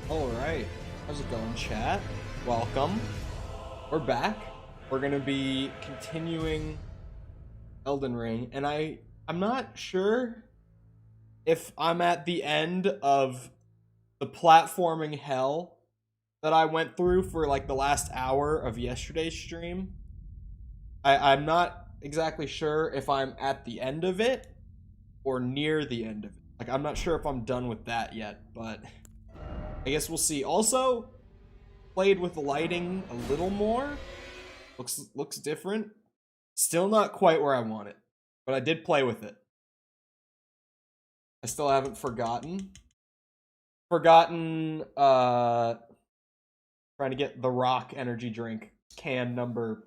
Alright, how's it going, chat? Welcome. We're back. We're gonna be continuing Elden Ring, and I'm not sure if I'm at the end of the platforming hell that I went through for like the last hour of yesterday's stream. I'm not exactly sure if I'm at the end of it or near the end of it. Like, I'm not sure if I'm done with that yet, but I guess we'll see. Also, played with the lighting a little more. Looks different. Still not quite where I want it, but I did play with it. I still haven't forgotten. Trying to get the Rock energy drink can number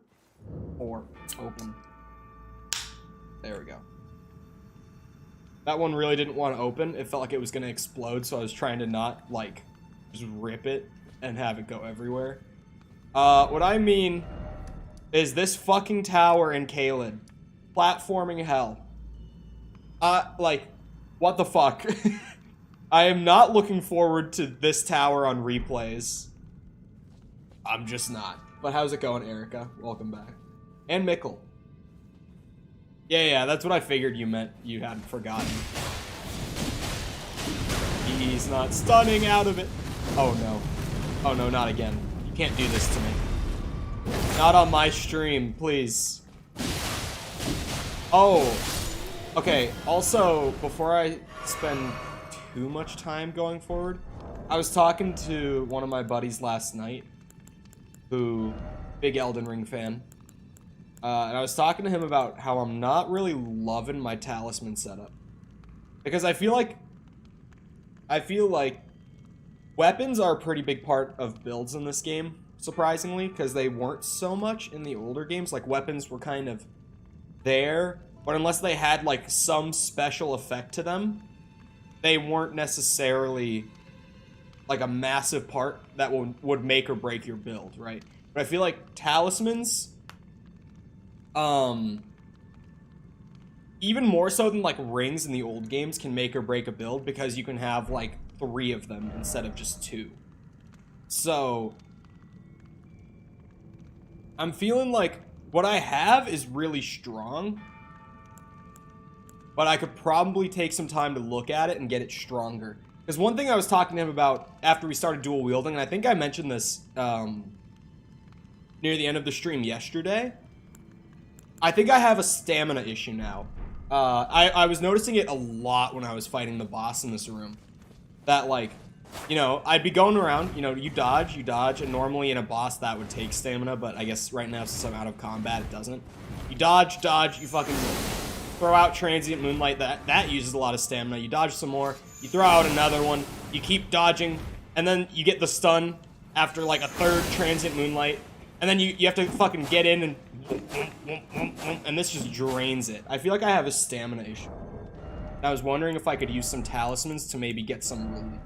4 open. There we go. That one really didn't want to open. It felt like it was going to explode, so I was trying to not, like, just rip it and have it go everywhere. What I mean is this fucking tower in Caelid. Platforming hell. Like, what the fuck? I am not looking forward to this tower on replays. I'm just not. But how's it going, Erica? Welcome back. And Mickle. Yeah, that's what I figured you meant. You hadn't forgotten. He's not stunning out of it. Oh no. Oh no, not again. You can't do this to me. Not on my stream, please. Oh. Okay, also, before I spend too much time going forward, I was talking to one of my buddies last night, who, big Elden Ring fan, and I was talking to him about how I'm not really loving my talisman setup. Because I feel like weapons are a pretty big part of builds in this game, surprisingly, because they weren't so much in the older games. Like, weapons were kind of there, but unless they had, like, some special effect to them, they weren't necessarily, like, a massive part that would make or break your build, right? But I feel like talismans, even more so than, like, rings in the old games can make or break a build, because you can have, like, 3 of them instead of just 2. So I'm feeling like what I have is really strong, but I could probably take some time to look at it and get it stronger. Because one thing I was talking to him about after we started dual wielding, and I think I mentioned this near the end of the stream yesterday, I think I have a stamina issue now. I was noticing it a lot when I was fighting the boss in this room. That, like, you know, I'd be going around, you know, you dodge, and normally in a boss that would take stamina, but I guess right now since I'm out of combat, it doesn't. You dodge, you fucking throw out Transient Moonlight, that uses a lot of stamina. You dodge some more, you throw out another one, you keep dodging, and then you get the stun after, like, a 3rd Transient Moonlight, and then you have to fucking get in and this just drains it. I feel like I have a stamina issue. I was wondering if I could use some talismans to maybe get some relief.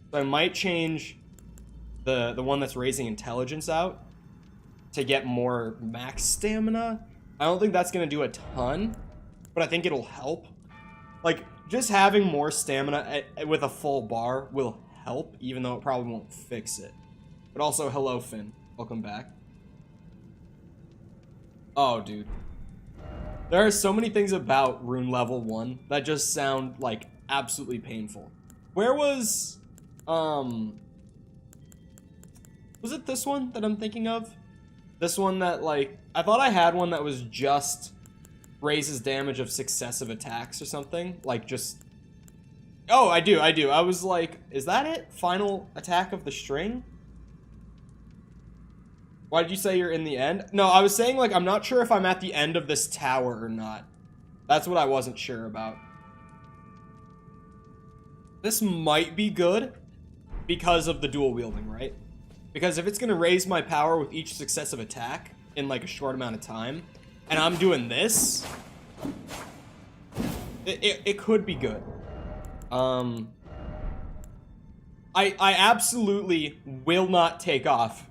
So I might change the one that's raising intelligence out to get more max stamina. I don't think that's going to do a ton, but I think it'll help. Like, just having more stamina with a full bar will help, even though it probably won't fix it. But also, hello, Finn. Welcome back. Oh, dude. There are so many things about Rune Level 1 that just sound, like, absolutely painful. Where was it this one that I'm thinking of? This one that, like, I thought I had one that was just raises damage of successive attacks or something. Like, just... Oh, I do. I was like, is that it? Final attack of the string? Why did you say you're in the end? No, I was saying, like, I'm not sure if I'm at the end of this tower or not. That's what I wasn't sure about. This might be good because of the dual wielding, right? Because if it's going to raise my power with each successive attack in, like, a short amount of time, and I'm doing this, it could be good. I absolutely will not take off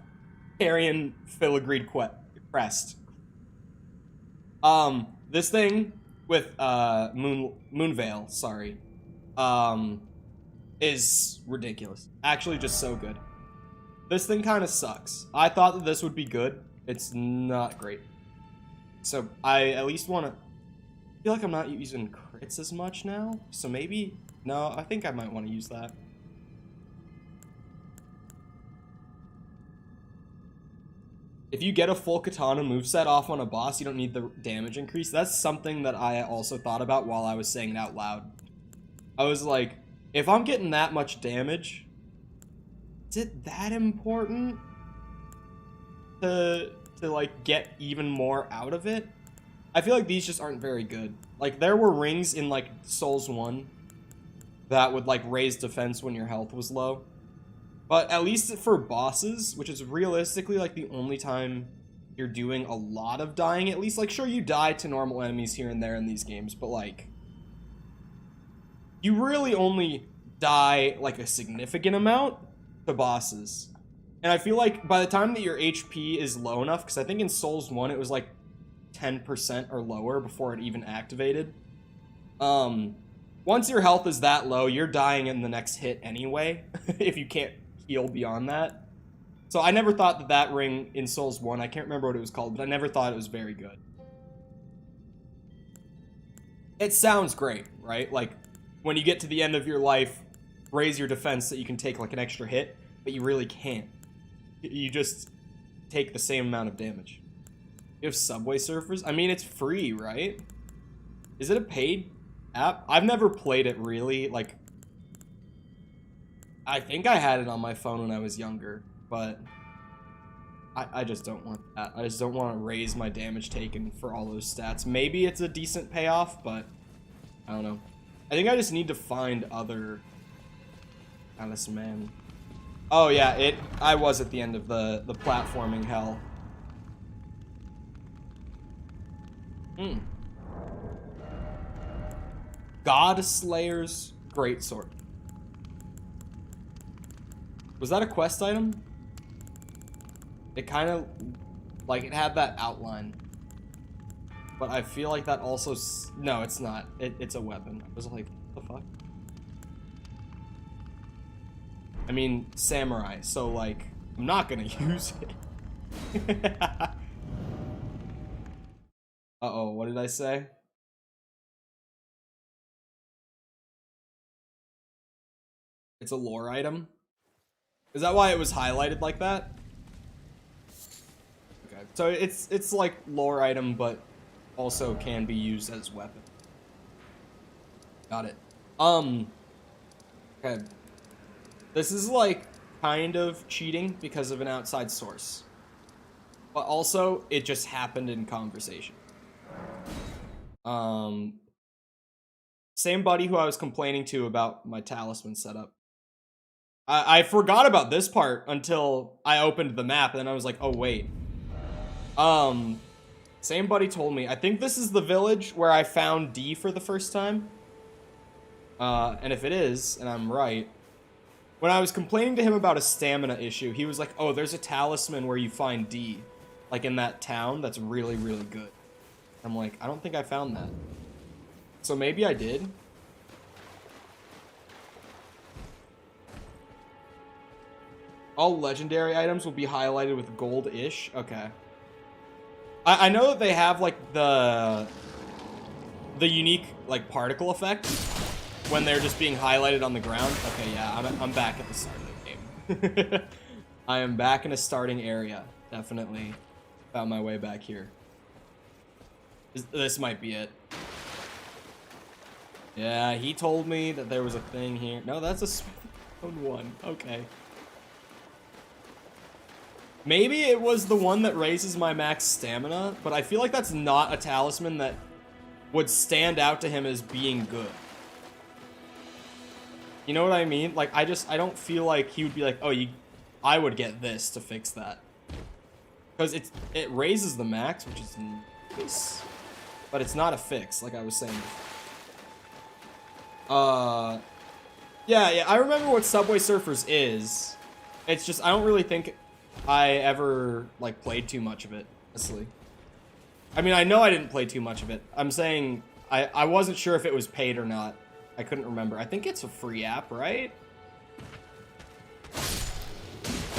Carrion Filigreed Crest. This thing with Moonveil, sorry. is ridiculous. Actually, just so good. This thing kind of sucks. I thought that this would be good. It's not great. So I at least want to feel like I'm not using crits as much now. So maybe, no, I think I might want to use that. If you get a full katana moveset off on a boss, you don't need the damage increase. That's something that I also thought about while I was saying it out loud. I was like, if I'm getting that much damage, is it that important to like get even more out of it? I feel like these just aren't very good. Like there were rings in like Souls 1 that would like raise defense when your health was low. But at least for bosses, which is realistically like the only time you're doing a lot of dying, at least, like, sure, you die to normal enemies here and there in these games, but like you really only die like a significant amount to bosses. And I feel like by the time that your HP is low enough, because I think in Souls 1 it was like 10% or lower before it even activated. Once your health is that low, you're dying in the next hit anyway, if you can't heal beyond that. So I never thought that that ring in Souls 1, I can't remember what it was called, but I never thought it was very good. It sounds great, right? Like, when you get to the end of your life, raise your defense so you can take like an extra hit, but you really can't. You just take the same amount of damage. You have Subway Surfers? I mean, it's free, right? Is it a paid app? I've never played it really. Like, I think I had it on my phone when I was younger, but I just don't want that. I just don't want to raise my damage taken for all those stats. Maybe it's a decent payoff, but I don't know. I think I just need to find other talisman. Oh yeah, I was at the end of the platforming hell. God Slayer's Greatsword. Was that a quest item? It kind of, like, it had that outline. But I feel like that also, no, it's not. It's a weapon. I was like, what the fuck? I mean, samurai, so, like, I'm not gonna use it. Uh-oh, what did I say? It's a lore item? Is that why it was highlighted like that? Okay, so it's like lore item, but also can be used as weapon. Got it. Okay. This is like kind of cheating because of an outside source. But also, it just happened in conversation. Same buddy who I was complaining to about my talisman setup. I forgot about this part until I opened the map, and then I was like, oh, wait. Same buddy told me, I think this is the village where I found D for the first time. And if it is, and I'm right, when I was complaining to him about a stamina issue, he was like, oh, there's a talisman where you find D, like in that town, that's really, really good. I'm like, I don't think I found that. So maybe I did. All legendary items will be highlighted with gold-ish. Okay. I know that they have, like, the unique, like, particle effect when they're just being highlighted on the ground. Okay, yeah, I'm back at the start of the game. I am back in a starting area. Definitely found my way back here. This might be it. Yeah, he told me that there was a thing here. No, that's a stone one. Okay. Maybe it was the one that raises my max stamina, but I feel like that's not a talisman that would stand out to him as being good. You know what I mean? Like, I don't feel like he would be like, oh, I would get this to fix that. Because it raises the max, which is nice, but it's not a fix, like I was saying. Yeah, I remember what Subway Surfers is. It's just, I don't really think I ever, like, played too much of it, honestly. I mean, I know I didn't play too much of it. I'm saying I wasn't sure if it was paid or not. I couldn't remember. I think it's a free app, right?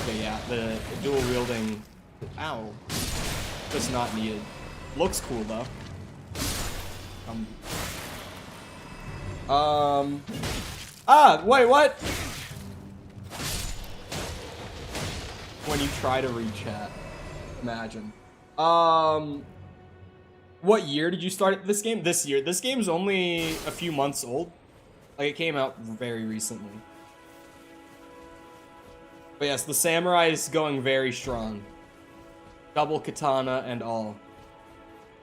Okay, yeah, the dual wielding. Ow. Just not needed. Looks cool though. Wait, what? When you try to read chat. Imagine. What year did you start this game? This year. This game's only a few months old. Like, it came out very recently. But yes, the samurai is going very strong. Double katana and all.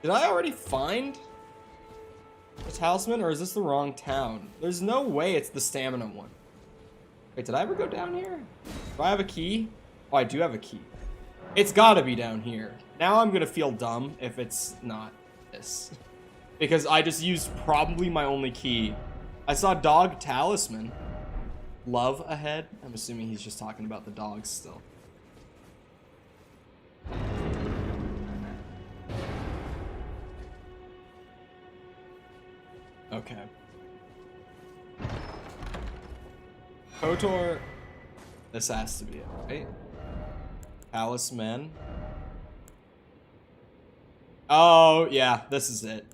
Did I already find a talisman, or is this the wrong town? There's no way it's the stamina one. Wait, did I ever go down here? Do I have a key? Oh, I do have a key. It's gotta be down here. Now I'm gonna feel dumb if it's not this. Because I just used probably my only key. I saw dog talisman. Love ahead. I'm assuming he's just talking about the dogs still. Okay. KOTOR. This has to be it, right? Talisman. Oh, yeah, this is it.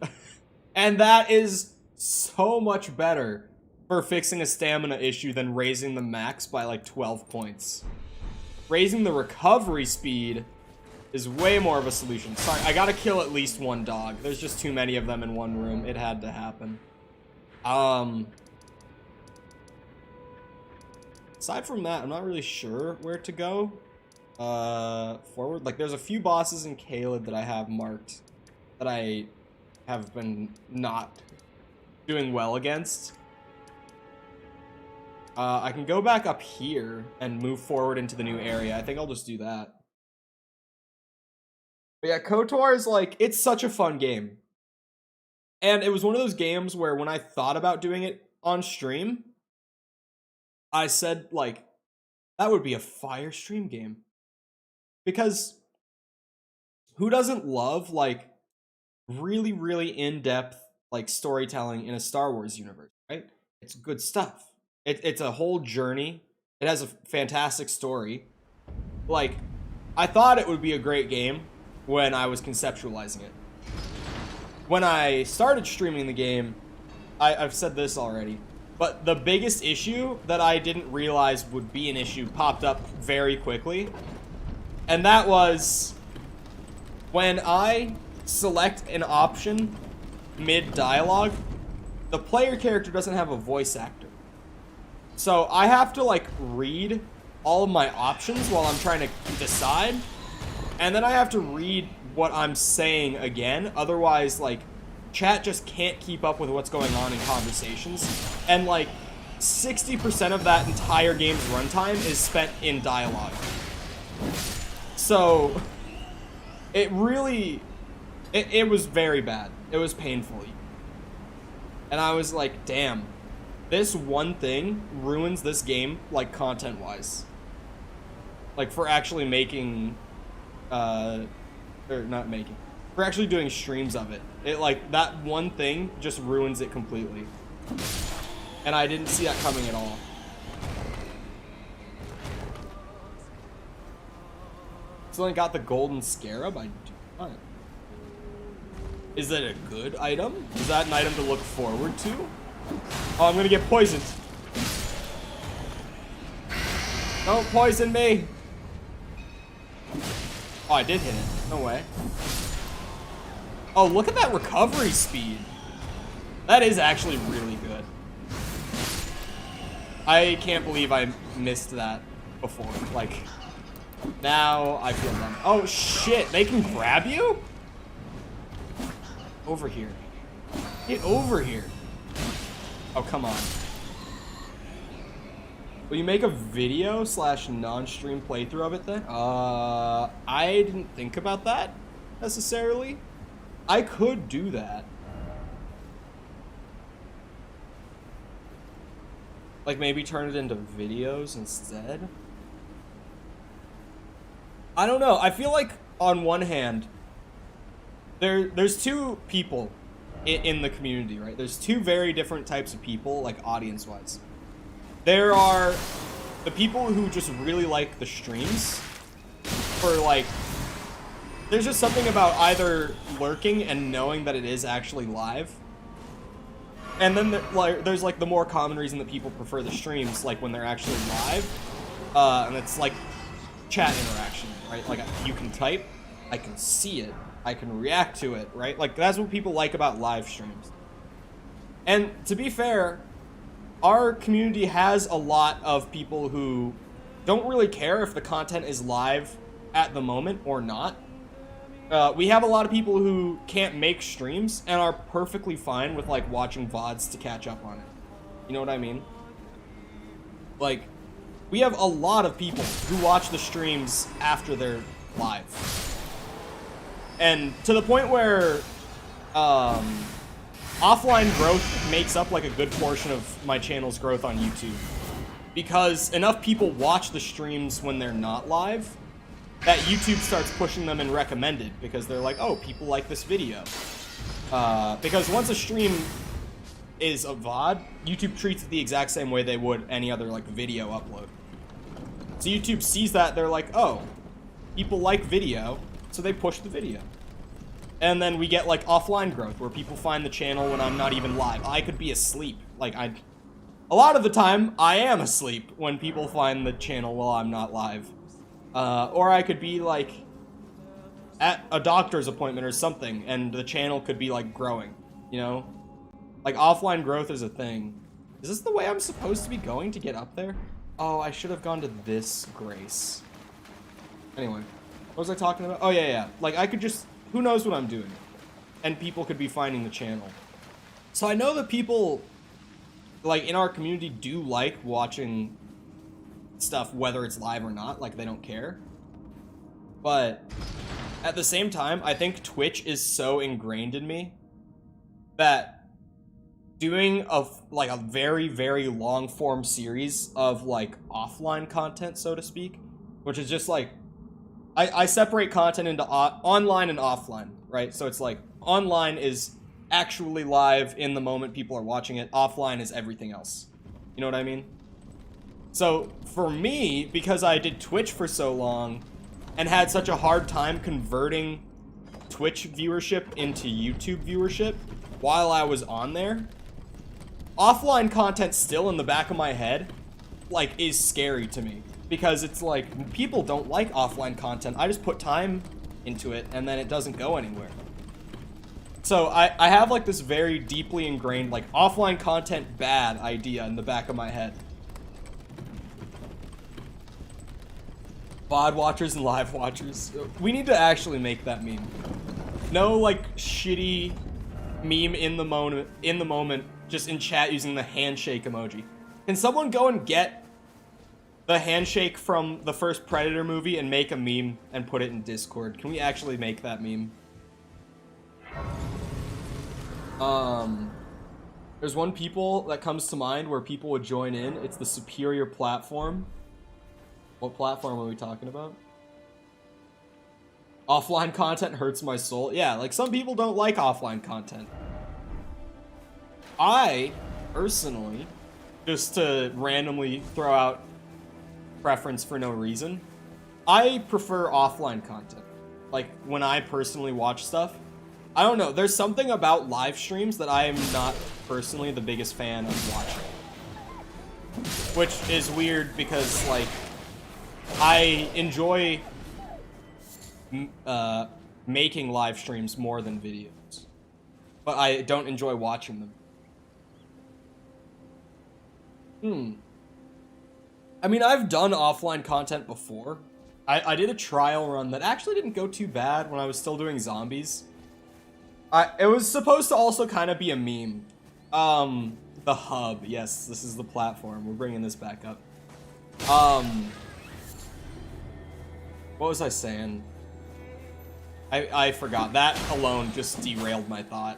And that is so much better for fixing a stamina issue than raising the max by like 12 points. Raising the recovery speed is way more of a solution. Sorry, I gotta kill at least one dog. There's just too many of them in one room. It had to happen. Aside from that, I'm not really sure where to go. Forward. Like, there's a few bosses in Caelid that I have marked that I have been not doing well against. I can go back up here and move forward into the new area. I think I'll just do that. But yeah, KOTOR is like, it's such a fun game. And it was one of those games where when I thought about doing it on stream, I said, like, that would be a fire stream game. Because who doesn't love, like, really, really in-depth, like, storytelling in a Star Wars universe, right? It's good stuff. It's a whole journey. It has a fantastic story. Like, I thought it would be a great game when I was conceptualizing it. When I started streaming the game, I've said this already, but the biggest issue that I didn't realize would be an issue popped up very quickly. And that was when I select an option mid-dialogue, the player character doesn't have a voice actor. So I have to, like, read all of my options while I'm trying to decide. And then I have to read what I'm saying again. Otherwise, like, chat just can't keep up with what's going on in conversations. And, like, 60% of that entire game's runtime is spent in dialogue. So, it really, it was very bad. It was painful. And I was like, damn, this one thing ruins this game, like, content-wise. Like, for actually making, or not making, for actually doing streams of it. It, like, that one thing just ruins it completely. And I didn't see that coming at all. So I got the golden scarab. I do not. Is that a good item? Is that an item to look forward to? Oh, I'm gonna get poisoned. Don't poison me. Oh, I did hit it. No way. Oh, look at that recovery speed. That is actually really good. I can't believe I missed that before. Like, now I feel dumb. Oh, shit. They can grab you? Over here. Get over here. Oh, come on. Will you make a video / non-stream playthrough of it then? I didn't think about that necessarily. I could do that. Like, maybe turn it into videos instead? I don't know. I feel like, on one hand, there's two people in the community, right? There's two very different types of people, like, audience-wise. There are the people who just really like the streams, for like, there's just something about either lurking and knowing that it is actually live, and then there's like the more common reason that people prefer the streams, like when they're actually live, and it's like chat interaction, right? Like you can type, I can see it, I can react to it, right? Like that's what people like about live streams. And to be fair, our community has a lot of people who don't really care if the content is live at the moment or not. We have a lot of people who can't make streams and are perfectly fine with like watching VODs to catch up on it. You know what I mean? Like, we have a lot of people who watch the streams after they're live. And to the point where offline growth makes up like a good portion of my channel's growth on YouTube. Because enough people watch the streams when they're not live that YouTube starts pushing them in recommended, because they're like, oh, people like this video. Because once a stream is a VOD, YouTube treats it the exact same way they would any other like video upload. So YouTube sees that, they're like, oh, people like video, so they push the video. And then we get like offline growth where people find the channel when I'm not even live. I could be asleep. Like a lot of the time I am asleep when people find the channel while I'm not live. Or I could be like at a doctor's appointment or something and the channel could be like growing, you know? Like offline growth is a thing. Is this the way I'm supposed to be going to get up there? Oh, I should have gone to this grace. Anyway, what was I talking about? Oh yeah. Like I could just, who knows what I'm doing? And people could be finding the channel. So I know that people like in our community do like watching stuff whether it's live or not, like they don't care. But at the same time, I think Twitch is so ingrained in me that doing a very, very long form series of like offline content, so to speak, which is just like, I separate content into online and offline, right? So it's like online is actually live in the moment people are watching it. Offline is everything else. You know what I mean? So for me, because I did Twitch for so long and had such a hard time converting Twitch viewership into YouTube viewership while I was on there, offline content still in the back of my head, like, is scary to me. Because it's like, people don't like offline content. I just put time into it and then it doesn't go anywhere. So I have like this very deeply ingrained, like, offline content bad idea in the back of my head. VOD watchers and live watchers. We need to actually make that meme. No, like, shitty meme in the moment, just in chat using the handshake emoji. Can someone go and get the handshake from the first Predator movie and make a meme and put it in Discord? Can we actually make that meme? There's one people that comes to mind where people would join in. It's the superior platform. What platform are we talking about? Offline content hurts my soul. Yeah, like some people don't like offline content. I, personally, just to randomly throw out preference for no reason, I prefer offline content. Like when I personally watch stuff, I don't know, there's something about live streams that I am not personally the biggest fan of watching. Which is weird because, like, I enjoy making live streams more than videos, but I don't enjoy watching them. I mean, I've done offline content before. I did a trial run that actually didn't go too bad when I was still doing zombies. It was supposed to also kind of be a meme. The hub, yes, this is the platform. We're bringing this back up. What was I saying? I forgot. That alone just derailed my thought.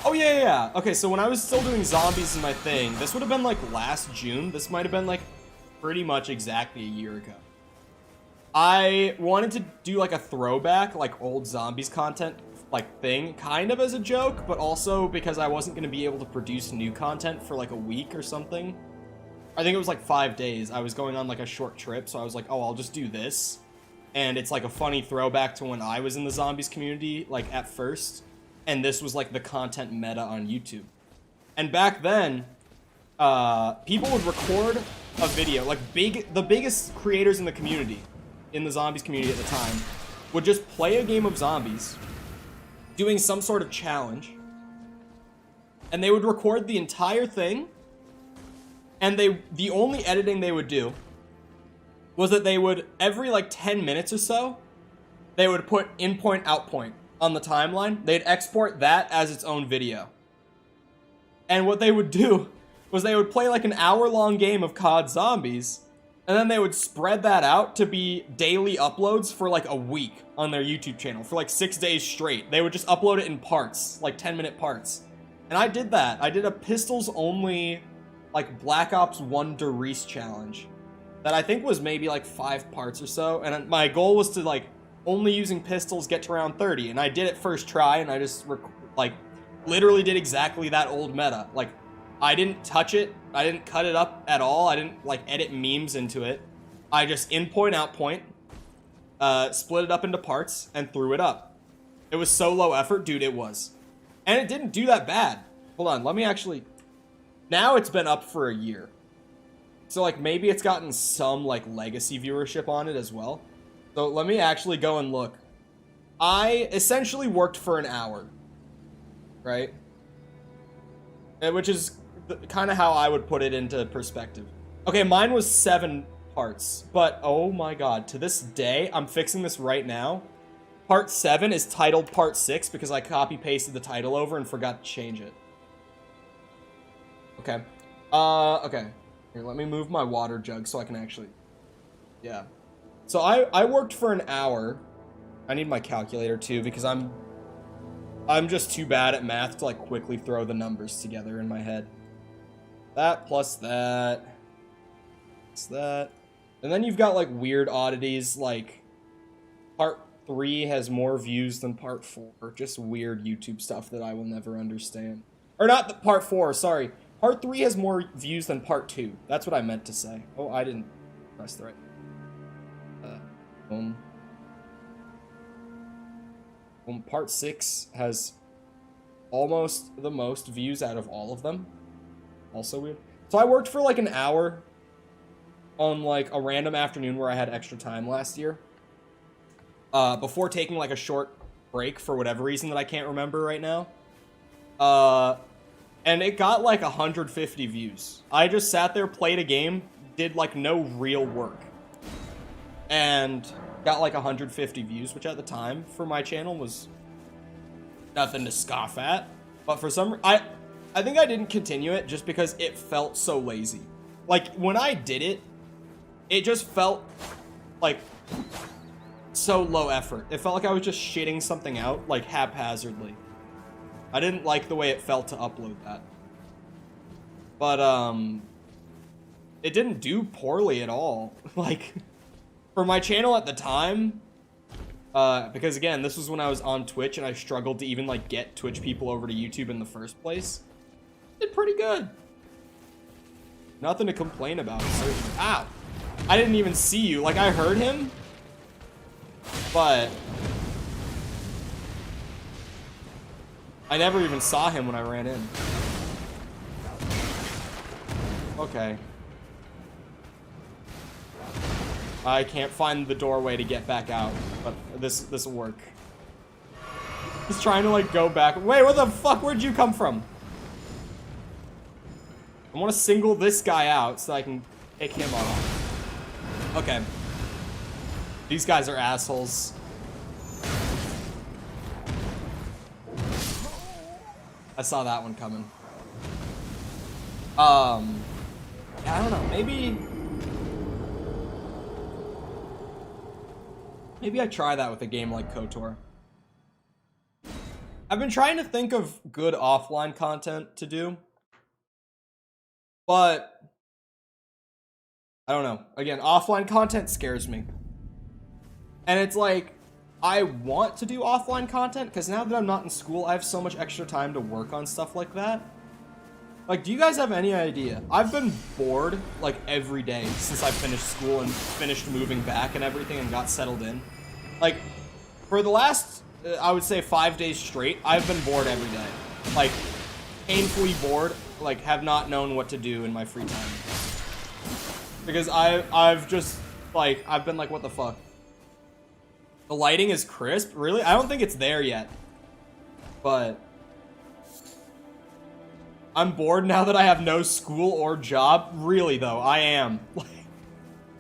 Oh, yeah. Okay, so when I was still doing zombies in my thing, this would have been, like, last June. This might have been, like, pretty much exactly a year ago. I wanted to do, like, a throwback, like, old zombies content, like, thing, kind of as a joke, but also because I wasn't going to be able to produce new content for, like, a week or something. I think it was like 5 days. I was going on like a short trip, so I was like, oh, I'll just do this. And it's like a funny throwback to when I was in the zombies community, like at first. And this was like the content meta on YouTube. And back then, people would record a video, like the biggest creators in the community, in the zombies community at the time, would just play a game of zombies, doing some sort of challenge, and they would record the entire thing, and the only editing they would do was that they would, every like 10 minutes or so, they would put in point, out point on the timeline. They'd export that as its own video. And what they would do was they would play like an hour-long game of COD Zombies, and then they would spread that out to be daily uploads for like a week on their YouTube channel, for like 6 days straight. They would just upload it in parts, like 10-minute parts. And I did that. I did a pistols-only, like, Black Ops 1 Doris challenge that I think was maybe like 5 parts or so. And my goal was to, like, only using pistols get to around 30. And I did it first try, and I just, like, literally did exactly that old meta. Like, I didn't touch it. I didn't cut it up at all. I didn't, like, edit memes into it. I just in point, out point, split it up into parts, and threw it up. It was so low effort. Dude, it was. And it didn't do that bad. Hold on, let me actually... Now it's been up for a year. So, like, maybe it's gotten some, like, legacy viewership on it as well. So let me actually go and look. I essentially worked for an hour. Right? Which is kind of how I would put it into perspective. Okay, mine was 7 parts. But, oh my god, to this day, I'm fixing this right now. Part 7 is titled Part 6 because I copy-pasted the title over and forgot to change it. Okay. Okay. Here, let me move my water jug so I can actually... Yeah. So I worked for an hour. I need my calculator too because I'm just too bad at math to like quickly throw the numbers together in my head. That plus that. Plus that. And then you've got like weird oddities like Part 3 has more views than Part 4. Just weird YouTube stuff that I will never understand. Or not the Part 4, sorry. Part 3 has more views than Part 2. That's what I meant to say. Oh, I didn't press the right. Part 6 has almost the most views out of all of them. Also weird. So I worked for like an hour on like a random afternoon where I had extra time last year. Before taking like a short break for whatever reason that I can't remember right now. And it got like 150 views. I just sat there, played a game, did like no real work. And got like 150 views, which at the time for my channel was nothing to scoff at. But for some, I think I didn't continue it just because it felt so lazy. Like when I did it, it just felt like so low effort. It felt like I was just shitting something out like haphazardly. I didn't like the way it felt to upload that. But it didn't do poorly at all. Like for my channel at the time, because again, this was when I was on Twitch and I struggled to even like get Twitch people over to YouTube in the first place. Did pretty good. Nothing to complain about. Ow. I didn't even see you. Like I heard him, but I never even saw him when I ran in. Okay. I can't find the doorway to get back out, but this will work. He's trying to like go back. Wait, where the fuck? Where'd you come from? I want to single this guy out so I can pick him off. Okay. These guys are assholes. I saw that one coming. I don't know, maybe I try that with a game like KOTOR. I've been trying to think of good offline content to do, but I don't know. Again, offline content scares me. And it's like, I want to do offline content because now that I'm not in school, I have so much extra time to work on stuff like that. Like, do you guys have any idea? I've been bored, like, every day since I finished school and finished moving back and everything and got settled in. Like, for the last, I would say 5 days straight, I've been bored every day. Like, painfully bored, like, have not known what to do in my free time. Because I've just, like, I've been like, what the fuck? The lighting is crisp? Really? I don't think it's there yet. But I'm bored now that I have no school or job. Really, though, I am.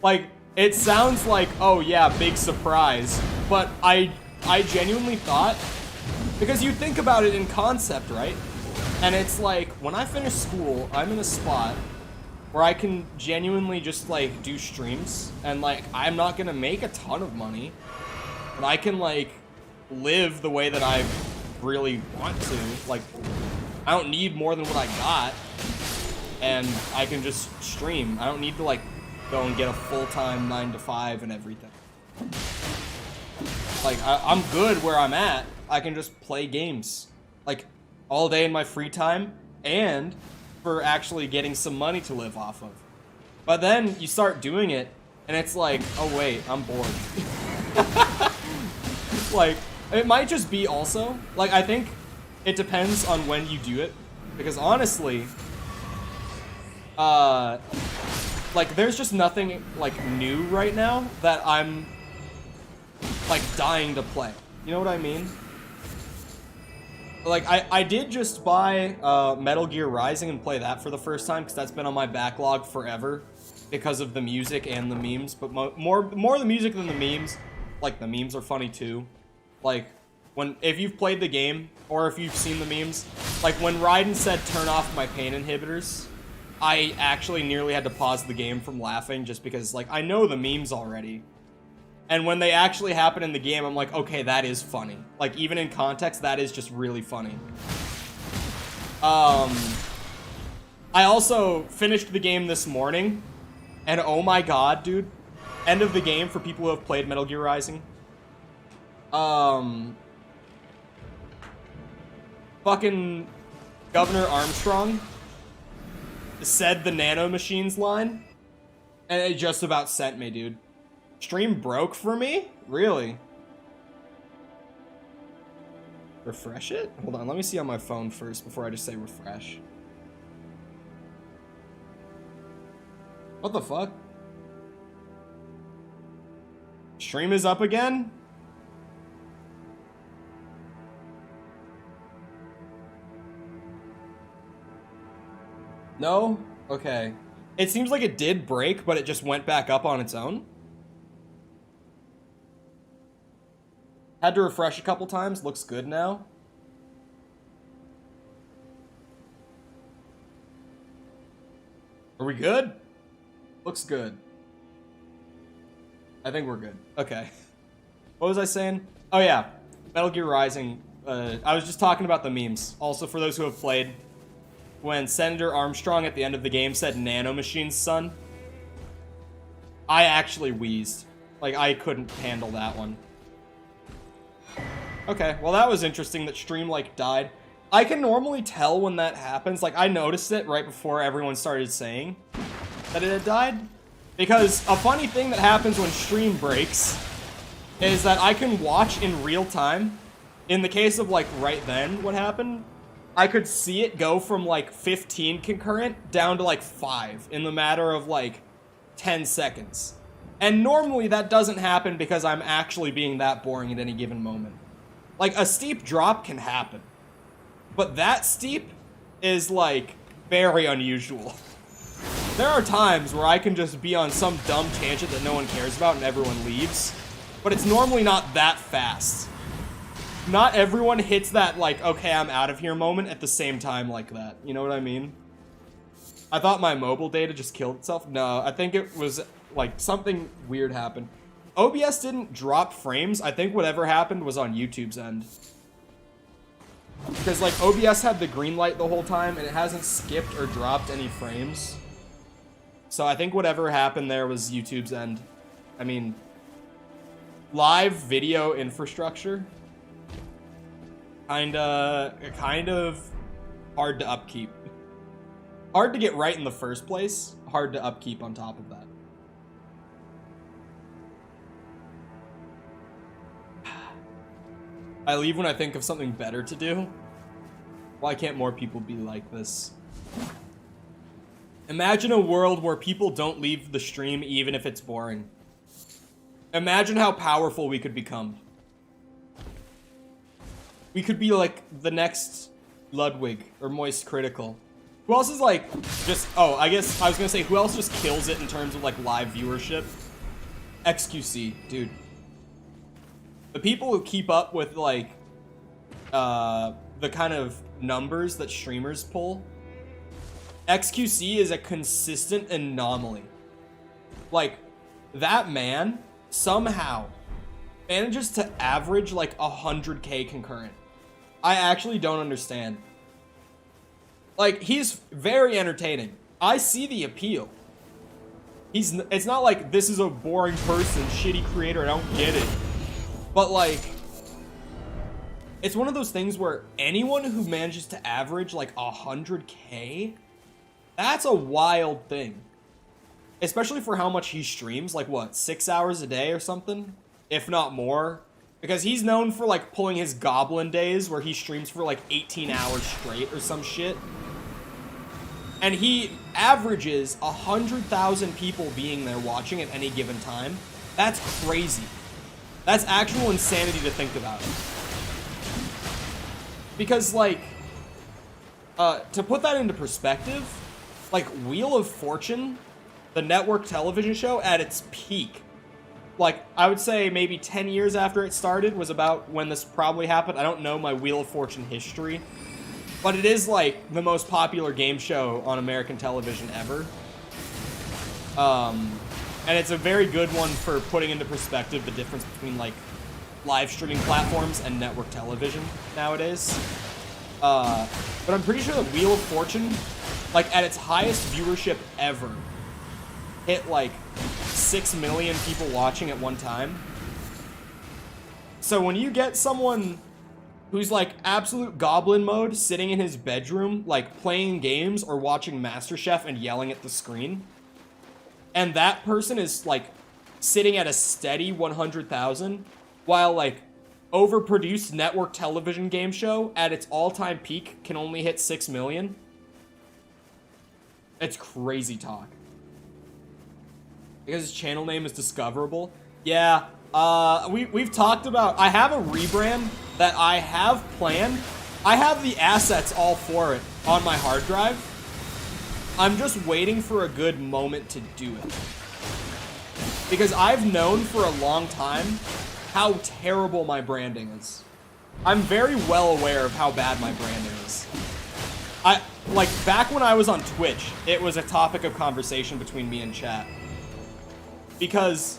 Like, it sounds like, oh yeah, big surprise. But I genuinely thought, because you think about it in concept, right? And it's like, when I finish school, I'm in a spot where I can genuinely just, like, do streams. And, like, I'm not gonna make a ton of money. But I can, like, live the way that I really want to. Like, I don't need more than what I got, and I can just stream. I don't need to, like, go and get a full-time 9 to 5 and everything. Like, I'm good where I'm at. I can just play games, like, all day in my free time, and for actually getting some money to live off of. But then you start doing it, and it's like, oh wait, I'm bored. Like, it might just be also, like, I think it depends on when you do it, because honestly, like, there's just nothing, like, new right now that I'm, like, dying to play. You know what I mean? Like, I did just buy Metal Gear Rising and play that for the first time, because that's been on my backlog forever because of the music and the memes, but more the music than the memes. Like, the memes are funny too. Like, if you've played the game, or if you've seen the memes, like, when Raiden said, turn off my pain inhibitors, I actually nearly had to pause the game from laughing, just because, like, I know the memes already. And when they actually happen in the game, I'm like, okay, that is funny. Like, even in context, that is just really funny. I also finished the game this morning, and oh my god, dude. End of the game for people who have played Metal Gear Rising. Fucking Governor Armstrong said the nanomachines line, and it just about sent me, dude. Stream broke for me? Really? Refresh it? Hold on, let me see on my phone first before I just say refresh. What the fuck? Stream is up again? No? Okay. It seems like it did break, but it just went back up on its own. Had to refresh a couple times. Looks good now. Are we good? Looks good. I think we're good. Okay. What was I saying? Oh yeah. Metal Gear Rising. I was just talking about the memes. Also, for those who have played, when Senator Armstrong at the end of the game said nanomachines, son, I actually wheezed. Like, I couldn't handle that one. Okay, well that was interesting that stream, like, died. I can normally tell when that happens. Like, I noticed it right before everyone started saying that it had died. Because a funny thing that happens when stream breaks is that I can watch in real time. In the case of, like, right then, what happened, I could see it go from, like, 15 concurrent down to, like, 5 in the matter of, like, 10 seconds. And normally that doesn't happen because I'm actually being that boring at any given moment. Like, a steep drop can happen. But that steep is, like, very unusual. There are times where I can just be on some dumb tangent that no one cares about and everyone leaves. But it's normally not that fast. Not everyone hits that, like, okay, I'm out of here moment at the same time like that. You know what I mean? I thought my mobile data just killed itself. No, I think it was, like, something weird happened. OBS didn't drop frames. I think whatever happened was on YouTube's end. Because, like, OBS had the green light the whole time, and it hasn't skipped or dropped any frames. So I think whatever happened there was YouTube's end. I mean, live video infrastructure, kind of hard to upkeep. Hard to get right in the first place. Hard to upkeep on top of that. I leave when I think of something better to do. Why can't more people be like this? Imagine a world where people don't leave the stream even if it's boring. Imagine how powerful we could become. We could be like the next Ludwig or Moist Critical. Who else is like just, oh, I guess I was gonna say who else just kills it in terms of like live viewership? XQC, dude. The people who keep up with like the kind of numbers that streamers pull, XQC is a consistent anomaly. Like, that man somehow manages to average like 100K concurrent. I actually don't understand. Like, he's very entertaining. I see the appeal. It's not like this is a boring person, shitty creator, I don't get it. But like, it's one of those things where anyone who manages to average like 100K, that's a wild thing. Especially for how much he streams, like what, 6 hours a day or something? If not more. Because he's known for like pulling his goblin days where he streams for like 18 hours straight or some shit. And he averages 100,000 people being there watching at any given time. That's crazy. That's actual insanity to think about. Because, like, to put that into perspective, like, Wheel of Fortune, the network television show, at its peak, like, I would say maybe 10 years after it started was about when this probably happened. I don't know my Wheel of Fortune history, but it is, like, the most popular game show on American television ever. And it's a very good one for putting into perspective the difference between, like, live streaming platforms and network television nowadays. But I'm pretty sure that Wheel of Fortune, like, at its highest viewership ever, hit, like, 6 million people watching at one time. So when you get someone who's, like, absolute goblin mode, sitting in his bedroom, like, playing games or watching MasterChef and yelling at the screen, and that person is, like, sitting at a steady 100,000, while, like, overproduced network television game show at its all-time peak can only hit 6 million. It's crazy talk. Because his channel name is discoverable. Yeah, we've talked about, I have a rebrand that I have planned. I have the assets all for it on my hard drive. I'm just waiting for a good moment to do it. Because I've known for a long time how terrible my branding is. I'm very well aware of how bad my branding is. Like, back when I was on Twitch, it was a topic of conversation between me and chat. Because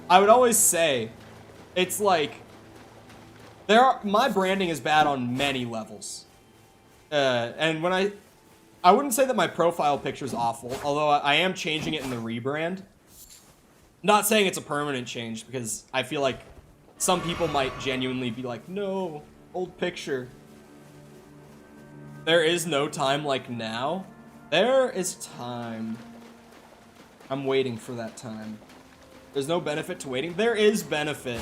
I would always say, it's like, my branding is bad on many levels. And when I wouldn't say that my profile picture is awful, although I am changing it in the rebrand. Not saying it's a permanent change, because I feel like some people might genuinely be like, no, old picture. There is no time like now. There is time. I'm waiting for that time. There's no benefit to waiting. There is benefit.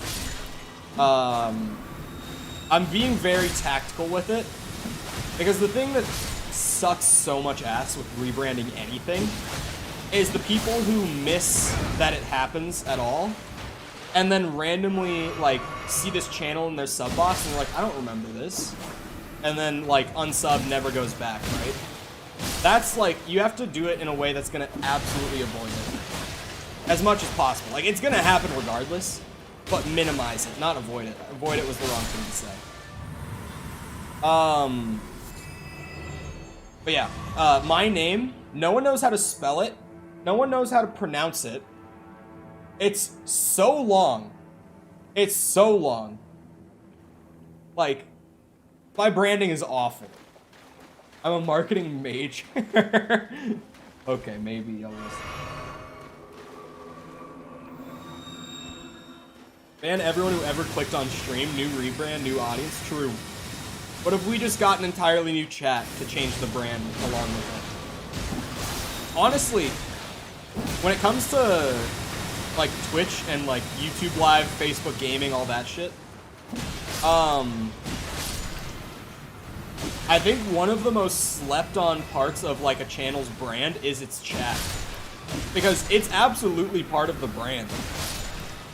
I'm being very tactical with it. Because the thing that sucks so much ass with rebranding anything is the people who miss that it happens at all. And then randomly, like, see this channel in their sub box and they're like, I don't remember this. And then, like, unsub never goes back, right? That's, like, you have to do it in a way that's gonna absolutely avoid it. As much as possible. Like, it's gonna happen regardless, but minimize it, not avoid it. Avoid it was the wrong thing to say. But yeah, my name, no one knows how to spell it. No one knows how to pronounce it. It's so long. It's so long. Like, my branding is awful. I'm a marketing mage. Okay, maybe I'll listen. Man, everyone who ever clicked on stream, new rebrand, new audience, true. What if we just got an entirely new chat to change the brand along with it? honestly, when it comes to like Twitch and like YouTube Live, Facebook Gaming, all that shit, I think one of the most slept on parts of like a channel's brand is its chat. Because it's absolutely part of the brand.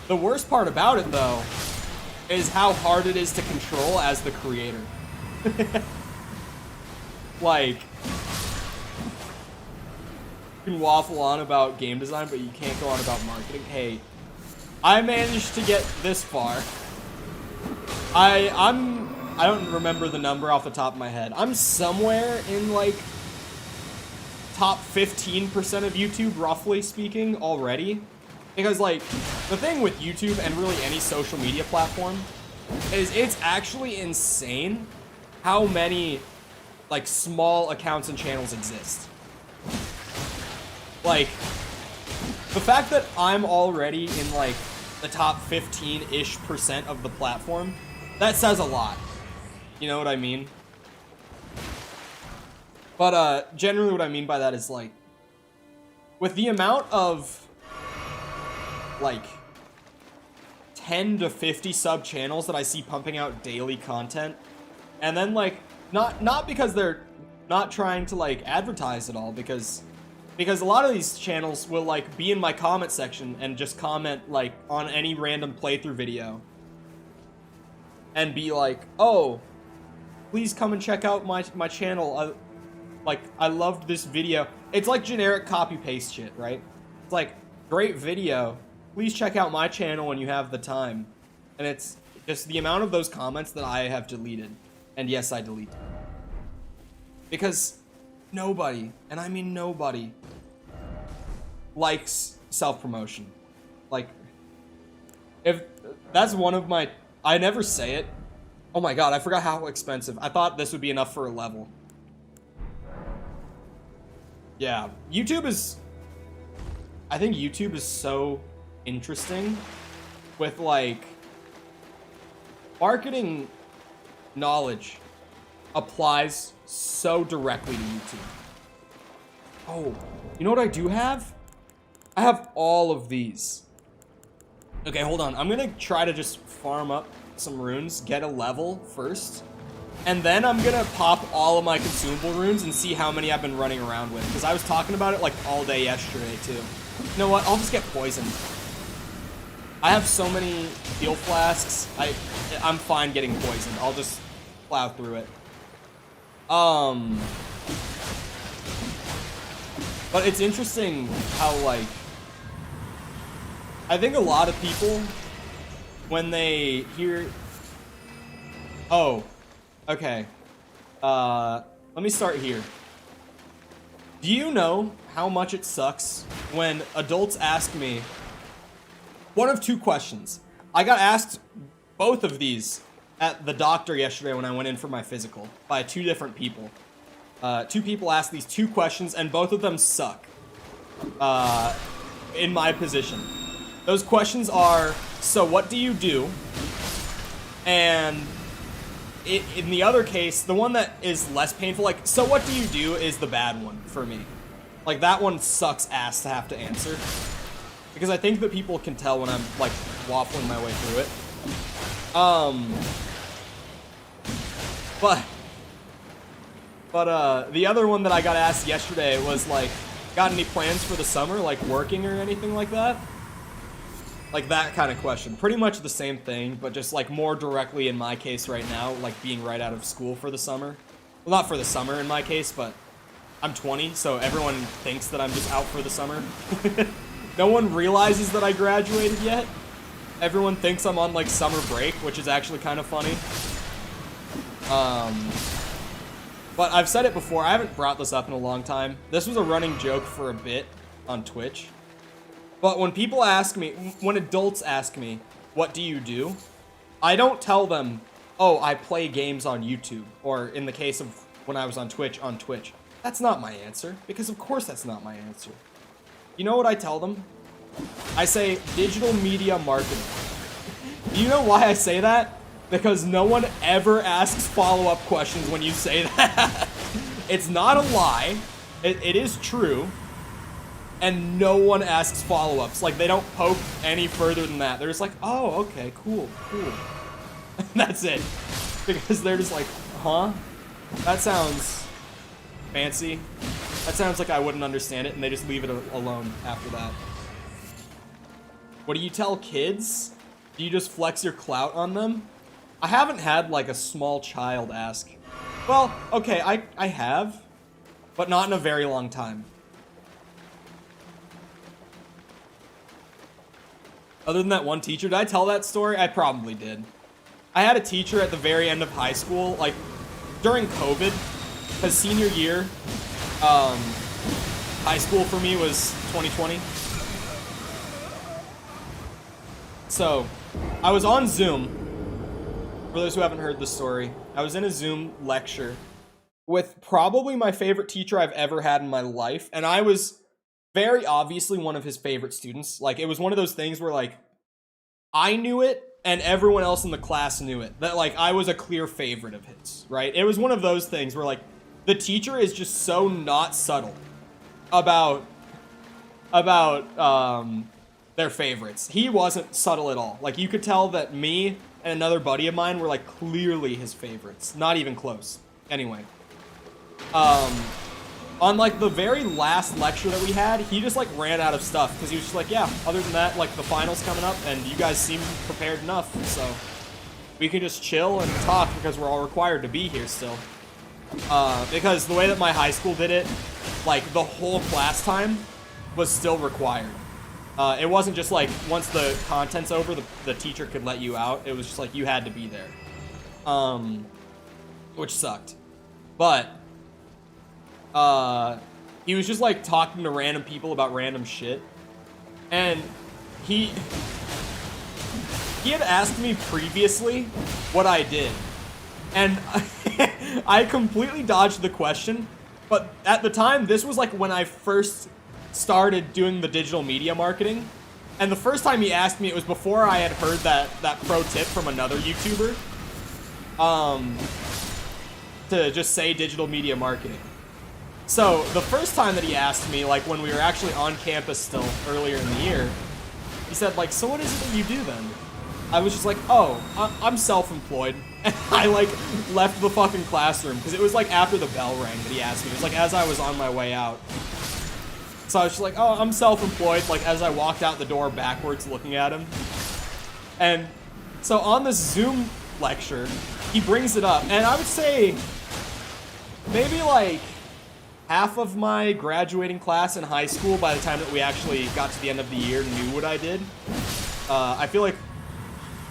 The worst part about it though is how hard it is to control as the creator. Like, you can waffle on about game design, but you can't go on about marketing. Hey, I managed to get this far. I don't remember the number off the top of my head. I'm somewhere in like top 15% of YouTube, roughly speaking, already. Because like, the thing with YouTube and really any social media platform is it's actually insane how many like small accounts and channels exist. Like, the fact that I'm already in like the top 15-ish% of the platform, that says a lot. You know what I mean? But generally what I mean by that is like, with the amount of like 10 to 50 sub channels that I see pumping out daily content, and then like not because they're not trying to like advertise at all, because a lot of these channels will like be in my comment section and just comment like on any random playthrough video and be like, oh, please come and check out my channel. I loved this video. It's like generic copy-paste shit, right? It's like, great video. Please check out my channel when you have the time. And it's just the amount of those comments that I have deleted. And yes, I delete them. Because nobody, and I mean nobody, likes self-promotion. Like, if that's one of my, I never say it. Oh my god, I forgot how expensive. I thought this would be enough for a level. Yeah, YouTube is, I think YouTube is so interesting with like marketing knowledge applies so directly to YouTube. Oh, you know what I do have? I have all of these. Okay, hold on. I'm gonna try to just farm up some runes, get a level first, and then I'm gonna pop all of my consumable runes and see how many I've been running around with, because I was talking about it like all day yesterday too. You know what? I'll just get poisoned. I have so many heal flasks. I'm fine getting poisoned. I'll just plow through it. But it's interesting how like, I think a lot of people, when they hear, oh, okay, let me start here. Do you know how much it sucks when adults ask me one of two questions? I got asked both of these at the doctor yesterday when I went in for my physical by two different people. Two people asked these two questions, and both of them suck in my position. Those questions are, so what do you do? And in the other case, the one that is less painful, like, so what do you do, is the bad one for me. Like, that one sucks ass to have to answer. Because I think that people can tell when I'm, like, waffling my way through it. But the other one that I got asked yesterday was, like, got any plans for the summer, like, working or anything like that? Like, that kind of question. Pretty much the same thing, but just, like, more directly in my case right now, like, being right out of school for the summer. Well, not for the summer in my case, but I'm 20, so everyone thinks that I'm just out for the summer. No one realizes that I graduated yet. Everyone thinks I'm on, like, summer break, which is actually kind of funny. But I've said it before, I haven't brought this up in a long time. This was a running joke for a bit on Twitch. But when people ask me, when adults ask me, what do you do? I don't tell them, oh, I play games on YouTube, or in the case of when I was on Twitch, That's not my answer, because of course that's not my answer. You know what I tell them? I say, digital media marketing. Do you know why I say that? Because no one ever asks follow-up questions when you say that. It's not a lie. It is true. and no one asks follow-ups. Like, they don't poke any further than that. They're just like, oh, okay, cool. And that's it. Because they're just like, huh? That sounds fancy. That sounds like I wouldn't understand it, and they just leave it alone after that. What do you tell kids? Do you just flex your clout on them? I haven't had, like, a small child ask. Well, okay, I have, but not in a very long time. Other than that one teacher, did I tell that story? I probably did. I had a teacher at the very end of high school, like, during COVID, because senior year, high school for me was 2020. So, I was on Zoom. For those who haven't heard the story, I was in a Zoom lecture with probably my favorite teacher I've ever had in my life, and I was very obviously one of his favorite students. Like, it was one of those things where, like, I knew it, and everyone else in the class knew it. That, like, I was a clear favorite of his, right? It was one of those things where, like, the teacher is just so not subtle about their favorites. He wasn't subtle at all. Like, you could tell that me and another buddy of mine were, like, clearly his favorites. Not even close. Anyway. On, like, the very last lecture that we had, he just, like, ran out of stuff. Because he was just like, yeah, other than that, like, the final's coming up, and you guys seem prepared enough, so we can just chill and talk because we're all required to be here still. Because the way that my high school did it, like, the whole class time was still required. It wasn't just, like, once the content's over, the teacher could let you out. It was just, like, you had to be there. Which sucked. But he was just, like, talking to random people about random shit. And he had asked me previously what I did. And I completely dodged the question. But at the time, this was, like, when I first started doing the digital media marketing. And the first time he asked me, it was before I had heard that pro tip from another YouTuber. To just say digital media marketing. So, the first time that he asked me, like, when we were actually on campus still, earlier in the year, he said, like, so what is it that you do then? I was just like, oh, I'm self-employed. And I, like, left the fucking classroom, because it was, like, after the bell rang that he asked me. It was, like, as I was on my way out. So I was just like, oh, I'm self-employed, like, as I walked out the door backwards looking at him. And so on this Zoom lecture, he brings it up, and I would say maybe, like, half of my graduating class in high school, by the time that we actually got to the end of the year, knew what I did. I feel like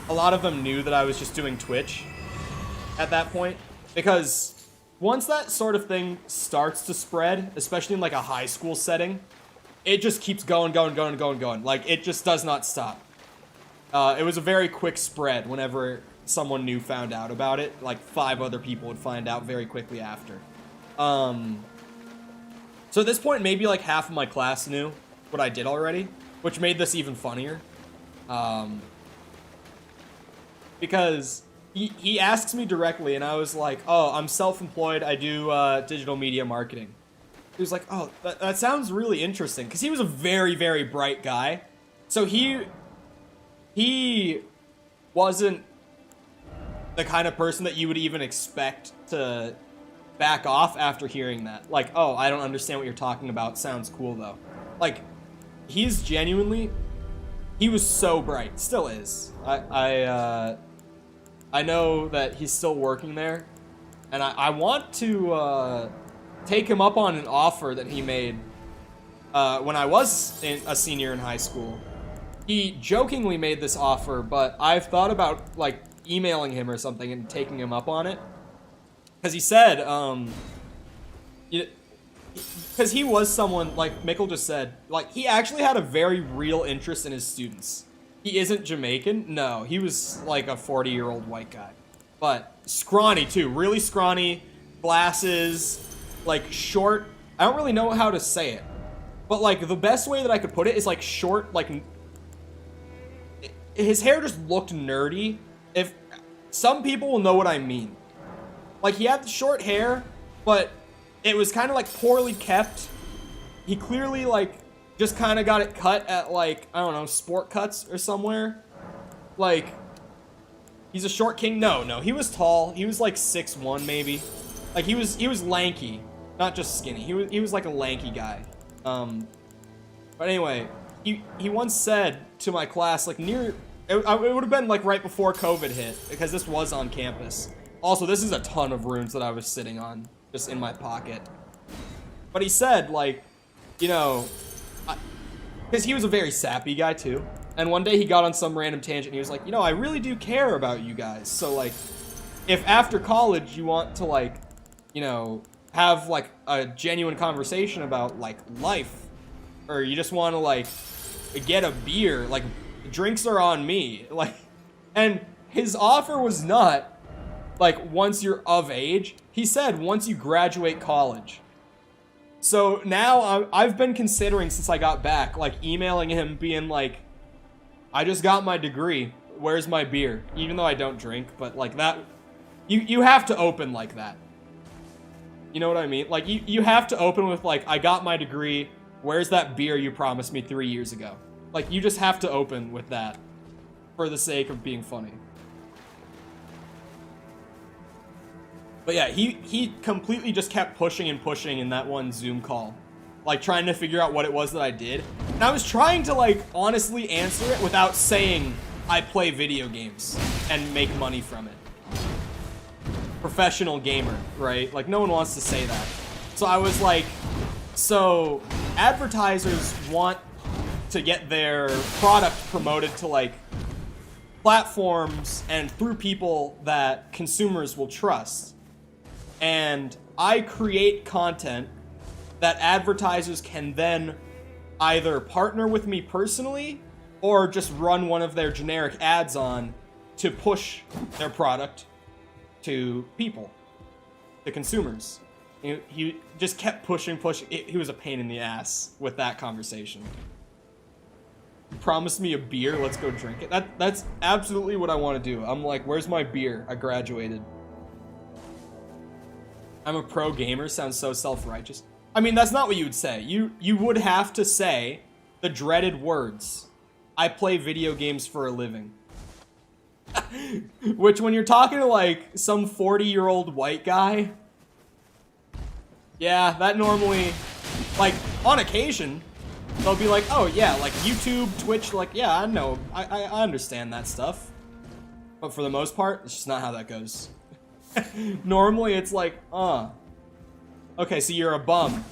a lot of them knew that I was just doing Twitch at that point, because once that sort of thing starts to spread, especially in, like, a high school setting, it just keeps going. Like, it just does not stop. It was a very quick spread whenever someone new found out about it. Like, 5 other people would find out very quickly after. So at this point, maybe, like, half of my class knew what I did already, which made this even funnier. Because he asks me directly, and I was like, oh, I'm self-employed, I do digital media marketing. He was like, oh, that sounds really interesting, because he was a very, very bright guy. So he wasn't the kind of person that you would even expect to back off after hearing that. Like, oh, I don't understand what you're talking about, sounds cool though. Like, he's genuinely, he was so bright, still is. I know that he's still working there, and I want to take him up on an offer that he made when I was a senior in high school. He jokingly made this offer, but I've thought about, like, emailing him or something and taking him up on it. Because he said, because he was someone, like Mikkel just said, like, he actually had a very real interest in his students. He isn't Jamaican. No, he was like a 40-year-old white guy. But scrawny, too. Really scrawny, glasses, like, short. I don't really know how to say it. But, like, the best way that I could put it is, like, short, like, his hair just looked nerdy. If some people will know what I mean. Like, he had the short hair, but it was kind of, like, poorly kept. He clearly, like, just kind of got it cut at, like, I don't know, Sport Cuts or somewhere. Like, he's a short king? No, he was tall. He was like 6'1" maybe. Like, he was lanky, not just skinny. He was like a lanky guy. But anyway, he once said to my class, like, it would have been like right before COVID hit, because this was on campus. Also, this is a ton of runes that I was sitting on, just in my pocket. But he said, like, you know, because he was a very sappy guy too. And one day he got on some random tangent and he was like, you know, I really do care about you guys. So, like, if after college you want to, like, you know, have, like, a genuine conversation about, like, life, or you just want to, like, get a beer, like, drinks are on me. Like, and his offer was not, like, once you're of age. He said once you graduate college. So now I've been considering, since I got back, like, emailing him being like, I just got my degree, where's my beer? Even though I don't drink, but, like, that, you have to open like that. You know what I mean? Like, you have to open with, like, I got my degree, where's that beer you promised me 3 years ago? Like, you just have to open with that for the sake of being funny. But yeah, he completely just kept pushing and pushing in that one Zoom call. Like, trying to figure out what it was that I did. And I was trying to, like, honestly answer it without saying I play video games and make money from it. Professional gamer, right? Like, no one wants to say that. So I was like, so advertisers want to get their product promoted to, like, platforms and through people that consumers will trust. And I create content that advertisers can then either partner with me personally or just run one of their generic ads on to push their product to people, to consumers. He just kept pushing. He was a pain in the ass with that conversation. He promised me a beer, let's go drink it. That's absolutely what I want to do. I'm like, where's my beer? I graduated. I'm a pro gamer, sounds so self-righteous. I mean, that's not what you would say. You would have to say the dreaded words, I play video games for a living. Which, when you're talking to, like, some 40-year-old white guy, yeah, that normally, like, on occasion, they'll be like, oh yeah, like YouTube, Twitch, like, yeah, I know, I understand that stuff. But for the most part, it's just not how that goes. Normally it's like, okay, so you're a bum.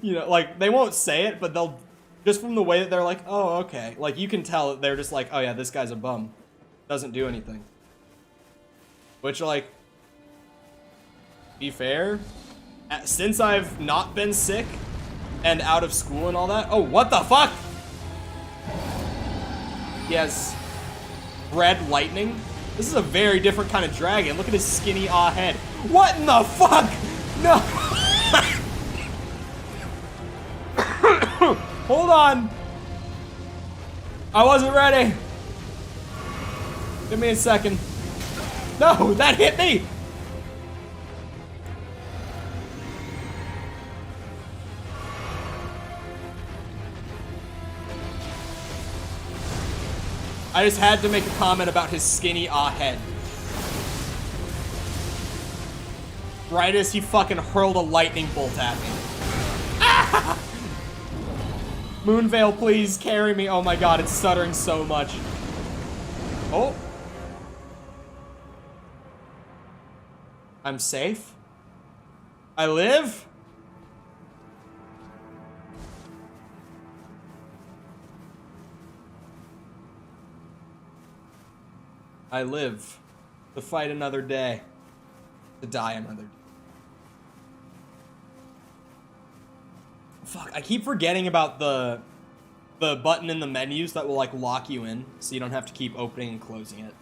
You know, like, they won't say it, but they'll, just from the way that they're like, oh, okay. Like, you can tell that they're just like, oh yeah, this guy's a bum. Doesn't do anything. Which, like, be fair, since I've not been sick and out of school and all that, oh, what the fuck? He has red lightning. This is a very different kind of dragon. Look at his skinny head. What in the fuck? No. Hold on. I wasn't ready. Give me a second. No, that hit me. I just had to make a comment about his skinny head. Right as he fucking hurled a lightning bolt at me. Ah! Moonveil, please carry me. Oh my god, it's stuttering so much. Oh. I'm safe. I live. I live to fight another day, to die another day. Fuck, I keep forgetting about the button in the menus that will, like, lock you in, so you don't have to keep opening and closing it.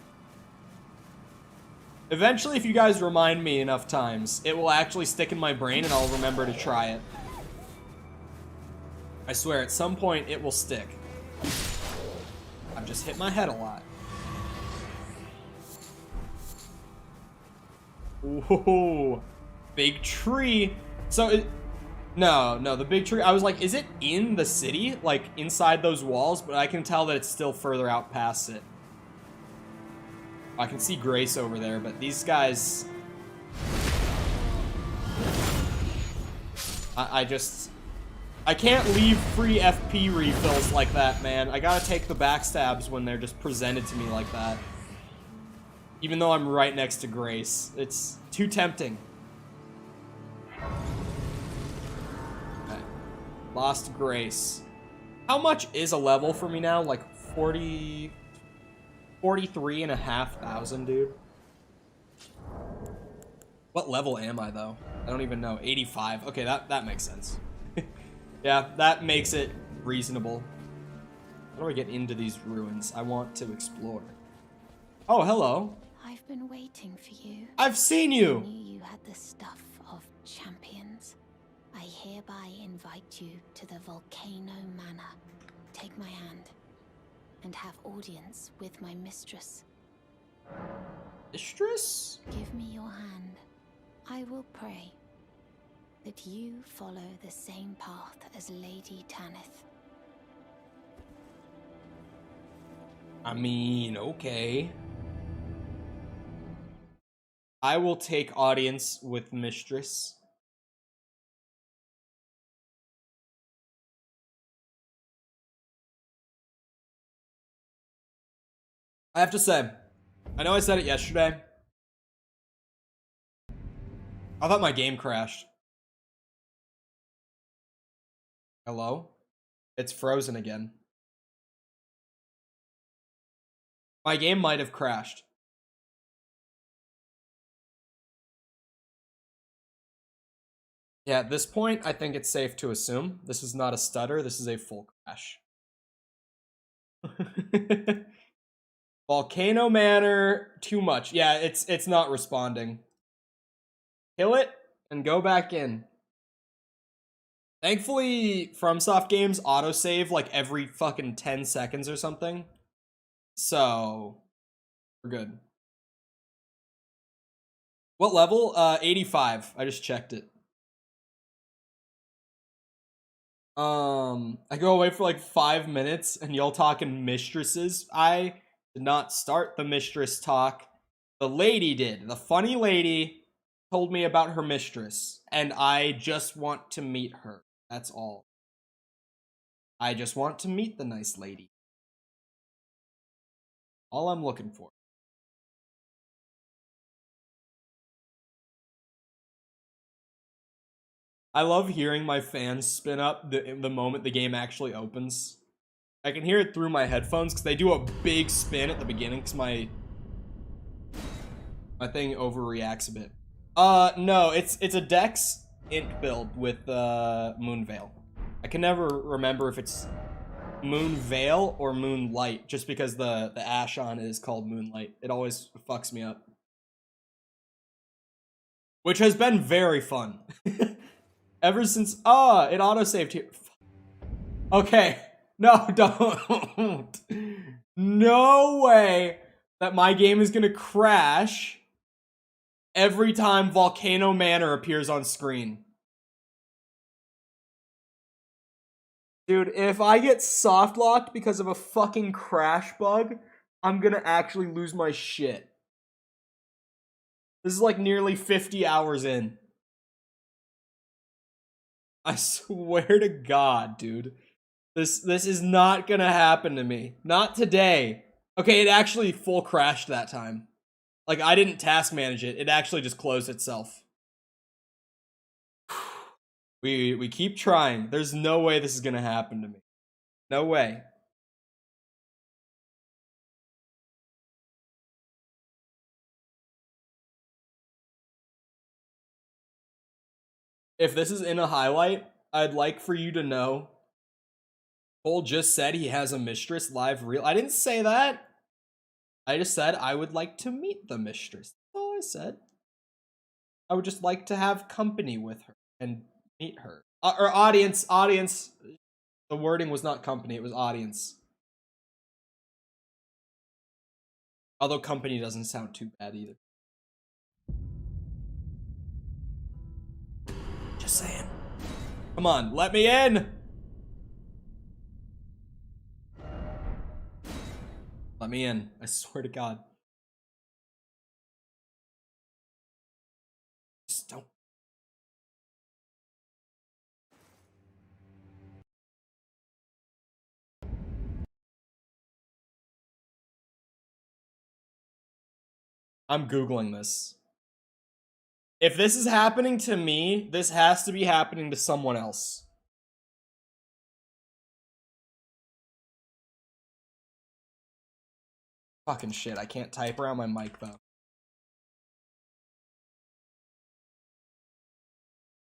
Eventually, if you guys remind me enough times, it will actually stick in my brain and I'll remember to try it. I swear, at some point, it will stick. I've just hit my head a lot. Ooh, big tree. So No, no, the big tree. I was like, is it in the city? Like, inside those walls? But I can tell that it's still further out past it. I can see Grace over there, but these guys... I can't leave free FP refills like that, man. I gotta take the backstabs when they're just presented to me like that. Even though I'm right next to Grace. It's too tempting. Okay. Lost Grace. How much is a level for me now? Like 43,500, dude. What level am I, though? I don't even know. 85. Okay, that makes sense. Yeah, that makes it reasonable. How do I get into these ruins? I want to explore. Oh, hello. I've been waiting for you. I've seen you. I knew you had the stuff of champions. I hereby invite you to the Volcano Manor. Take my hand and have audience with my mistress. Mistress? Give me your hand. I will pray that you follow the same path as Lady Tanith. I mean, okay. I will take audience with mistress. I have to say, I know I said it yesterday. I thought my game crashed. Hello? It's frozen again. My game might have crashed. Yeah, at this point, I think it's safe to assume this is not a stutter, this is a full crash. Volcano Manor, too much. Yeah, it's not responding. Kill it and go back in. Thankfully, FromSoft games autosave like every fucking 10 seconds or something. So, we're good. What level? 85. I just checked it. I go away for like 5 minutes and y'all talking mistresses. I did not start the mistress talk. The lady did. The funny lady told me about her mistress, and I just want to meet her. That's all. I just want to meet the nice lady. All I'm looking for. I love hearing my fans spin up the moment the game actually opens. I can hear it through my headphones because they do a big spin at the beginning because my thing overreacts a bit. No, it's a Dex int build with Moonveil. I can never remember if it's Moonveil or Moonlight, just because the ash on it is called Moonlight. It always fucks me up. Which has been very fun. Ever since, it autosaved here. Okay, no, don't. No way that my game is gonna crash every time Volcano Manor appears on screen. Dude, if I get soft locked because of a fucking crash bug, I'm gonna actually lose my shit. This is like nearly 50 hours in. I swear to God, dude. This is not gonna happen to me. Not today. Okay, it actually full crashed that time. Like, I didn't task manage it. It actually just closed itself. We keep trying. There's no way this is gonna happen to me. No way. If this is in a highlight, I'd like for you to know Cole just said he has a mistress live real. I didn't say that. I just said I would like to meet the mistress. That's all I said. I would just like to have company with her and meet her. Or audience. The wording was not company, it was audience. Although company doesn't sound too bad either. Just saying. Come on, let me in! Let me in. I swear to God. Just don't. I'm Googling this. If this is happening to me, this has to be happening to someone else. Fucking shit, I can't type around my mic though.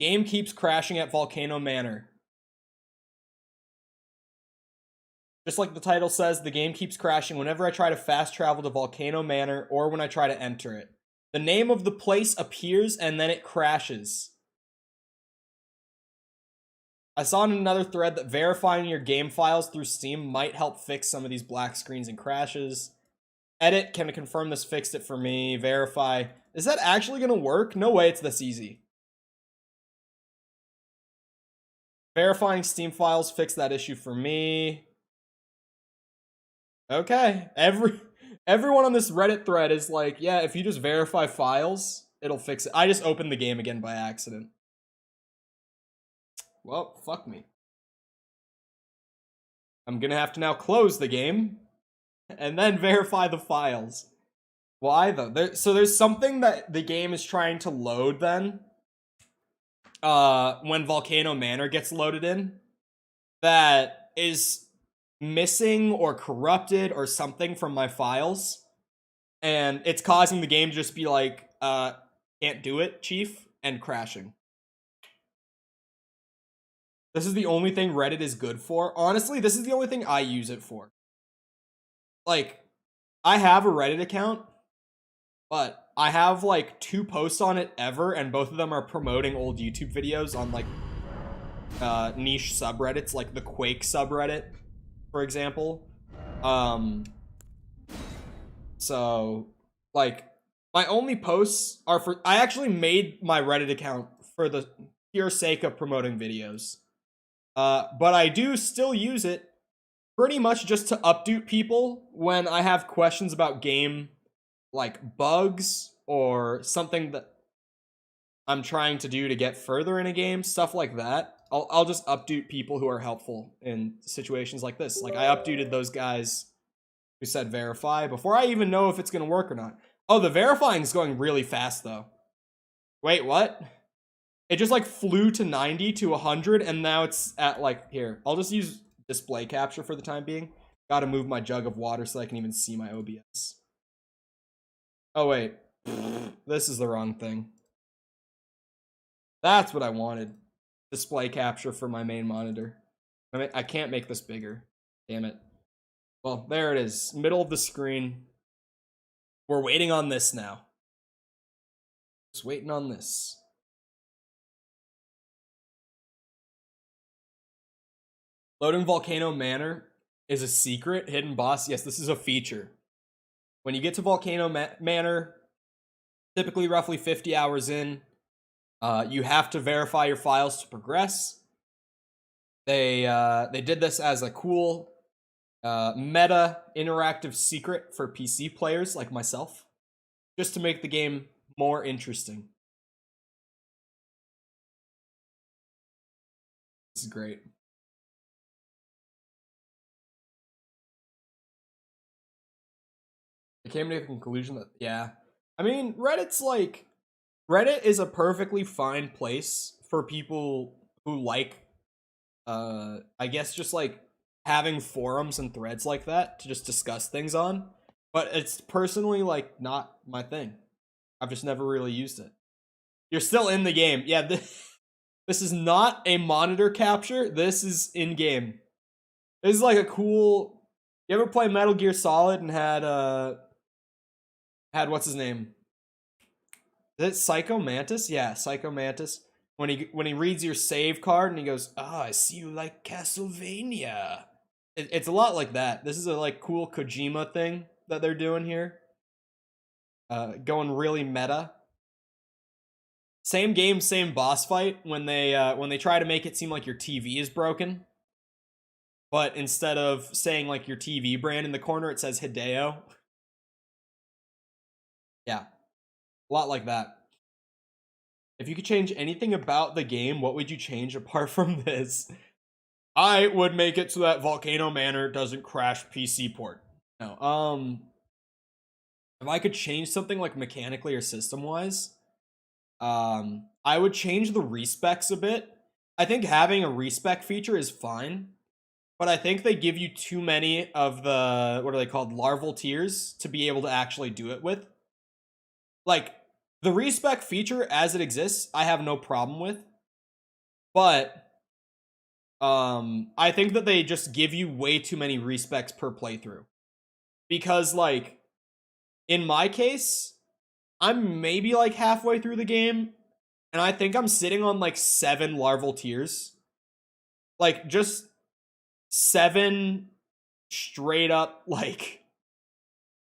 Game keeps crashing at Volcano Manor. Just like the title says, the game keeps crashing whenever I try to fast travel to Volcano Manor or when I try to enter it. The name of the place appears and then it crashes. I saw in another thread that verifying your game files through Steam might help fix some of these black screens and crashes. Edit, can confirm this fixed it for me. Verify. Is that actually gonna work? No way it's this easy. Verifying Steam files fixed that issue for me. Okay. Everyone on this Reddit thread is like, yeah, if you just verify files, it'll fix it. I just opened the game again by accident. Well, fuck me. I'm gonna have to now close the game and then verify the files. Why though? So there's something that the game is trying to load then. When Volcano Manor gets loaded in, that is missing or corrupted or something from my files, and it's causing the game to just be like, can't do it, chief, and crashing. This is the only thing Reddit is good for. Honestly, this is the only thing I use it for. Like, I have a Reddit account, but I have like 2 posts on it ever, and both of them are promoting old YouTube videos on like niche subreddits, like the Quake subreddit, for example. So like my only posts are for, I actually made my Reddit account for the pure sake of promoting videos. But I do still use it pretty much just to update people when I have questions about game, like bugs or something that I'm trying to do to get further in a game, stuff like that. I'll just update people who are helpful in situations like this. Like I updated those guys who said verify before I even know if it's gonna work or not. Oh, the verifying is going really fast though. Wait, what? It just like flew to 90 to 100 and now it's at like, here. I'll just use display capture for the time being. Gotta move my jug of water so I can even see my OBS. Oh wait, this is the wrong thing. That's what I wanted. Display capture for my main monitor. I can't make this bigger. Damn it. Well, there it is. Middle of the screen. We're waiting on this now. Just waiting on this. Loading Volcano Manor is a secret hidden boss. Yes, this is a feature. When you get to Volcano Manor, typically roughly 50 hours in, you have to verify your files to progress. They did this as a cool meta interactive secret for PC players like myself, just to make the game more interesting. This is great. I came to the conclusion that, yeah. I mean, Reddit is a perfectly fine place for people who like, I guess just like having forums and threads like that to just discuss things on. But it's personally like not my thing. I've just never really used it. You're still in the game. Yeah, this is not a monitor capture. This is in-game. This is like a cool... You ever play Metal Gear Solid and had what's his name? Is it Psycho Mantis? Yeah, Psycho Mantis. When he reads your save card and he goes, "Ah, I see you like Castlevania." It's a lot like that. This is a like cool Kojima thing that they're doing here. Going really meta. Same game, same boss fight when they try to make it seem like your TV is broken. But instead of saying like your TV brand in the corner, it says Hideo. Yeah. A lot like that. If you could change anything about the game, what would you change apart from this? I would make it so that Volcano Manor doesn't crash PC port. No. If I could change something like mechanically or system-wise, I would change the respecs a bit. I think having a respec feature is fine, but I think they give you too many of the, what are they called, larval tiers to be able to actually do it with. Like, the respec feature as it exists, I have no problem with, but I think that they just give you way too many respecs per playthrough. Because, like, in my case, I'm maybe like halfway through the game, and I think I'm sitting on like 7 larval tiers. Like, just 7 straight up, like,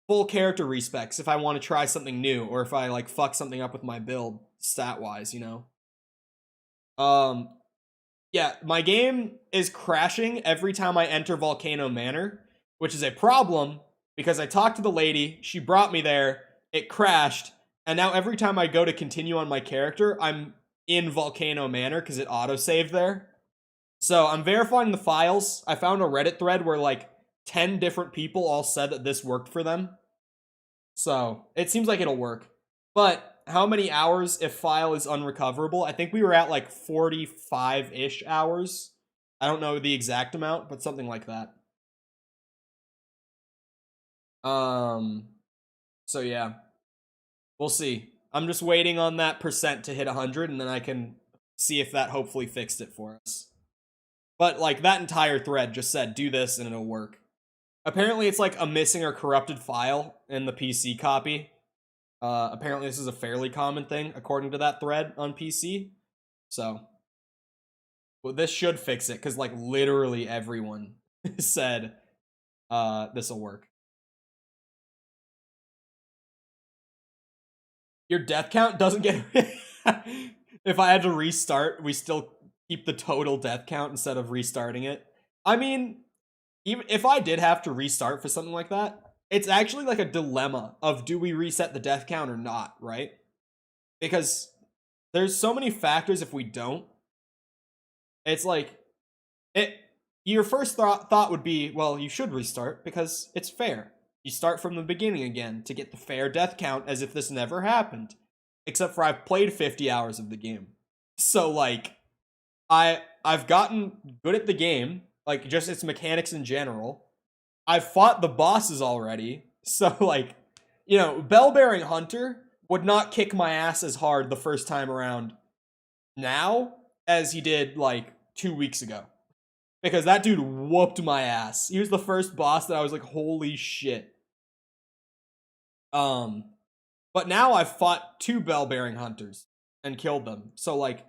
full character respecs if I want to try something new, or if I like fuck something up with my build stat wise, you know. Yeah, my game is crashing every time I enter Volcano Manor, which is a problem because I talked to the lady, she brought me there, it crashed, and now every time I go to continue on my character, I'm in Volcano Manor because it autosaved there. So I'm verifying the files. I found a Reddit thread where like 10 different people all said that this worked for them. So it seems like it'll work. But how many hours if file is unrecoverable? I think we were at like 45-ish hours. I don't know the exact amount, but something like that. So yeah. We'll see. I'm just waiting on that percent to hit 100, and then I can see if that hopefully fixed it for us. But like that entire thread just said do this and it'll work. Apparently it's like a missing or corrupted file in the PC copy. Apparently this is a fairly common thing according to that thread on PC. So, well, this should fix it because like literally everyone said this will work. Your death count doesn't get. If I had to restart, we still keep the total death count instead of restarting it. I mean, even if I did have to restart for something like that, it's actually like a dilemma of do we reset the death count or not, right? Because there's so many factors if we don't. It's like your first thought would be, well, you should restart because it's fair. You start from the beginning again to get the fair death count as if this never happened. Except for I've played 50 hours of the game. So like I've gotten good at the game, like just its mechanics in general. I've fought the bosses already. So like, you know, Bell-bearing Hunter would not kick my ass as hard the first time around now as he did like 2 weeks ago. Because that dude whooped my ass. He was the first boss that I was like, holy shit. But now I've fought 2 bell-bearing hunters and killed them. So like,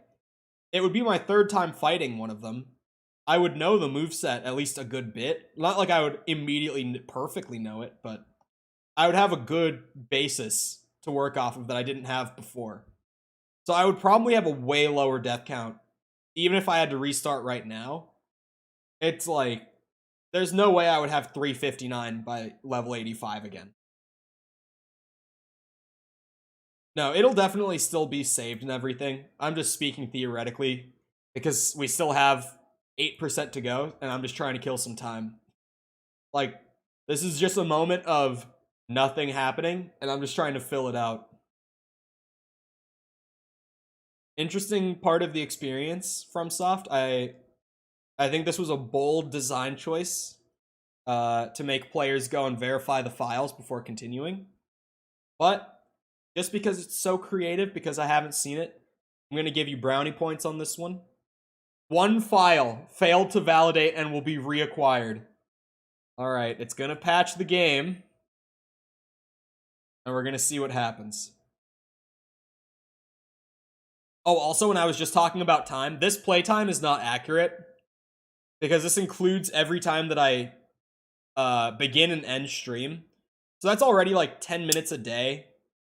it would be my 3rd time fighting one of them. I would know the moveset at least a good bit. Not like I would immediately perfectly know it, but I would have a good basis to work off of that I didn't have before. So I would probably have a way lower death count, even if I had to restart right now. It's like, there's no way I would have 359 by level 85 again. No, it'll definitely still be saved and everything. I'm just speaking theoretically, because we still have 8% to go, and I'm just trying to kill some time. Like, this is just a moment of nothing happening, and I'm just trying to fill it out. Interesting part of the experience from Soft. I think this was a bold design choice to make players go and verify the files before continuing. But just because it's so creative, because I haven't seen it, I'm going to give you brownie points on this one. 1 file failed to validate and will be reacquired. Alright, it's going to patch the game. And we're going to see what happens. Oh, also, when I was just talking about time, this playtime is not accurate. Because this includes every time that I begin and end stream. So that's already like 10 minutes a day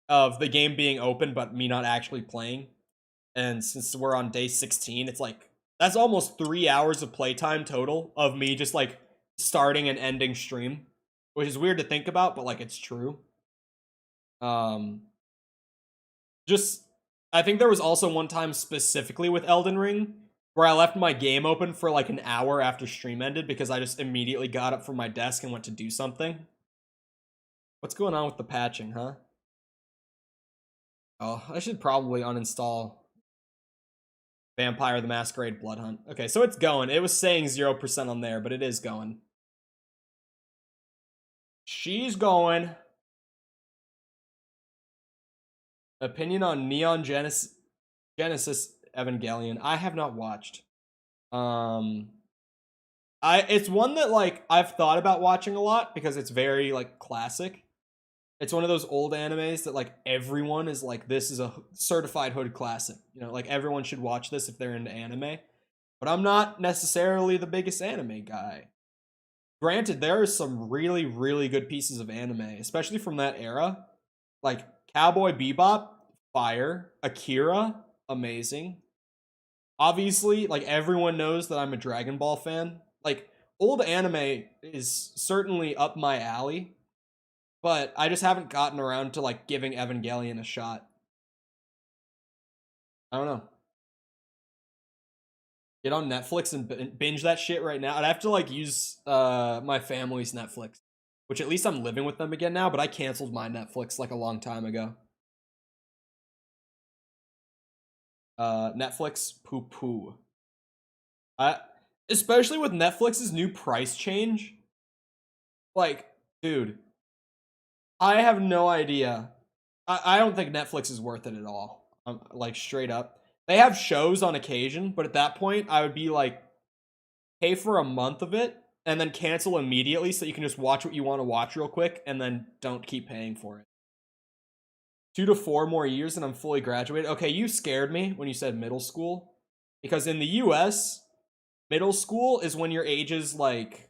of the game being open, but me not actually playing. And since we're on day 16, it's like, that's almost 3 hours of playtime total of me just like starting and ending stream, which is weird to think about, but like it's true. Just, I think there was also one time specifically with Elden Ring where I left my game open for like an hour after stream ended because I just immediately got up from my desk and went to do something. What's going on with the patching, huh? Oh, I should probably uninstall Vampire the Masquerade Blood Hunt. Okay, so it's going. It was saying 0% on there, but it is going. She's going. Opinion on Neon Genesis Evangelion. I have not watched. It's one that like I've thought about watching a lot because it's very like classic. It's one of those old animes that like everyone is like, this is a certified hood classic. You know, like everyone should watch this if they're into anime. But I'm not necessarily the biggest anime guy. Granted, there are some really, really good pieces of anime, especially from that era. Like Cowboy Bebop, fire. Akira, amazing. Obviously, like everyone knows that I'm a Dragon Ball fan. Like old anime is certainly up my alley, but I just haven't gotten around to like giving Evangelion a shot. I don't know. Get on Netflix and binge that shit right now. I'd have to like use my family's Netflix, which at least I'm living with them again now, but I canceled my Netflix like a long time ago. Netflix poo poo. Especially with Netflix's new price change. Like, dude, I have no idea. I don't think Netflix is worth it at all. Like straight up. They have shows on occasion, but at that point, I would be like, pay for a month of it and then cancel immediately so you can just watch what you want to watch real quick and then don't keep paying for it. 2 to 4 more years and I'm fully graduated. Okay, you scared me when you said middle school. Because in the US, middle school is when your age is like,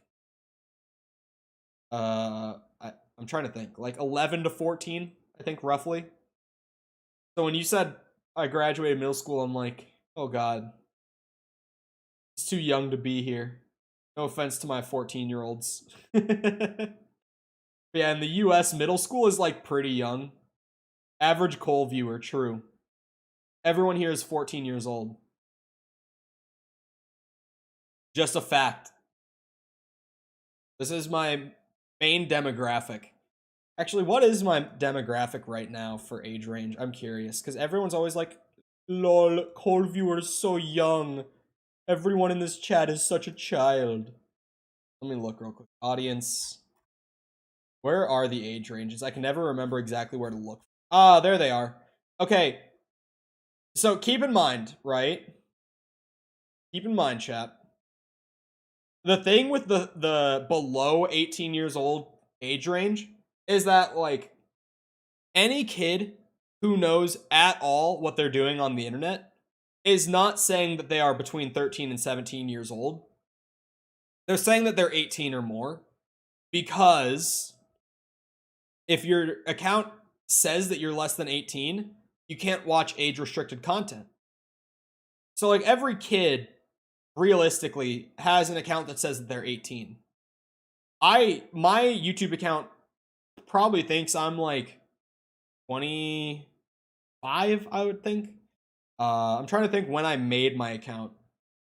I'm trying to think, like 11 to 14, I think roughly. So when you said I graduated middle school, I'm like, oh god, it's too young to be here. No offense to my 14-year-olds. Yeah, in the US, middle school is like pretty young. Average Cole viewer, true. Everyone here is 14 years old. Just a fact. This is my main demographic. Actually, what is my demographic right now for age range? I'm curious, because everyone's always like, lol, Cole viewer is so young. Everyone in this chat is such a child. Let me look real quick. Audience. Where are the age ranges? I can never remember exactly where to look. Ah, there they are. Okay. So keep in mind, right? Keep in mind, chat. The thing with the below 18 years old age range is that, like, any kid who knows at all what they're doing on the internet is not saying that they are between 13 and 17 years old. They're saying that they're 18 or more, because if your account says that you're less than 18, you can't watch age-restricted content. So, like, every kid, realistically, has an account that says that they're 18. My YouTube account probably thinks I'm, like, 25, I would think. I'm trying to think when I made my account.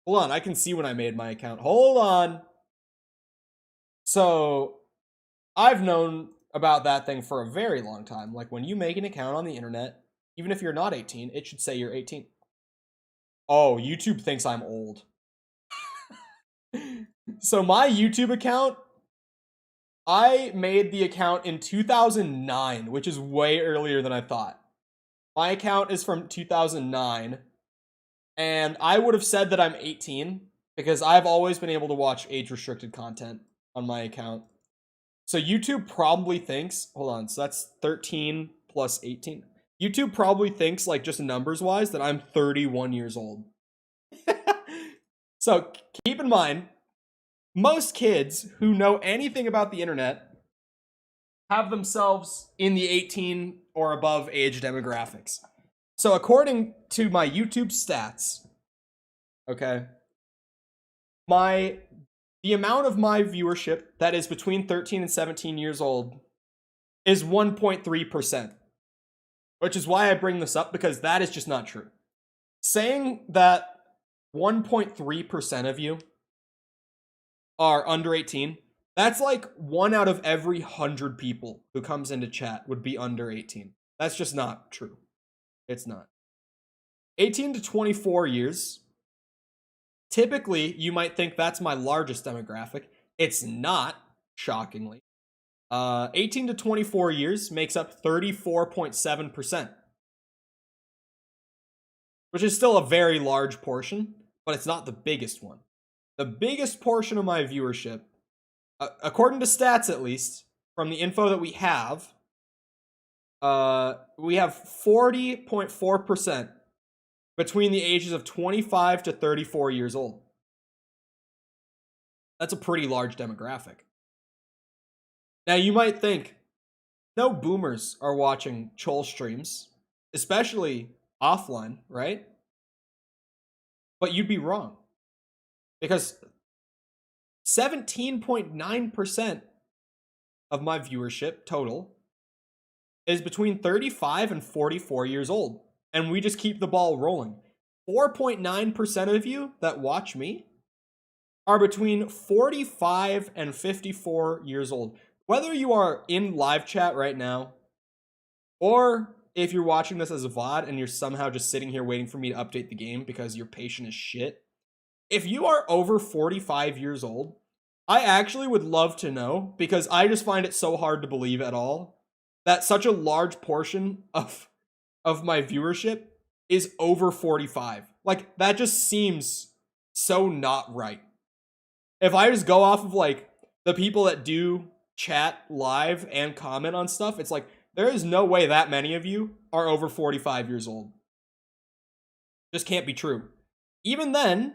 Hold on, I can see when I made my account. Hold on. So, I've known about that thing for a very long time. Like, when you make an account on the internet, even if you're not 18, it should say you're 18. Oh, YouTube thinks I'm old. So my YouTube account, I made the account in 2009, which is way earlier than I thought. My account is from 2009, and I would have said that I'm 18 because I've always been able to watch age-restricted content on my account. So YouTube probably thinks, hold on, so that's 13 plus 18. YouTube probably thinks, like, just numbers-wise, that I'm 31 years old. So keep in mind, most kids who know anything about the internet have themselves in the 18 or above age demographics. So according to my YouTube stats, okay, the amount of my viewership that is between 13 and 17 years old is 1.3%, which is why I bring this up, because that is just not true. Saying that 1.3% of you are under 18, that's like 1 out of every 100 people who comes into chat would be under 18. That's just not true. It's not. 18 to 24 years. Typically, you might think that's my largest demographic. It's not, shockingly. 18 to 24 years makes up 34.7%, which is still a very large portion, but it's not the biggest one. The biggest portion of my viewership, according to stats at least, from the info that we have 40.4% between the ages of 25 to 34 years old. That's a pretty large demographic. Now, you might think, no boomers are watching Chol streams, especially offline, right? But you'd be wrong. Because 17.9% of my viewership total is between 35 and 44 years old. And we just keep the ball rolling. 4.9% of you that watch me are between 45 and 54 years old. Whether you are in live chat right now, or if you're watching this as a VOD and you're somehow just sitting here waiting for me to update the game because you're patient as shit, if you are over 45 years old, I actually would love to know, because I just find it so hard to believe at all that such a large portion of my viewership is over 45. Like, that just seems so not right. If I just go off of, like, the people that do chat live and comment on stuff, it's like, there is no way that many of you are over 45 years old. Just can't be true. Even then,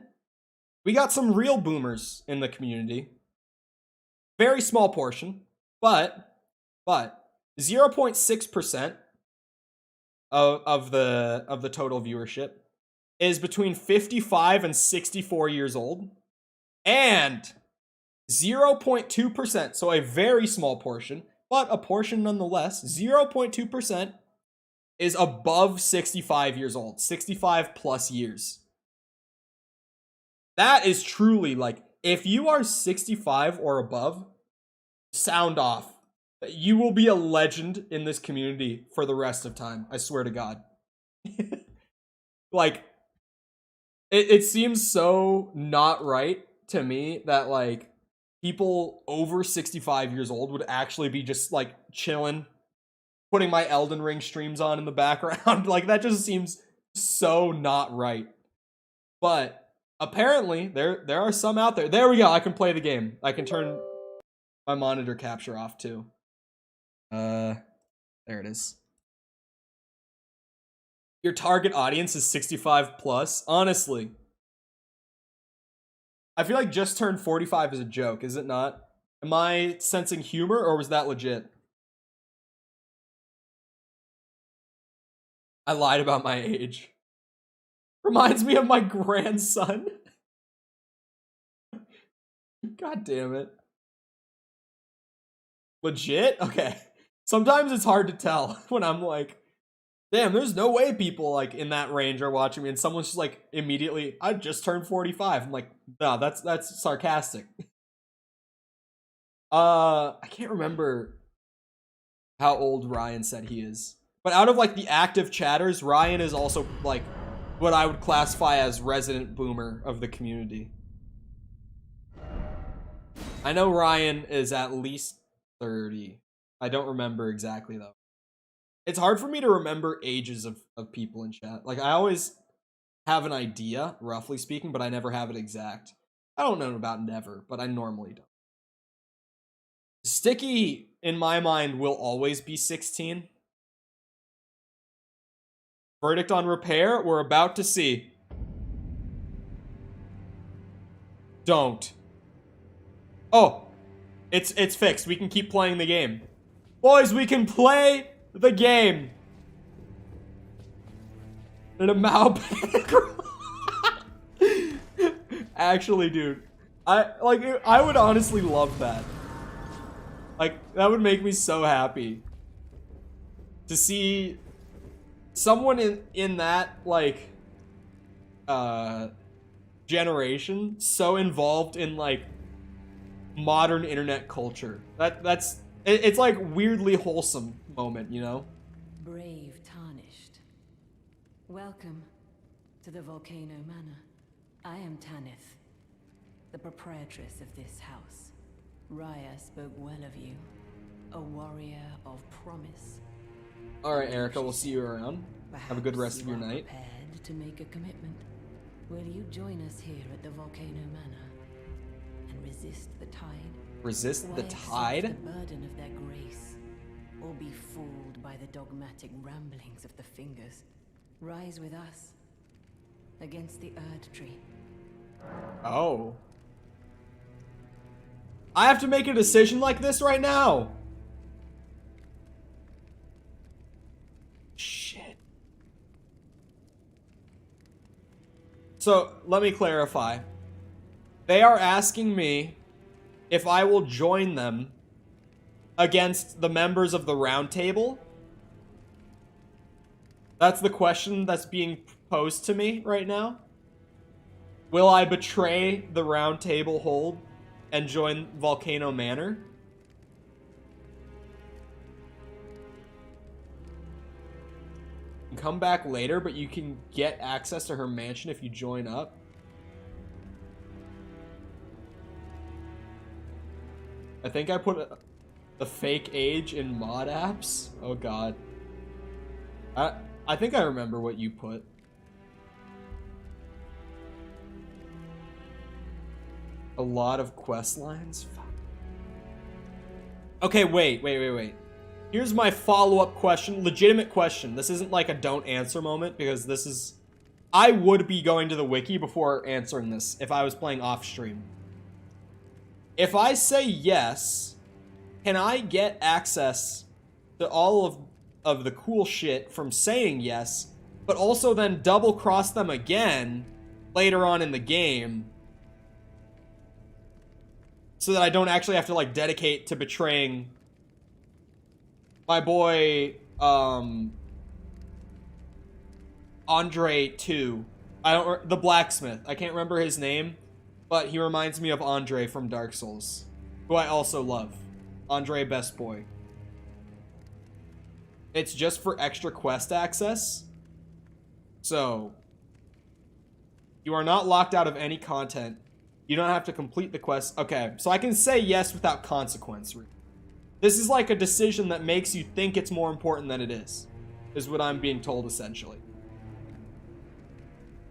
we got some real boomers in the community. Very small portion, but 0.6% of the total viewership is between 55 and 64 years old, and 0.2%, so a very small portion, but a portion nonetheless, 0.2% is above 65 years old, 65 plus years. That is truly, like, if you are 65 or above, sound off. You will be a legend in this community for the rest of time. I swear to God. Like, it seems so not right to me that, like, people over 65 years old would actually be just, like, chilling, putting my Elden Ring streams on in the background. Like, that just seems so not right. But apparently, there are some out there. There we go. I can play the game. I can turn my monitor capture off, too. There it is. Your target audience is 65 plus. Honestly, I feel like just turned 45 is a joke, is it not? Am I sensing humor, or was that legit? I lied about my age. Reminds me of my grandson. God damn it. Legit? Okay. Sometimes it's hard to tell when I'm like, damn, there's no way people like in that range are watching me, and someone's just like immediately, I just turned 45. I'm like, no, that's sarcastic. I can't remember how old Ryan said he is. But out of like the active chatters, Ryan is also like what I would classify as resident boomer of the community. I know Ryan is at least 30. I don't remember exactly though. It's hard for me to remember ages of people in chat. Like, I always have an idea, roughly speaking, but I never have it exact. I don't know about never, but I normally don't. Sticky, in my mind, will always be 16. Verdict on repair, we're about to see. Don't. Oh, it's fixed. We can keep playing the game. Boys, we can play the game. And a Mao Actually, dude, I would honestly love that. Like, that would make me so happy to see someone in that like generation so involved in like modern internet culture. It's like weirdly wholesome moment, you know? Brave Tarnished. Welcome to the Volcano Manor. I am Tanith, the proprietress of this house. Raya spoke well of you, a warrior of promise. Alright, Erica, we'll see you around. Have a good rest of your night. Prepared to make a commitment. Will you join us here at the Volcano Manor and resist the tide? Resist the Why tide? accept the burden of their grace, or be fooled by the dogmatic ramblings of the fingers? Rise with us against the Erd Tree. Oh. I have to make a decision like this right now. Shit. So, let me clarify. They are asking me if I will join them against the members of the Round Table. That's the question that's being posed to me right now. Will I betray the Round Table hold and join Volcano Manor? Come back later, but you can get access to her mansion if you join up. I think I put the fake age in mod apps. Oh god. I think I remember what you put. A lot of quest lines? Fuck. Okay, wait. Here's my follow-up question, legitimate question. This isn't like a don't answer moment, because this is... I would be going to the wiki before answering this if I was playing off-stream. If I say yes, can I get access to all of the cool shit from saying yes, but also then double-cross them again later on in the game, so that I don't actually have to, like, dedicate to betraying my boy, Andre 2. The blacksmith. I can't remember his name, but he reminds me of Andre from Dark Souls, who I also love. Andre, best boy. It's just for extra quest access. So, you are not locked out of any content. You don't have to complete the quest. Okay, so I can say yes without consequence. This is like a decision that makes you think it's more important than it is what I'm being told, essentially.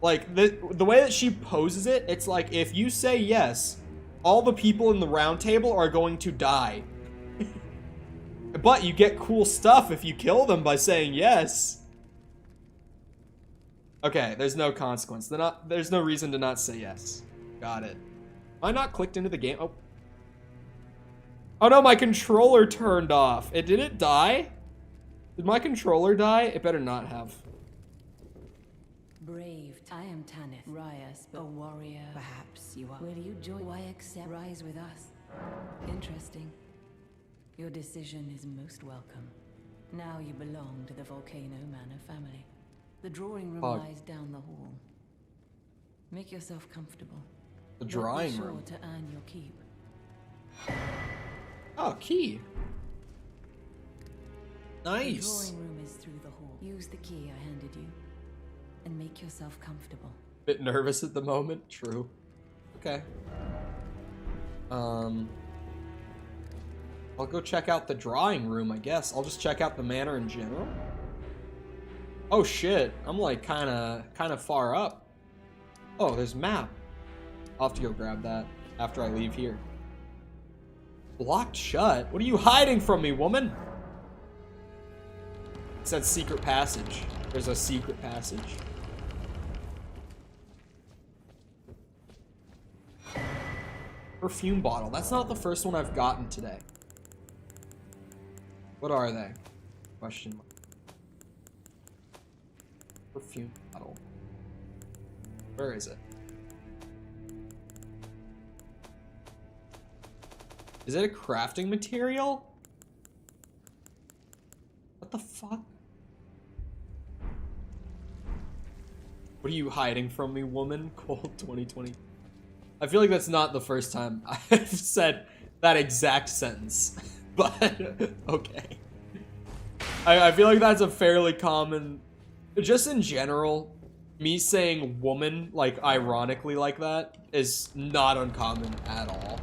Like, the way that she poses it, it's like, if you say yes, all the people in the round table are going to die. But you get cool stuff if you kill them by saying yes. Okay, there's no consequence. There's no reason to not say yes. Got it. Am I not clicked into the game? Oh. Oh no, my controller turned off. Did it die? Did my controller die? It better not have. Brave, I am Tanith. Raya, a warrior. Perhaps you are. Will you join? Why accept? Rise with us. Interesting. Your decision is most welcome. Now you belong to the Volcano Manor family. The drawing room lies down the hall. Make yourself comfortable. The drawing room. Be sure to earn your keep. Oh, key. Nice. The drawing room is through the hall. Use the key I handed you, and make yourself comfortable. Bit nervous at the moment. True. Okay. I'll go check out the drawing room, I guess. I'll just check out the manor in general. Oh shit, I'm like kind of far up. Oh, there's a map. I'll have to go grab that after I leave here. Blocked shut? What are you hiding from me, woman? It said secret passage. There's a secret passage. Perfume bottle. That's not the first one I've gotten today. What are they? Question mark. Perfume bottle. Where is it? Is it a crafting material? What the fuck? What are you hiding from me, woman? Cold 2020. I feel like that's not the first time I've said that exact sentence, but okay. I feel like that's a fairly common, just in general, me saying woman, like, ironically like that, is not uncommon at all.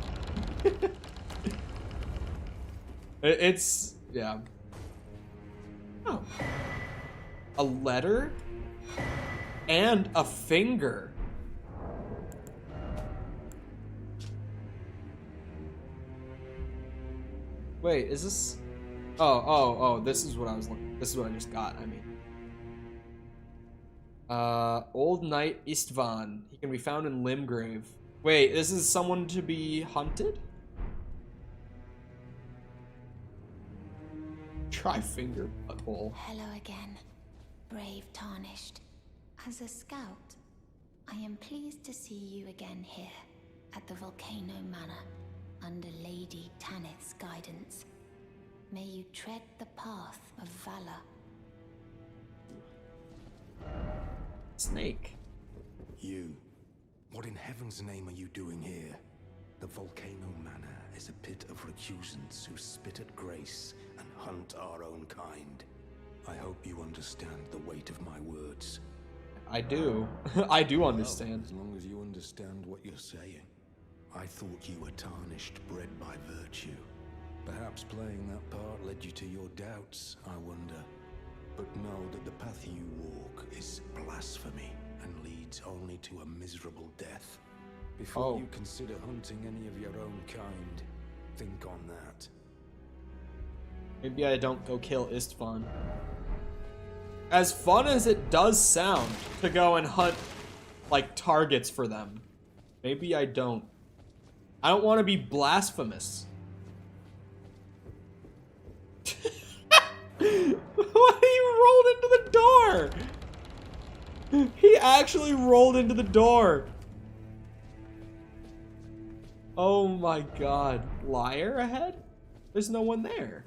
It's, yeah. Oh. A letter? And a finger. Wait, is this... Oh, this is what I was looking... This is what I just got, I mean. Old Knight Istvan. He can be found in Limgrave. Wait, this is someone to be hunted? Try finger butthole. Hello again, brave Tarnished. As a scout, I am pleased to see you again here at the Volcano Manor under Lady Tanith's guidance. May you tread the path of valor. Snake. You. What in heaven's name are you doing here? The Volcano Manor is a pit of recusants who spit at grace and hunt our own kind. I hope you understand the weight of my words. I do. I do understand. As long as you understand what you're saying. I thought you were tarnished, bred by virtue. Perhaps playing that part led you to your doubts, I wonder. But know that the path you walk is blasphemy and leads only to a miserable death. Before you consider hunting any of your own kind, think on that. Maybe I don't go kill Istvan. As fun as it does sound to go and hunt, like, targets for them, maybe I don't. I don't want to be blasphemous. What? He rolled into the door! He actually rolled into the door! Oh my god. Liar ahead? There's no one there.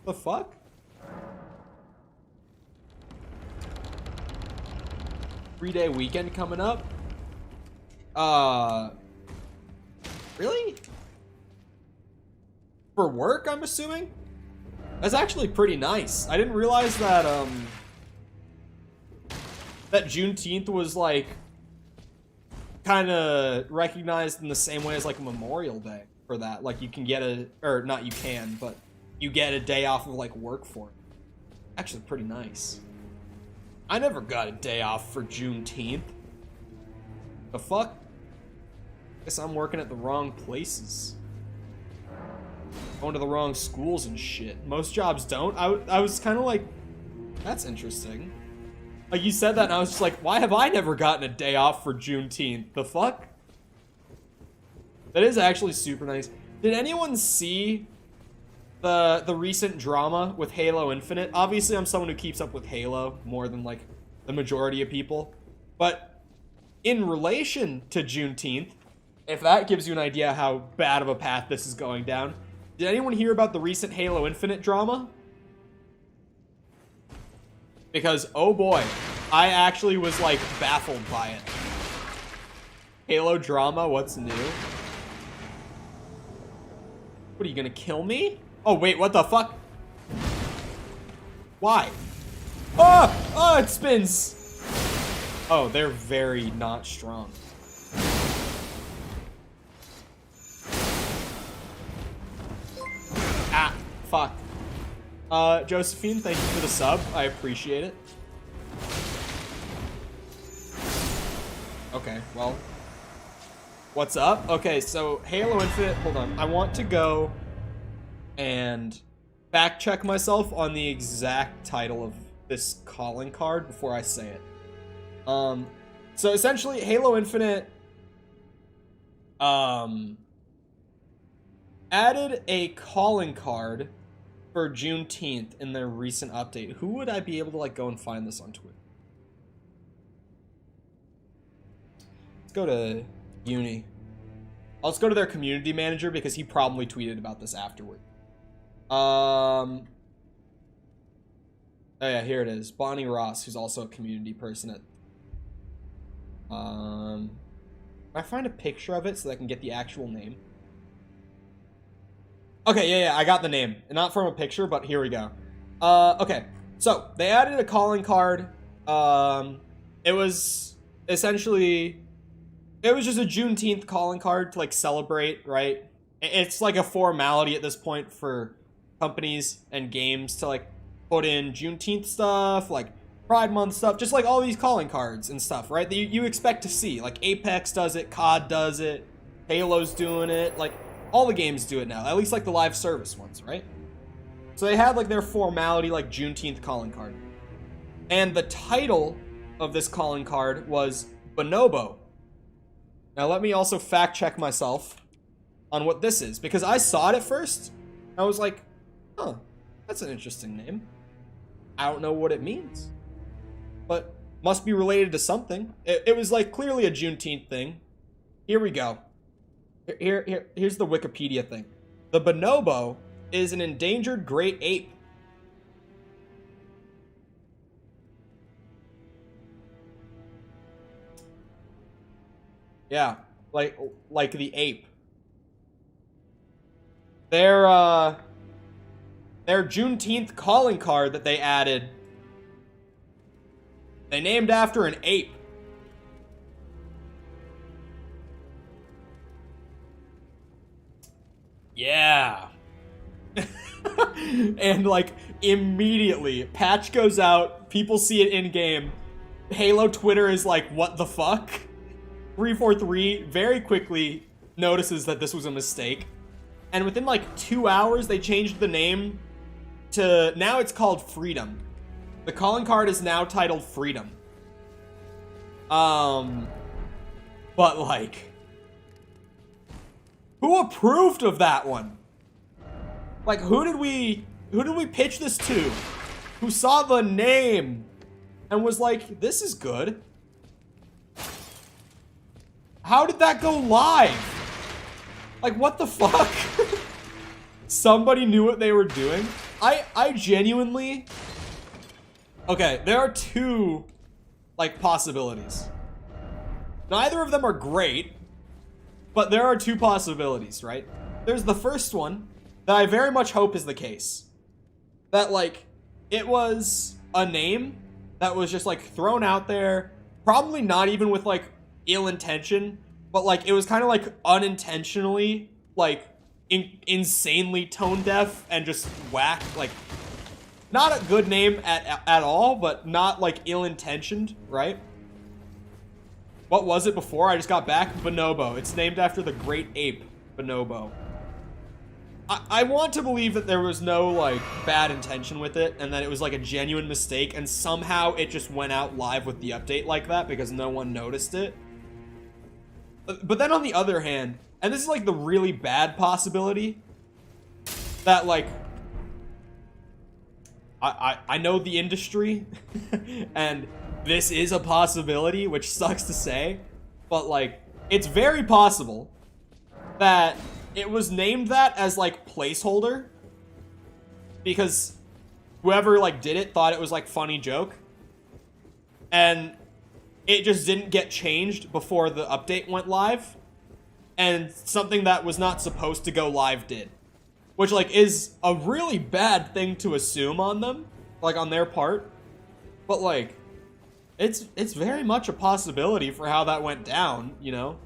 The fuck? Three-day weekend coming up? Really? For work, I'm assuming? That's actually pretty nice. I didn't realize that, that Juneteenth was, like, kind of recognized in the same way as, like, Memorial Day for that. Like, you can get or not you can, but you get a day off of, like, work for it. Actually pretty nice. I never got a day off for Juneteenth. The fuck? Guess I'm working at the wrong places. Going to the wrong schools and shit. Most jobs don't. I was kind of like, that's interesting. Like, you said that and I was just like, why have I never gotten a day off for Juneteenth? The fuck? That is actually super nice. Did anyone see the recent drama with Halo Infinite? Obviously, I'm someone who keeps up with Halo more than, like, the majority of people. But in relation to Juneteenth, if that gives you an idea how bad of a path this is going down, did anyone hear about the recent Halo Infinite drama? Because, oh boy, I actually was, like, baffled by it. Halo drama, what's new? What, are you gonna kill me? Oh, wait, what the fuck? Why? Oh! Oh, it spins! Oh, they're very not strong. Ah, fuck. Josephine, thank you for the sub. I appreciate it. Okay, well. What's up? Okay, so Halo Infinite, hold on. I want to go and fact check myself on the exact title of this calling card before I say it. So essentially, Halo Infinite added a calling card for Juneteenth in their recent update. Who would I be able to, like, go and find this on Twitter? Let's go to Uni. Let's go to their community manager because he probably tweeted about this afterward. Oh yeah, here it is. Bonnie Ross, who's also a community person at... Can I find a picture of it so that I can get the actual name? Okay, yeah, I got the name. Not from a picture, but here we go. Okay, so they added a calling card. It was essentially... It was just a Juneteenth calling card to, like, celebrate, right? It's like a formality at this point for companies and games to, like, put in Juneteenth stuff, like Pride Month stuff, just like all these calling cards and stuff, right? That you expect to see. Like Apex does it, COD does it, Halo's doing it, like all the games do it now, at least like the live service ones, right? So they had like their formality, like Juneteenth calling card. And the title of this calling card was Bonobo. Now let me also fact check myself on what this is, because I saw it at first. I was like, huh, that's an interesting name. I don't know what it means, but must be related to something. It was like clearly a Juneteenth thing. Here we go. Here's the Wikipedia thing. The bonobo is an endangered great ape. Yeah, like the ape. Their Juneteenth calling card that they added, they named after an ape. Yeah. And like immediately, patch goes out, people see it in game. Halo Twitter is like, what the fuck? 343 very quickly notices that this was a mistake. And within like 2 hours, they changed the name to, now it's called Freedom. The calling card is now titled Freedom. But like, who approved of that one? Like, who did we pitch this to? Who saw the name and was like, this is good? How did that go live? Like, what the fuck? Somebody knew what they were doing? I genuinely... Okay, there are two, like, possibilities. Neither of them are great, but there are two possibilities, right? There's the first one that I very much hope is the case. That, like, it was a name that was just, like, thrown out there, probably not even with, like, ill intention, but, like, it was kind of, like, unintentionally, like, insanely tone deaf and just whack, like, not a good name at all, but not, like, ill-intentioned, right? What was it before? I just got back. Bonobo. It's named after the great ape, Bonobo. I want to believe that there was no, like, bad intention with it, and that it was, like, a genuine mistake, and somehow it just went out live with the update like that because no one noticed it. But then on the other hand, and this is, like, the really bad possibility, that, like, I know the industry, and this is a possibility, which sucks to say, but, like, it's very possible that it was named that as, like, placeholder, because whoever, like, did it thought it was, like, funny joke, and it just didn't get changed before the update went live, and something that was not supposed to go live did. Which, like, is a really bad thing to assume on them, like, on their part. But, like, it's very much a possibility for how that went down, you know?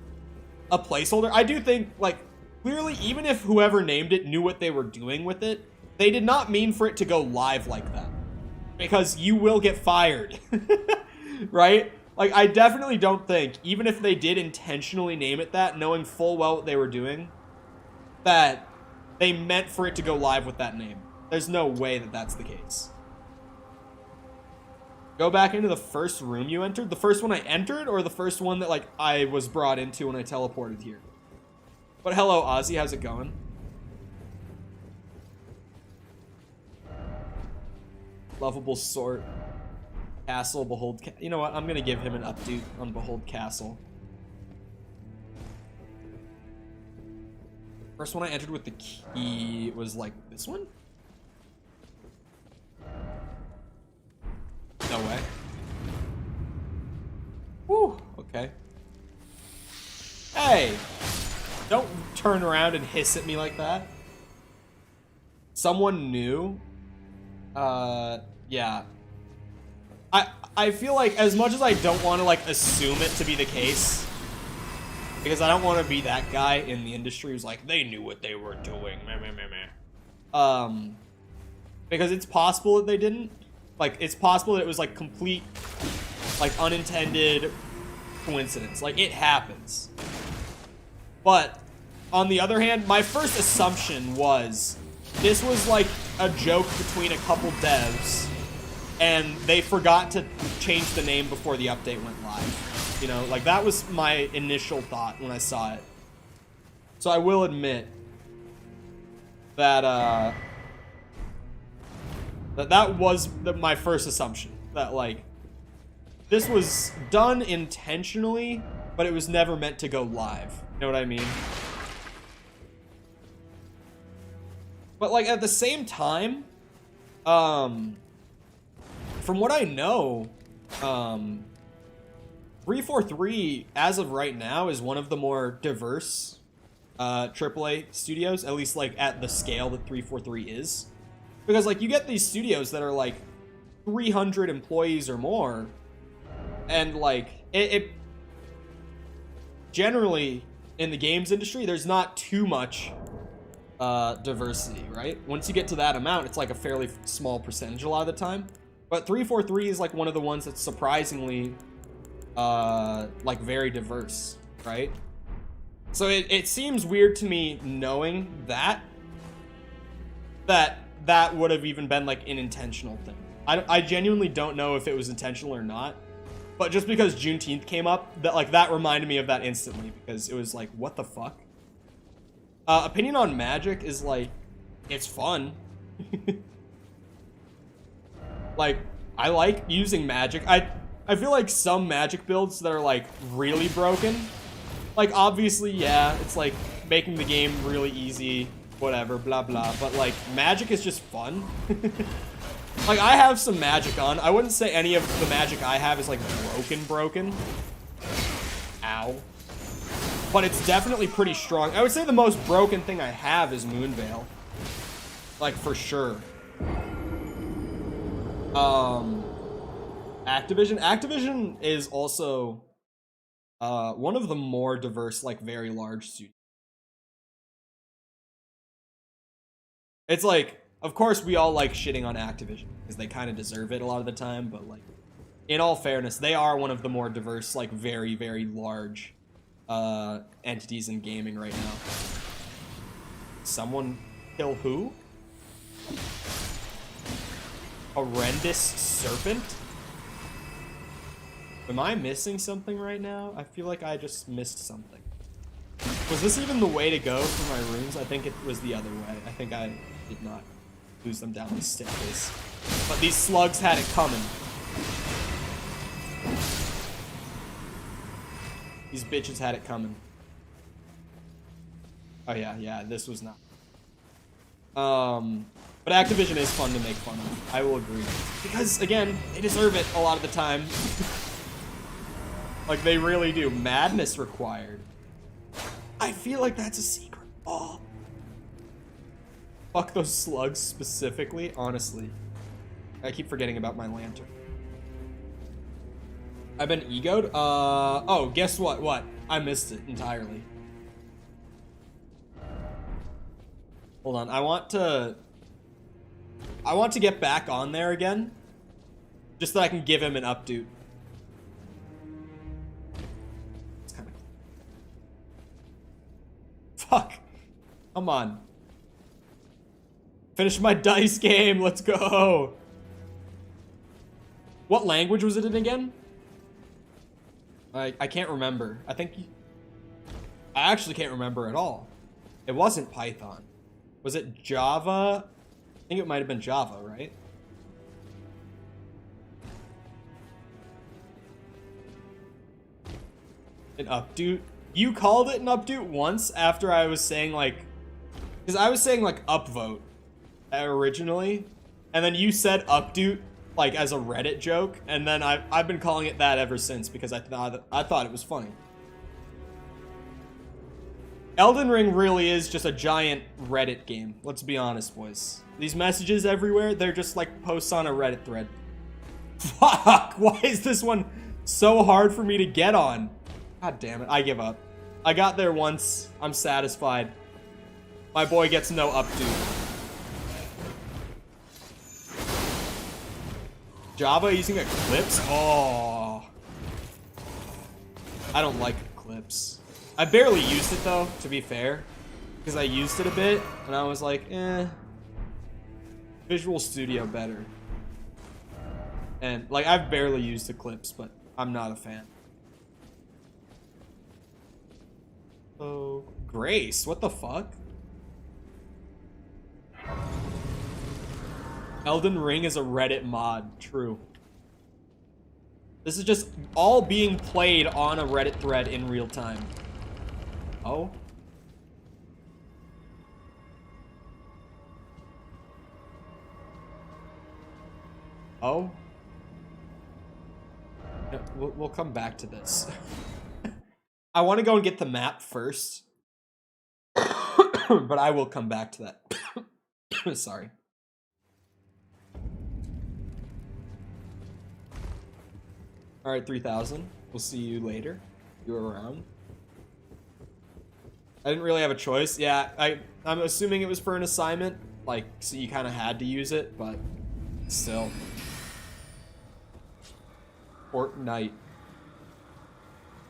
A placeholder. I do think, like, clearly, even if whoever named it knew what they were doing with it, they did not mean for it to go live like that. Because you will get fired. Right? Like, I definitely don't think, even if they did intentionally name it that, knowing full well what they were doing, that they meant for it to go live with that name. There's no way that that's the case. Go back into the first room you entered? The first one I entered, or the first one that, like, I was brought into when I teleported here? But hello, Ozzy, how's it going? Lovable sort. Castle, Behold... You know what? I'm gonna give him an update on Behold Castle. First one I entered with the key was like this one? No way. Whew, okay. Hey! Don't turn around and hiss at me like that. Someone new? Yeah. I feel like as much as I don't want to like assume it to be the case, because I don't want to be that guy in the industry who's like, they knew what they were doing. Meh, meh, meh, meh. Because it's possible that they didn't. Like, it's possible that it was like complete, like unintended coincidence. Like, it happens. But on the other hand, my first assumption was this was like a joke between a couple devs and they forgot to change the name before the update went live. You know, like that was my initial thought when I saw it. So I will admit that that was my first assumption, that like this was done intentionally, but it was never meant to go live. You know what I mean? But like at the same time, from what I know, 343 as of right now is one of the more diverse AAA studios, at least like at the scale that 343 is. Because like you get these studios that are like 300 employees or more, and like it generally in the games industry there's not too much diversity, right? Once you get to that amount, it's like a fairly small percentage a lot of the time. But 343 is like one of the ones that's surprisingly like very diverse, right? So it seems weird to me knowing that would have even been like an intentional thing. I genuinely don't know if it was intentional or not, but just because Juneteenth came up, that reminded me of that instantly, because it was like, what the fuck? Opinion on Magic is like, it's fun. Like, I like using Magic. I feel like some Magic builds that are like really broken, like obviously, yeah, it's like making the game really easy, whatever, blah blah, but like Magic is just fun. Like I have some Magic on. I wouldn't say any of the Magic I have is like broken. Ow. But it's definitely pretty strong. I would say the most broken thing I have is Moonveil. Like, for sure. Activision is also one of the more diverse, like, very large studios. It's like, of course we all like shitting on Activision, because they kind of deserve it a lot of the time, but like, in all fairness, they are one of the more diverse, like, very, very large entities in gaming right now. Someone kill who? Horrendous serpent? Am I missing something right now? I feel like I just missed something. Was this even the way to go for my rooms? I think it was the other way. I think I did not lose them down the staircase. But these slugs had it coming. These bitches had it coming. Oh yeah, this was not. But Activision is fun to make fun of. I will agree. Because, again, they deserve it a lot of the time. Like, they really do. Madness required. I feel like that's a secret. Oh. Fuck those slugs specifically, honestly. I keep forgetting about my lantern. I've been egoed? Oh, guess what? What? I missed it entirely. Hold on, I want to get back on there again, just so I can give him an update. It's kind of... Fuck. Come on. Finish my dice game, let's go. What language was it in again? I can't remember. I actually can't remember at all. It wasn't Python. Was it Java? I think it might have been Java, right? An update? You called it an update once after I was saying, like, Because I was saying like upvote originally, and then you said updoot like as a Reddit joke, and then I've been calling it that ever since because I thought it was funny. Elden Ring really is just a giant Reddit game. Let's be honest, boys. These messages everywhere, they're just like posts on a Reddit thread. Fuck! Why is this one so hard for me to get on? God damn it, I give up. I got there once. I'm satisfied. My boy gets no updo. Java using Eclipse? Oh. I don't like Eclipse. I barely used it though, to be fair. Because I used it a bit, and I was like, eh. Visual Studio better. And, like, I've barely used Eclipse, but I'm not a fan. Oh, Grace, what the fuck? Elden Ring is a Reddit mod, true. This is just all being played on a Reddit thread in real time. Oh. Oh. Yeah, we'll come back to this. I want to go and get the map first. But I will come back to that. Sorry. Alright, 3000. We'll see you later. You're around. I didn't really have a choice. Yeah, I'm assuming it was for an assignment. Like, so you kind of had to use it, but still. Fortnite.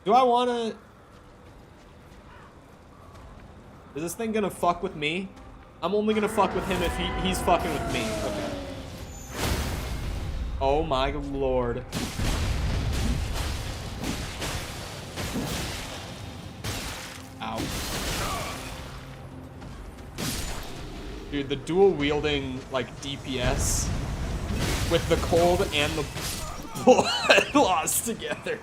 Do I want to... Is this thing gonna fuck with me? I'm only gonna fuck with him if he's fucking with me. Okay. Oh my lord. Ow. Dude, the dual wielding, like, DPS with the cold and the blood lost together.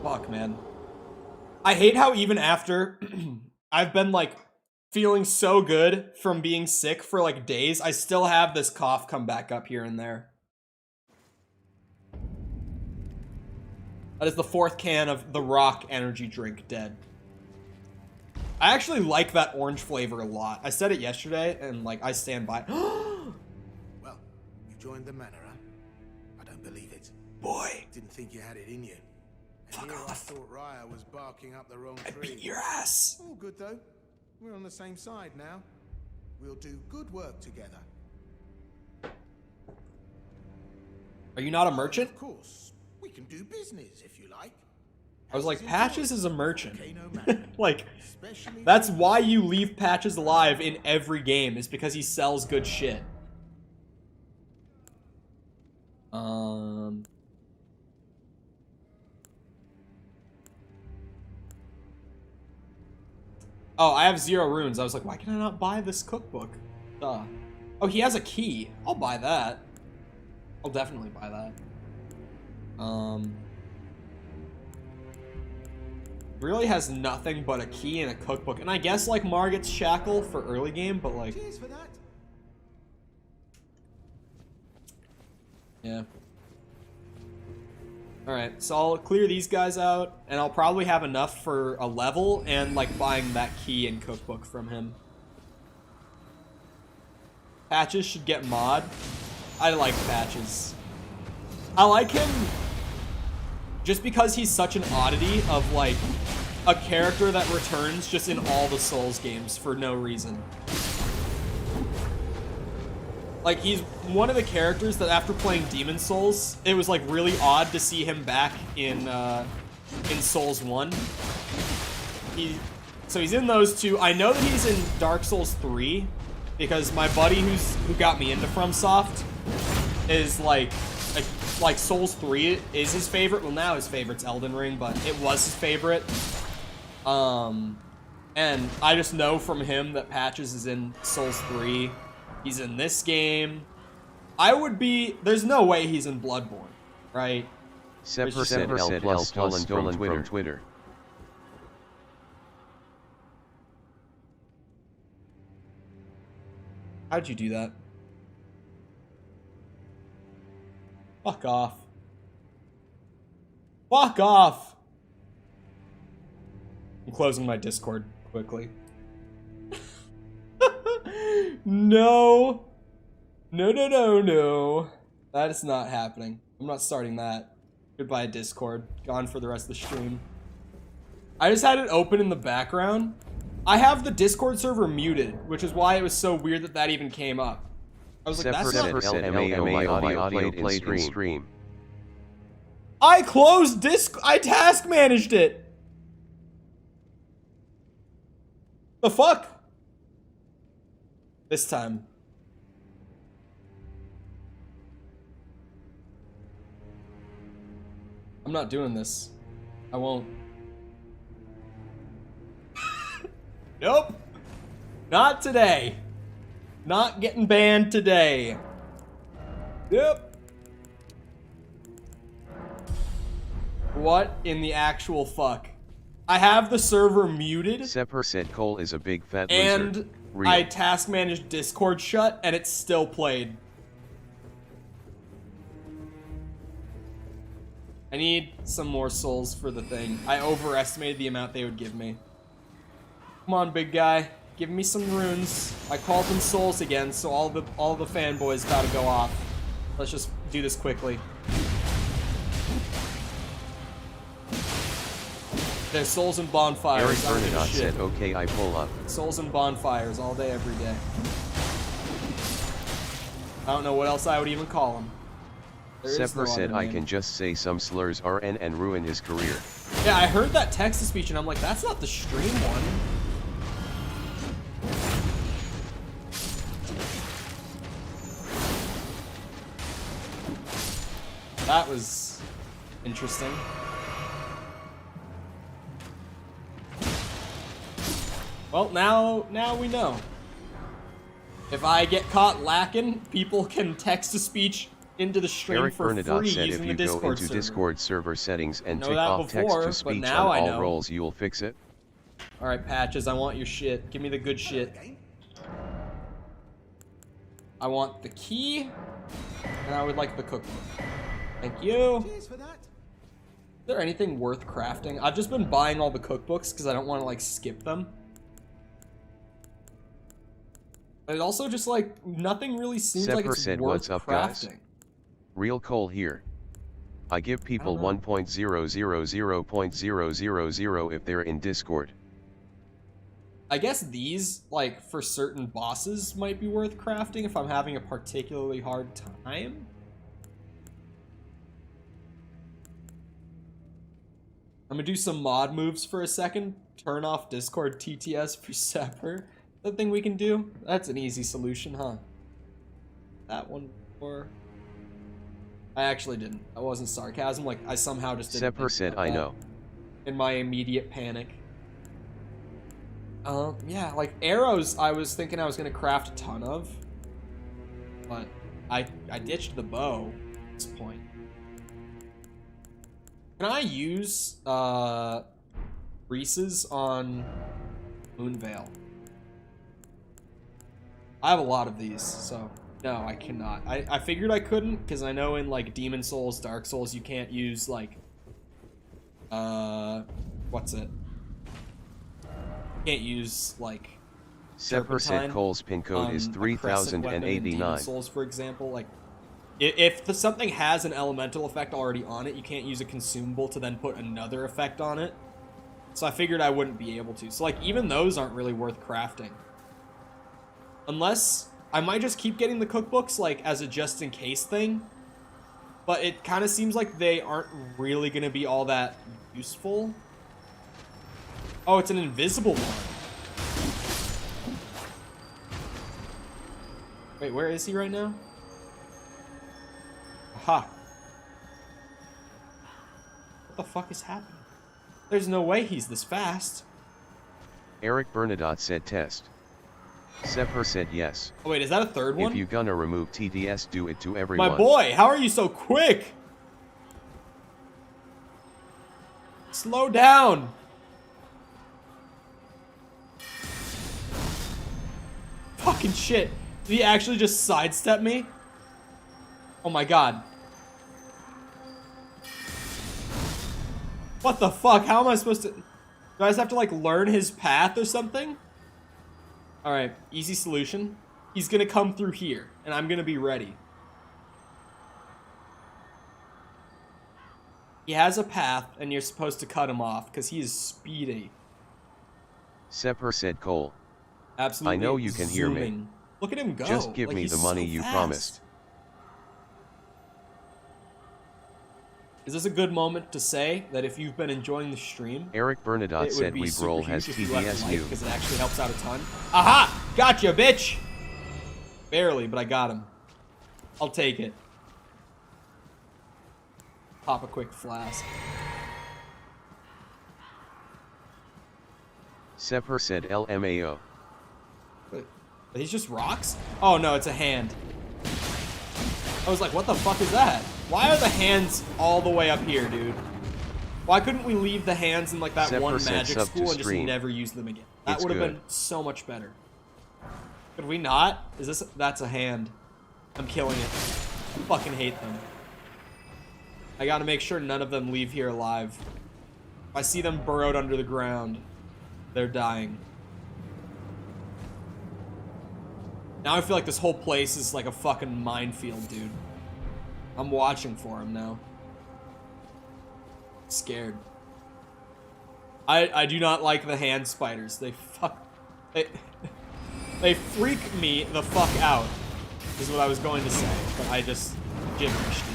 Fuck, man. I hate how even after I've been, like, feeling so good from being sick for, like, days, I still have this cough come back up here and there. That is the 4th can of the Rock energy drink dead. I actually like that orange flavor a lot. I said it yesterday, and, like, I stand by. Well, you joined the manor, huh? I don't believe it. Boy. Didn't think you had it in you. And Fuck here off. I thought Raya was barking up the wrong I tree. beat your ass. All good though. We're on the same side now. We'll do good work together. Are you not a merchant? Of course, we can do business if you like. I was like, Patches is a merchant. Volcano Manor. Like, Especially that's why you leave Patches alive in every game, is because he sells good shit. Oh, I have 0 runes. I was like, why can I not buy this cookbook? Duh. Oh, he has a key. I'll buy that. I'll definitely buy that. Really has nothing but a key and a cookbook. And I guess, like, Margit's Shackle for early game, but, like... Cheers for that. Yeah. Alright, so I'll clear these guys out, and I'll probably have enough for a level and, like, buying that key and cookbook from him. Patches should get mod. I like Patches. I like him just because he's such an oddity of, like, a character that returns just in all the Souls games for no reason. Like, he's one of the characters that after playing Demon Souls, it was, like, really odd to see him back in Souls 1. So he's in those 2. I know that he's in Dark Souls 3, because my buddy who got me into FromSoft is, like Souls 3 is his favorite. Well, now his favorite's Elden Ring, but it was his favorite. And I just know from him that Patches is in Souls 3. He's in this game. There's no way he's in Bloodborne, right? Sever said L plus stolen from Twitter. How'd you do that? Fuck off. Fuck off! I'm closing my Discord quickly. No. No, no, no, no. That is not happening. I'm not starting that. Goodbye, Discord. Gone for the rest of the stream. I just had it open in the background. I have the Discord server muted, which is why it was so weird that that even came up. I was like, that's not... audio played in stream. I closed I task managed it. The fuck? This time. I'm not doing this. I won't. Nope. Not today. Not getting banned today. Yep. What in the actual fuck? I have the server muted. Sepper said Cole is a big fat and loser. Real. I task managed Discord shut and it still played. I need some more souls for the thing. I overestimated the amount they would give me. Come on, big guy. Give me some runes. I called them souls again, so all the fanboys about to go off. Let's just do this quickly. There's souls and bonfires. Eric Bernadette said, okay, I pull up. Souls and bonfires all day, every day. I don't know what else I would even call them. Sepper said I can just say some slurs RN and ruin his career. Yeah, I heard that text-to-speech and I'm like, that's not the stream one. That was interesting. Well, now we know. If I get caught lacking, people can text-to-speech into the stream Eric for Bernadette free said using if the you go Discord into server. Discord server settings and Know tick that off before, text-to-speech but now I on know. all roles, you'll fix it. Alright, Patches, I want your shit. Give me the good shit. I want the key, and I would like the cookbook. Thank you. Cheers for that. Is there anything worth crafting? I've just been buying all the cookbooks because I don't want to, like, skip them. But it also just, like, nothing really seems like Sepper it's said, worth what's up, crafting. guys? Real Cole here. I give people 1.000.000 if they're in Discord. I guess these, like, for certain bosses might be worth crafting if I'm having a particularly hard time. I'm gonna do some mod moves for a second. Turn off Discord TTS for Sepper. That thing we can do? That's an easy solution, huh? That one, or... I actually didn't. That wasn't sarcasm. Like, I somehow just didn't. Sepper said, I know. In my immediate panic. Yeah, like arrows, I was thinking I was gonna craft a ton of, but I ditched the bow at this point. Can I use Reese's on Moonveil? I have a lot of these, so no, I cannot. I figured I couldn't because I know in like Demon Souls, Dark Souls, you can't use like what's it? Can't use like Sepper said Cole's pin code is 3089. Souls, for example, like if something has an elemental effect already on it, you can't use a consumable to then put another effect on it. So I figured I wouldn't be able to. So like even those aren't really worth crafting. Unless I might just keep getting the cookbooks like as a just in case thing. But it kind of seems like they aren't really going to be all that useful. Oh, it's an invisible one. Wait, where is he right now? Aha. What the fuck is happening? There's no way he's this fast. Eric Bernadette said test. Sepper said yes. Oh wait, is that a third one? If you gonna remove TDS, do it to everyone. My boy, how are you so quick? Slow down. Fucking shit. Did he actually just sidestep me? Oh my god. What the fuck? How am I supposed to... Do I just have to, like, learn his path or something? Alright, easy solution. He's gonna come through here, and I'm gonna be ready. He has a path, and you're supposed to cut him off, because he is speedy. Sepper said Cole. Absolutely. I know you can hear me. Zooming. Look at him go. Just give Like, me he's the money so you fast. promised. Is this a good moment to say that if you've been enjoying the stream, Eric Bernadotte it would said be we super roll huge has if you left a like, TBSU. because it actually helps out a ton. Aha! Gotcha, bitch! Barely, but I got him. I'll take it. Pop a quick flask. Sepper said LMAO. Are these just rocks? Oh no, it's a hand. I was like, what the fuck is that? Why are the hands all the way up here, dude? Why couldn't we leave the hands in like that Sepper one said magic sub to school and just stream. never use them again? That It's would have good. been so much better. Could we not? Is this... That's a hand. I'm killing it. I fucking hate them. I gotta make sure none of them leave here alive. If I see them burrowed under the ground, they're dying. Now I feel like this whole place is like a fucking minefield, dude. I'm watching for him now. Scared. I do not like the hand spiders. They they freak me the fuck out, is what I was going to say, but I just gibberished it.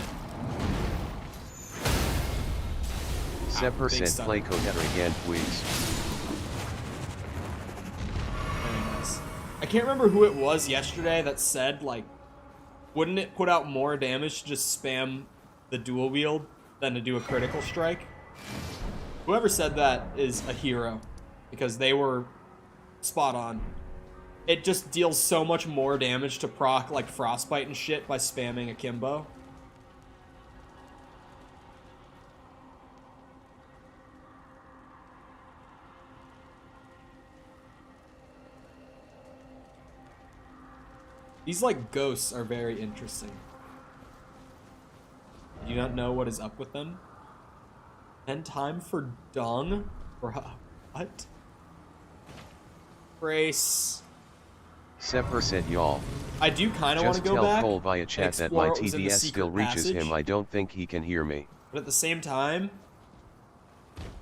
Sepper big said stuff. play Coder again, please. Very nice. I can't remember who it was yesterday that said, like, wouldn't it put out more damage to just spam the dual wield than to do a critical strike? Whoever said that is a hero, because they were spot on. It just deals so much more damage to proc, like, frostbite and shit by spamming akimbo. These, like, ghosts are very interesting. Do you not know what is up with them? And time for dung? What? Brace. Sepper said y'all. I do kind of want to Just go tell back. Cole via chat that explore my what was in the TDS secret still reaches passage. him. I don't think he can hear me. But at the same time,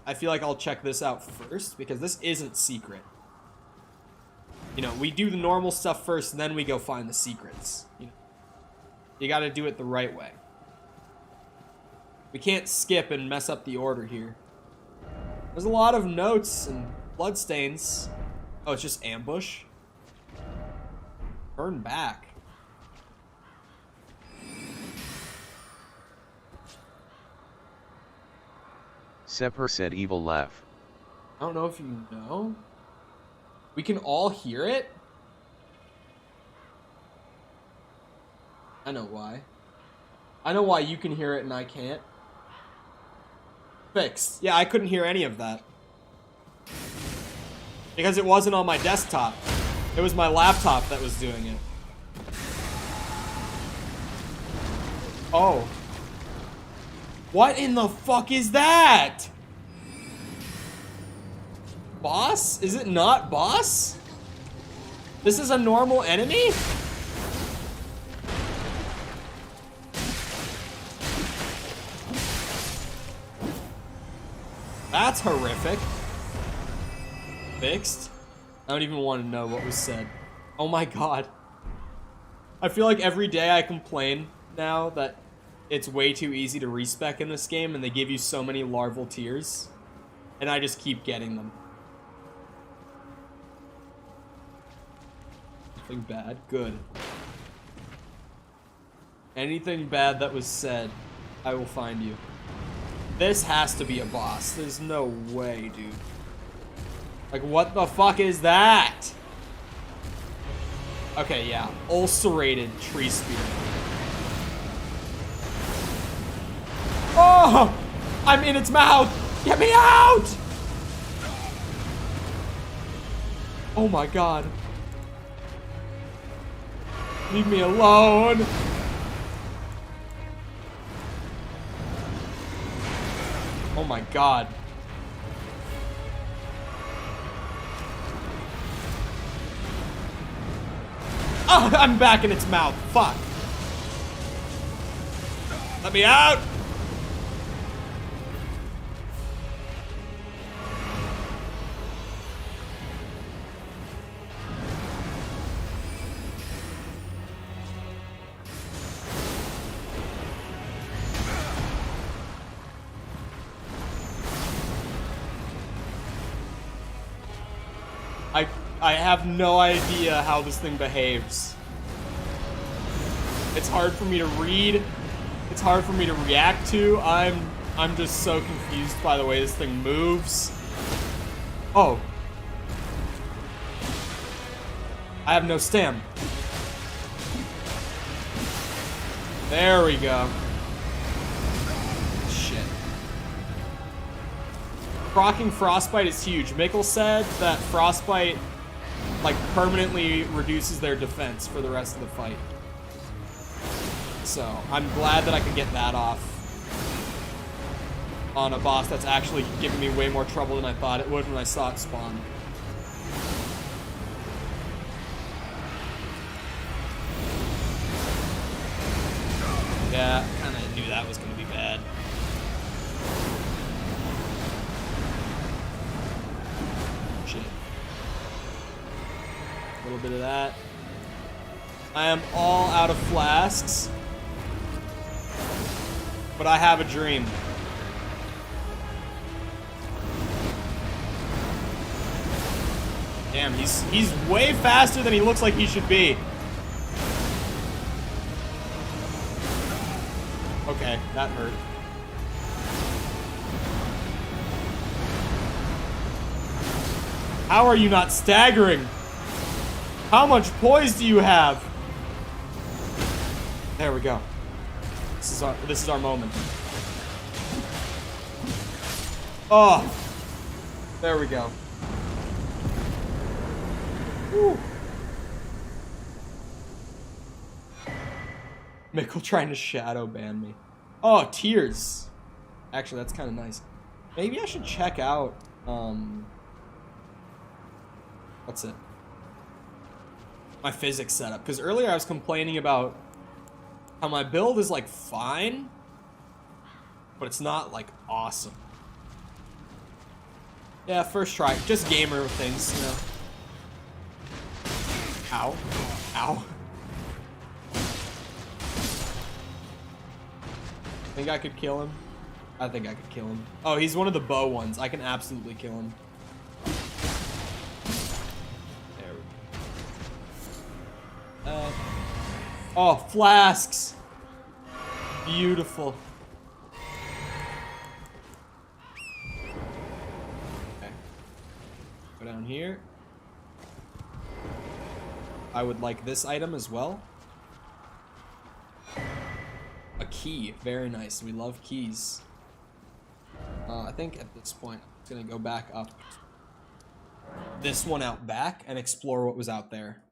I feel like I'll check this out first, because this isn't secret. You know, we do the normal stuff first, and then we go find the secrets. You know, you gotta do it the right way. We can't skip and mess up the order here. There's a lot of notes and bloodstains. Oh, it's just ambush? Turn back. Sepper said evil laugh. I don't know if you know. We can all hear it? I know why. I know why you can hear it and I can't. Fixed. Yeah, I couldn't hear any of that. Because it wasn't on my desktop. It was my laptop that was doing it. Oh. What in the fuck is that? Boss? Is it not boss? This is a normal enemy? That's horrific. Fixed? I don't even want to know what was said. Oh my god. I feel like every day I complain now that it's way too easy to respec in this game and they give you so many larval tears. And I just keep getting them. Nothing bad? Good. Anything bad that was said, I will find you. This has to be a boss. There's no way, dude. Like, what the fuck is that? Okay, yeah. Ulcerated tree spear. Oh! I'm in its mouth! Get me out! Oh my god. Leave me alone. Oh my god. Oh, I'm back in its mouth. Fuck. Let me out. I have no idea how this thing behaves. It's hard for me to read. It's hard for me to react to. I'm just so confused by the way this thing moves. Oh. I have no stam. There we go. Shit. Proccing Frostbite is huge. Mikkel said that Frostbite like permanently reduces their defense for the rest of the fight. So I'm glad that I could get that off on a boss that's actually giving me way more trouble than I thought it would when I saw it spawn. Yeah, I kind of knew that was going to be bad. Shit. A little bit of that. I am all out of flasks. But I have a dream. Damn, he's way faster than he looks like he should be. Okay, that hurt. How are you not staggering? How much poise do you have? There we go. This is our moment. Oh, there we go. Woo. Mikkel trying to shadow ban me. Oh, tears. Actually, that's kind of nice. Maybe I should check out, what's it? My physics setup. Because earlier I was complaining about how my build is, like, fine, but it's not, like, awesome. Yeah, first try. Just gamer things, you know. Ow. Ow. Think I could kill him? I think I could kill him. Oh, he's one of the bow ones. I can absolutely kill him. There we go. Oh, flasks. Beautiful. Okay. Go down here. I would like this item as well. A key. Very nice. We love keys. I think at this point, I'm going to go back up this one out back and explore what was out there.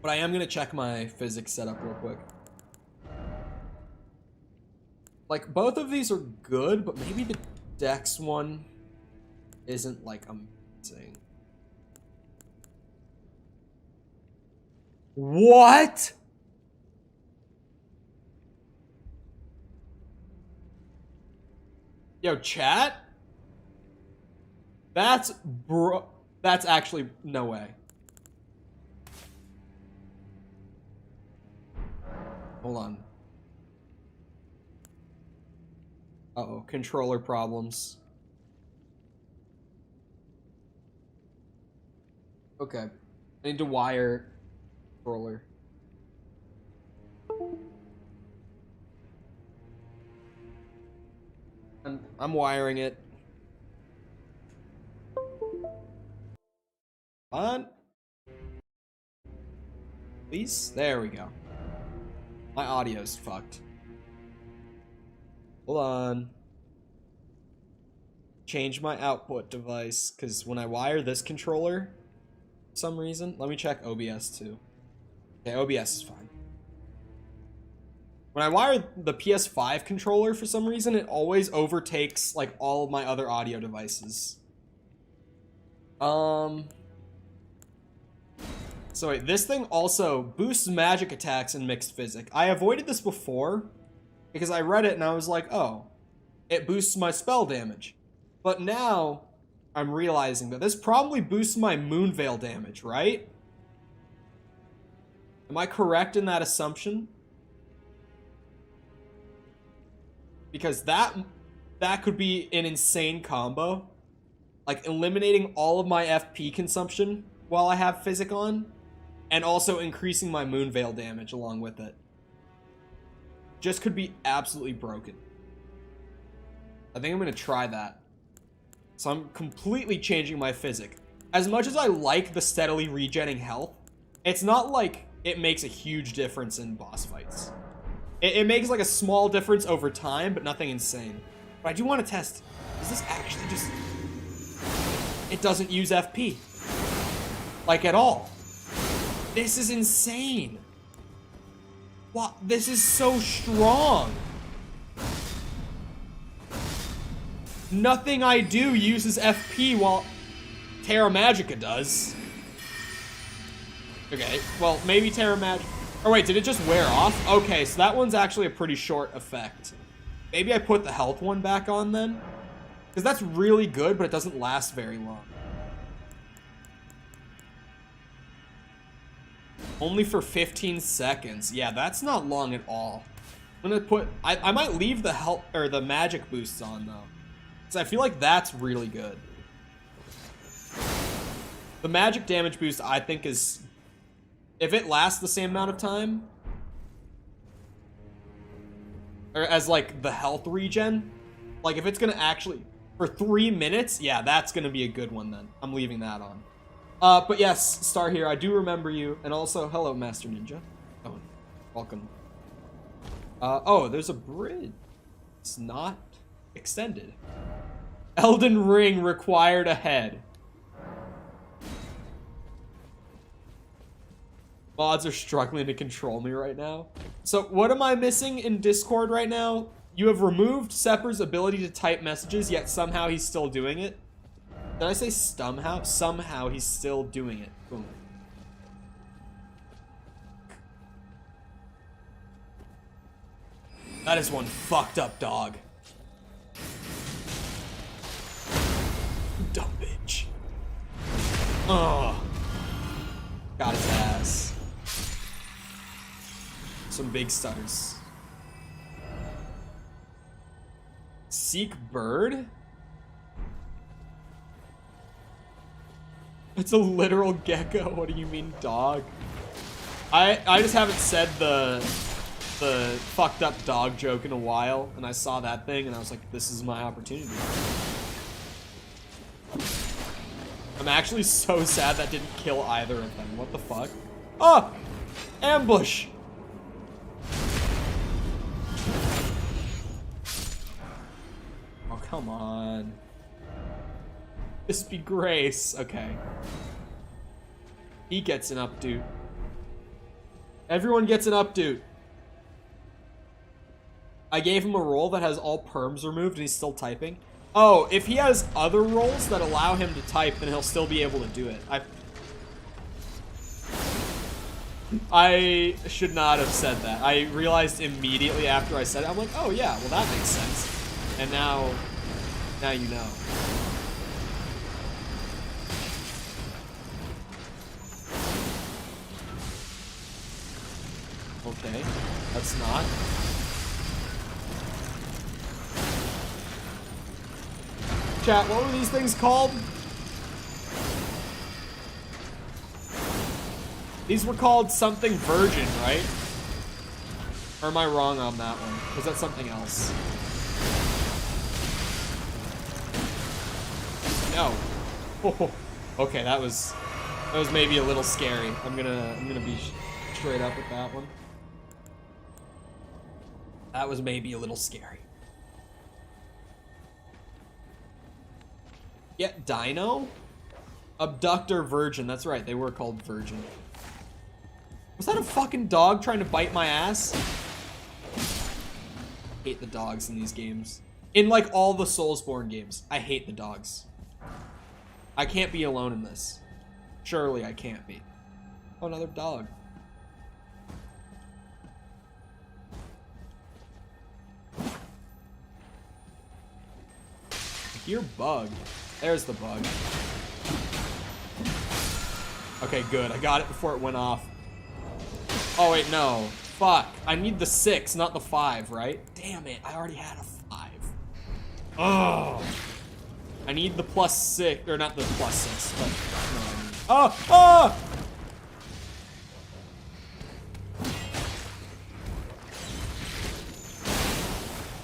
But I am going to check my physics setup real quick. Like, both of these are good, but maybe the Dex one isn't, like, amazing. What? Yo, chat? That's actually no way. Hold on. Uh-oh, controller problems. Okay. I need to wire controller. I'm wiring it. On. Please? There we go. My audio's fucked. Hold on. change my output device, because when I wire this controller, for some reason, let me check OBS too. Okay, OBS is fine. When I wire the PS5 controller, for some reason, it always overtakes like all of my other audio devices. So wait, this thing also boosts magic attacks in mixed physic. I avoided this before because I read it and I was like, oh, it boosts my spell damage. But now I'm realizing that this probably boosts my Moonveil damage, right? Am I correct in that assumption? Because that could be an insane combo. Like eliminating all of my FP consumption while I have Physic on, and also increasing my Moonveil damage along with it. Just could be absolutely broken. I think I'm gonna try that. So I'm completely changing my Physic. As much as I like the steadily regenning health, it's not like it makes a huge difference in boss fights. It makes like a small difference over time, but nothing insane. But I do want to test, is this actually just... It doesn't use FP. Like at all. This is insane. Wow, this is so strong. Nothing I do uses FP while Terra Magica does. Okay, well, maybe Terra Magica... Oh wait, did it just wear off? Okay, so that one's actually a pretty short effect. Maybe I put the health one back on then? Because that's really good, but it doesn't last very long. Only for 15 seconds. Yeah, that's not long at all. I'm gonna put... I might leave the health or the magic boosts on though, because I feel like that's really good. The magic damage boost I think is... If it lasts the same amount of time, or as like the health regen, like if it's gonna actually, for 3 minutes, yeah, that's gonna be a good one then. I'm leaving that on. But yes, Star here, I do remember you, and also, hello, Master Ninja. Oh, welcome. Oh, there's a bridge. It's not extended. Elden Ring required ahead. Mods are struggling to control me right now. So what am I missing in Discord right now? You have removed Sepper's ability to type messages, yet somehow he's still doing it. Did I say somehow? Somehow he's still doing it. Boom. That is one fucked up dog. Dumb bitch. Oh. Got his ass. Some big stutters. Seek bird? It's a literal gecko. What do you mean, dog? I just haven't said the fucked up dog joke in a while, and I saw that thing and I was like, this is my opportunity. I'm actually so sad that didn't kill either of them. What the fuck? Oh! Ambush! Oh, come on. This be Grace. Okay. He gets an updo. Everyone gets an updo. I gave him a role that has all perms removed and he's still typing. Oh, if he has other roles that allow him to type, then he'll still be able to do it. I should not have said that. I realized immediately after I said it, I'm like, oh yeah, well that makes sense. And now you know. Okay, that's not. Chat, what were these things called? These were called something virgin, right? Or am I wrong on that one? Was that something else? No. Oh, okay, that was maybe a little scary. I'm gonna be straight up with that one. That was maybe a little scary. Yeah, Dino? Abductor Virgin. That's right, they were called Virgin. Was that a fucking dog trying to bite my ass? I hate the dogs in these games. In like all the Soulsborne games, I hate the dogs. I can't be alone in this. Surely I can't be. Oh, another dog. Your bug. There's the bug. Okay, good. I got it before it went off. Oh, wait, no. Fuck. I need the 6, not the 5, right? Damn it. I already had a 5. Oh. I need the +6, or not the +6, but no, I need. Oh! Oh!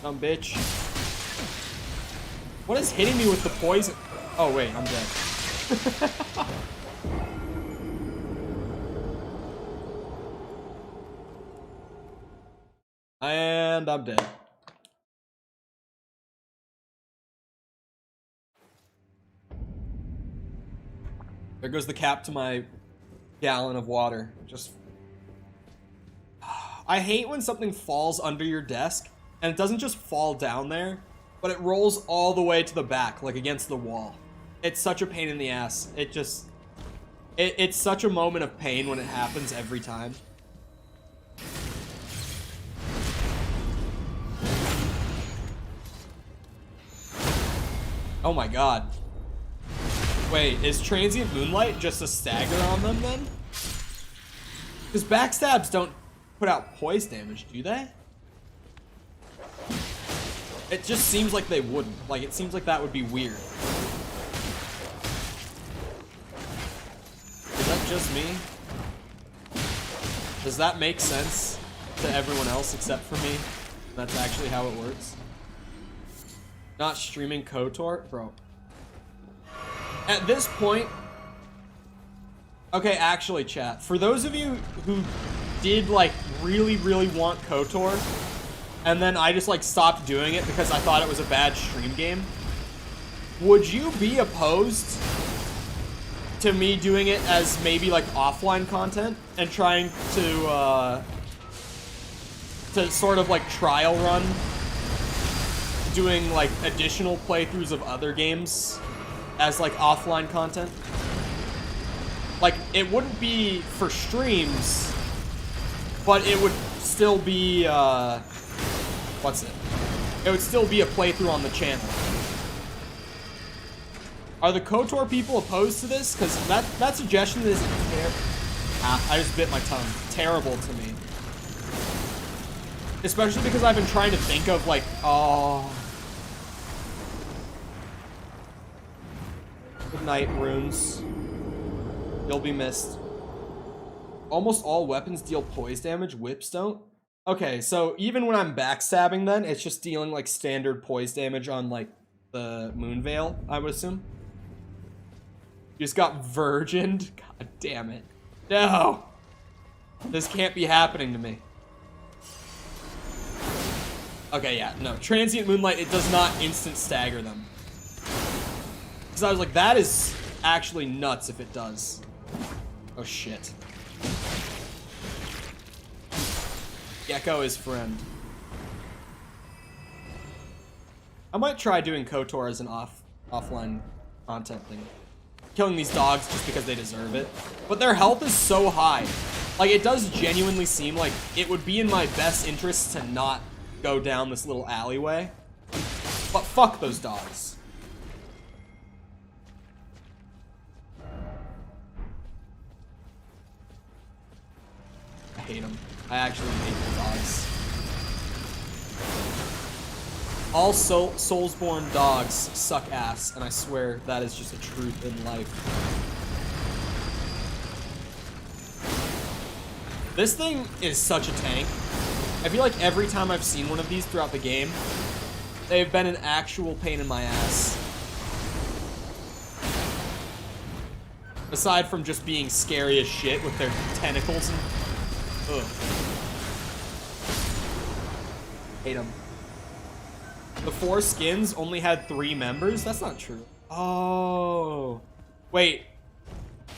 Dumb bitch. What is hitting me with the poison? Oh, wait, I'm dead. And I'm dead. There goes the cap to my gallon of water. Just... I hate when something falls under your desk, and it doesn't just fall down there, but it rolls all the way to the back, like against the wall. It's such a pain in the ass. It just... It's such a moment of pain when it happens every time. Oh my god. Wait, is Transient Moonlight just a stagger on them then? Because backstabs don't put out poise damage, do they? It just seems like they wouldn't. Like, it seems like that would be weird. Is that just me? Does that make sense to everyone else except for me? That's actually how it works. Not streaming KOTOR? Bro. At this point... Okay, actually, chat. For those of you who did, like, really, really want KOTOR, and then I just, like, stopped doing it because I thought it was a bad stream game, would you be opposed to me doing it as maybe, like, offline content and trying to sort of, like, trial run doing like additional playthroughs of other games as like offline content? Like, it wouldn't be for streams, but it would still be what's it? It would still be a playthrough on the channel. Are the KOTOR people opposed to this? Because that suggestion is I just bit my tongue. Terrible to me. Especially because I've been trying to think of like, oh. Good night, runes. You'll be missed. Almost all weapons deal poise damage, whips don't? Okay, so even when I'm backstabbing then, it's just dealing like standard poise damage on like the Moonveil, I would assume. You just got virgined? God damn it. No! This can't be happening to me. Okay, yeah, no. Transient Moonlight, it does not instant stagger them. Because I was like, that is actually nuts if it does. Oh, shit. Gecko is friend. I might try doing KOTOR as an offline content thing. Killing these dogs just because they deserve it. But their health is so high. Like, it does genuinely seem like it would be in my best interest to not go down this little alleyway. But fuck those dogs. I hate them. I actually hate the dogs. All Soulsborne dogs suck ass, and I swear that is just a truth in life. This thing is such a tank. I feel like every time I've seen one of these throughout the game, they've been an actual pain in my ass. Aside from just being scary as shit with their tentacles and... Ugh. Hate them. The 4 skins only had 3 members? That's not true. Oh. Wait.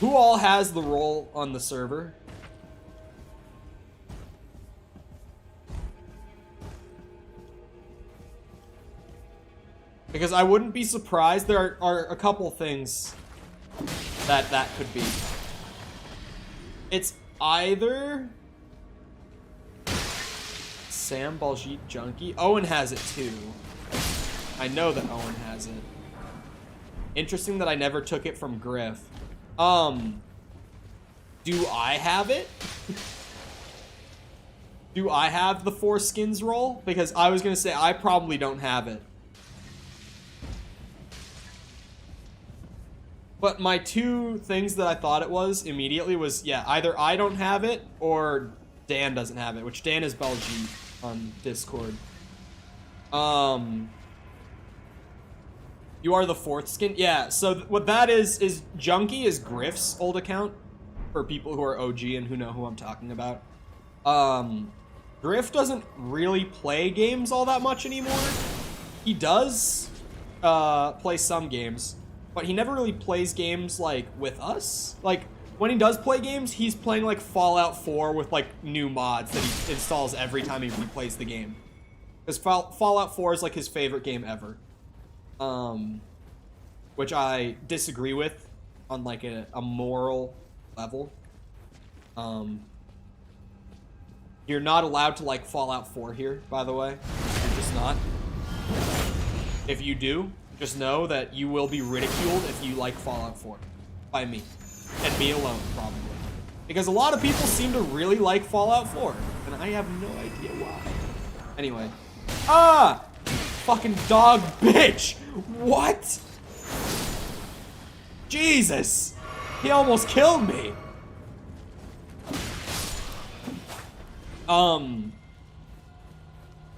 Who all has the role on the server? Because I wouldn't be surprised. There are a couple things that could be. It's either Sam Baljeet Junkie. Owen has it too. I know that Owen has it. Interesting that I never took it from Griff. Do I have it? Do I have the foreskins role? Because I was gonna say I probably don't have it. But my two things that I thought it was immediately was, yeah, either I don't have it or Dan doesn't have it, which Dan is Baljeet on Discord. You are the fourth skin? Yeah, so what that is Junkie is Griff's old account, for people who are OG and who know who I'm talking about. Griff doesn't really play games all that much anymore. He does play some games, but he never really plays games like with us. Like when he does play games, he's playing like Fallout 4 with like new mods that he installs every time he replays the game. Because Fallout 4 is like his favorite game ever. Which I disagree with on like a moral level. You're not allowed to like Fallout 4 here, by the way. You're just not. If you do, just know that you will be ridiculed if you like Fallout 4 by me. And me alone, probably. Because a lot of people seem to really like Fallout 4, and I have no idea why. Anyway. Ah! Fucking dog bitch! What? Jesus! He almost killed me!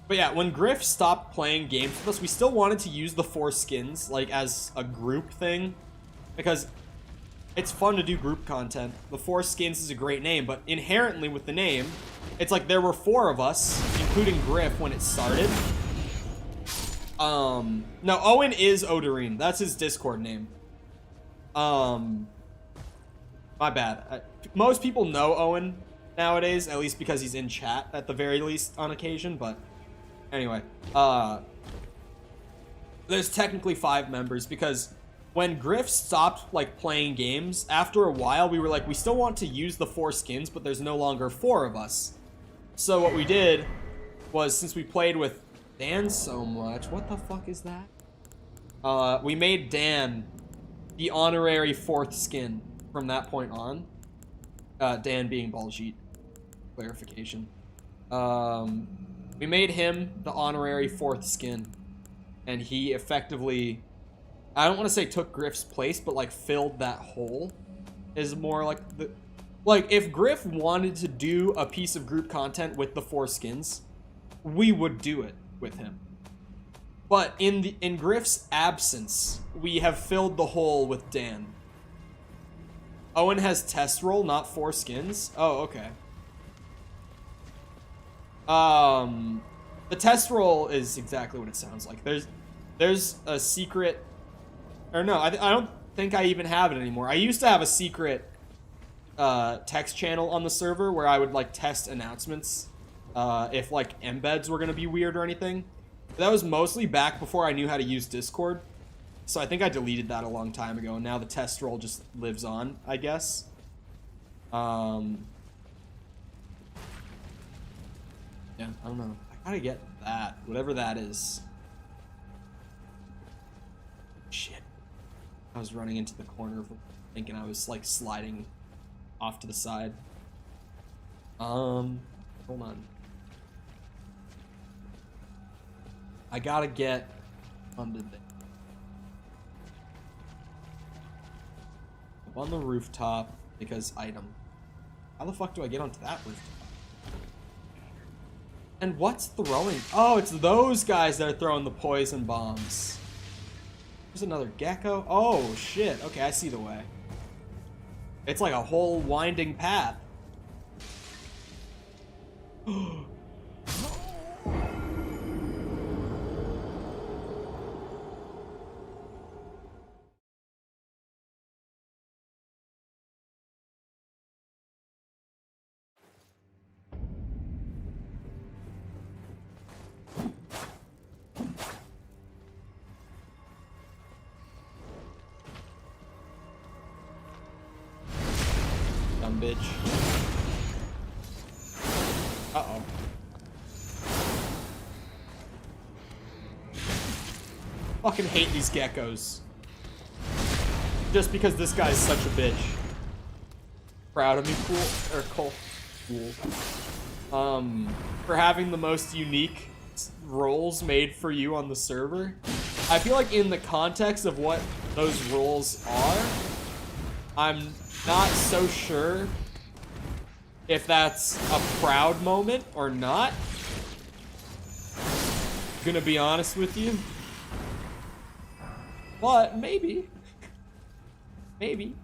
But yeah, when Griff stopped playing games with us, we still wanted to use the four skins, like, as a group thing. Because it's fun to do group content. The four skins is a great name, but inherently with the name, it's like there were four of us, including Griff, when it started. No, Owen is Odorine. That's his Discord name. My bad. Most people know Owen nowadays, at least because he's in chat at the very least on occasion, but anyway, there's technically 5 members because when Griff stopped like playing games, after a while we were like, we still want to use the 4 skins, but there's no longer 4 of us. So what we did was, since we played with Dan so much, what the fuck is that? We made Dan the honorary 4th skin from that point on. Dan being Baljeet. Clarification. We made him the honorary 4th skin, and he effectively, I don't want to say took Griff's place, but like filled that hole. Is more like the, like if Griff wanted to do a piece of group content with the 4 skins, we would do it with him. But in Griff's absence, we have filled the hole with Dan. Owen has test roll, not 4 skins. Oh, okay. The test roll is exactly what it sounds like. There's a secret, or no, I don't think I even have it anymore. I used to have a secret text channel on the server where I would like test announcements if like embeds were gonna be weird or anything. But that was mostly back before I knew how to use Discord. So I think I deleted that a long time ago, and now the test roll just lives on, I guess. Yeah, I don't know. I gotta get that, whatever that is. Shit. I was running into the corner thinking I was like sliding off to the side. Hold on. I gotta get under there. Up on the rooftop, because item. How the fuck do I get onto that rooftop? And what's throwing? Oh, it's those guys that are throwing the poison bombs. There's another gecko. Oh, shit. Okay, I see the way. It's like a whole winding path. dumb bitch. Uh-oh. Fucking hate these geckos. Just because this guy's such a bitch. Proud of me, cool, or Cole. Cool. For having the most unique roles made for you on the server. I feel like in the context of what those roles are, I'm not so sure if that's a proud moment or not. Gonna be honest with you. But maybe. Maybe.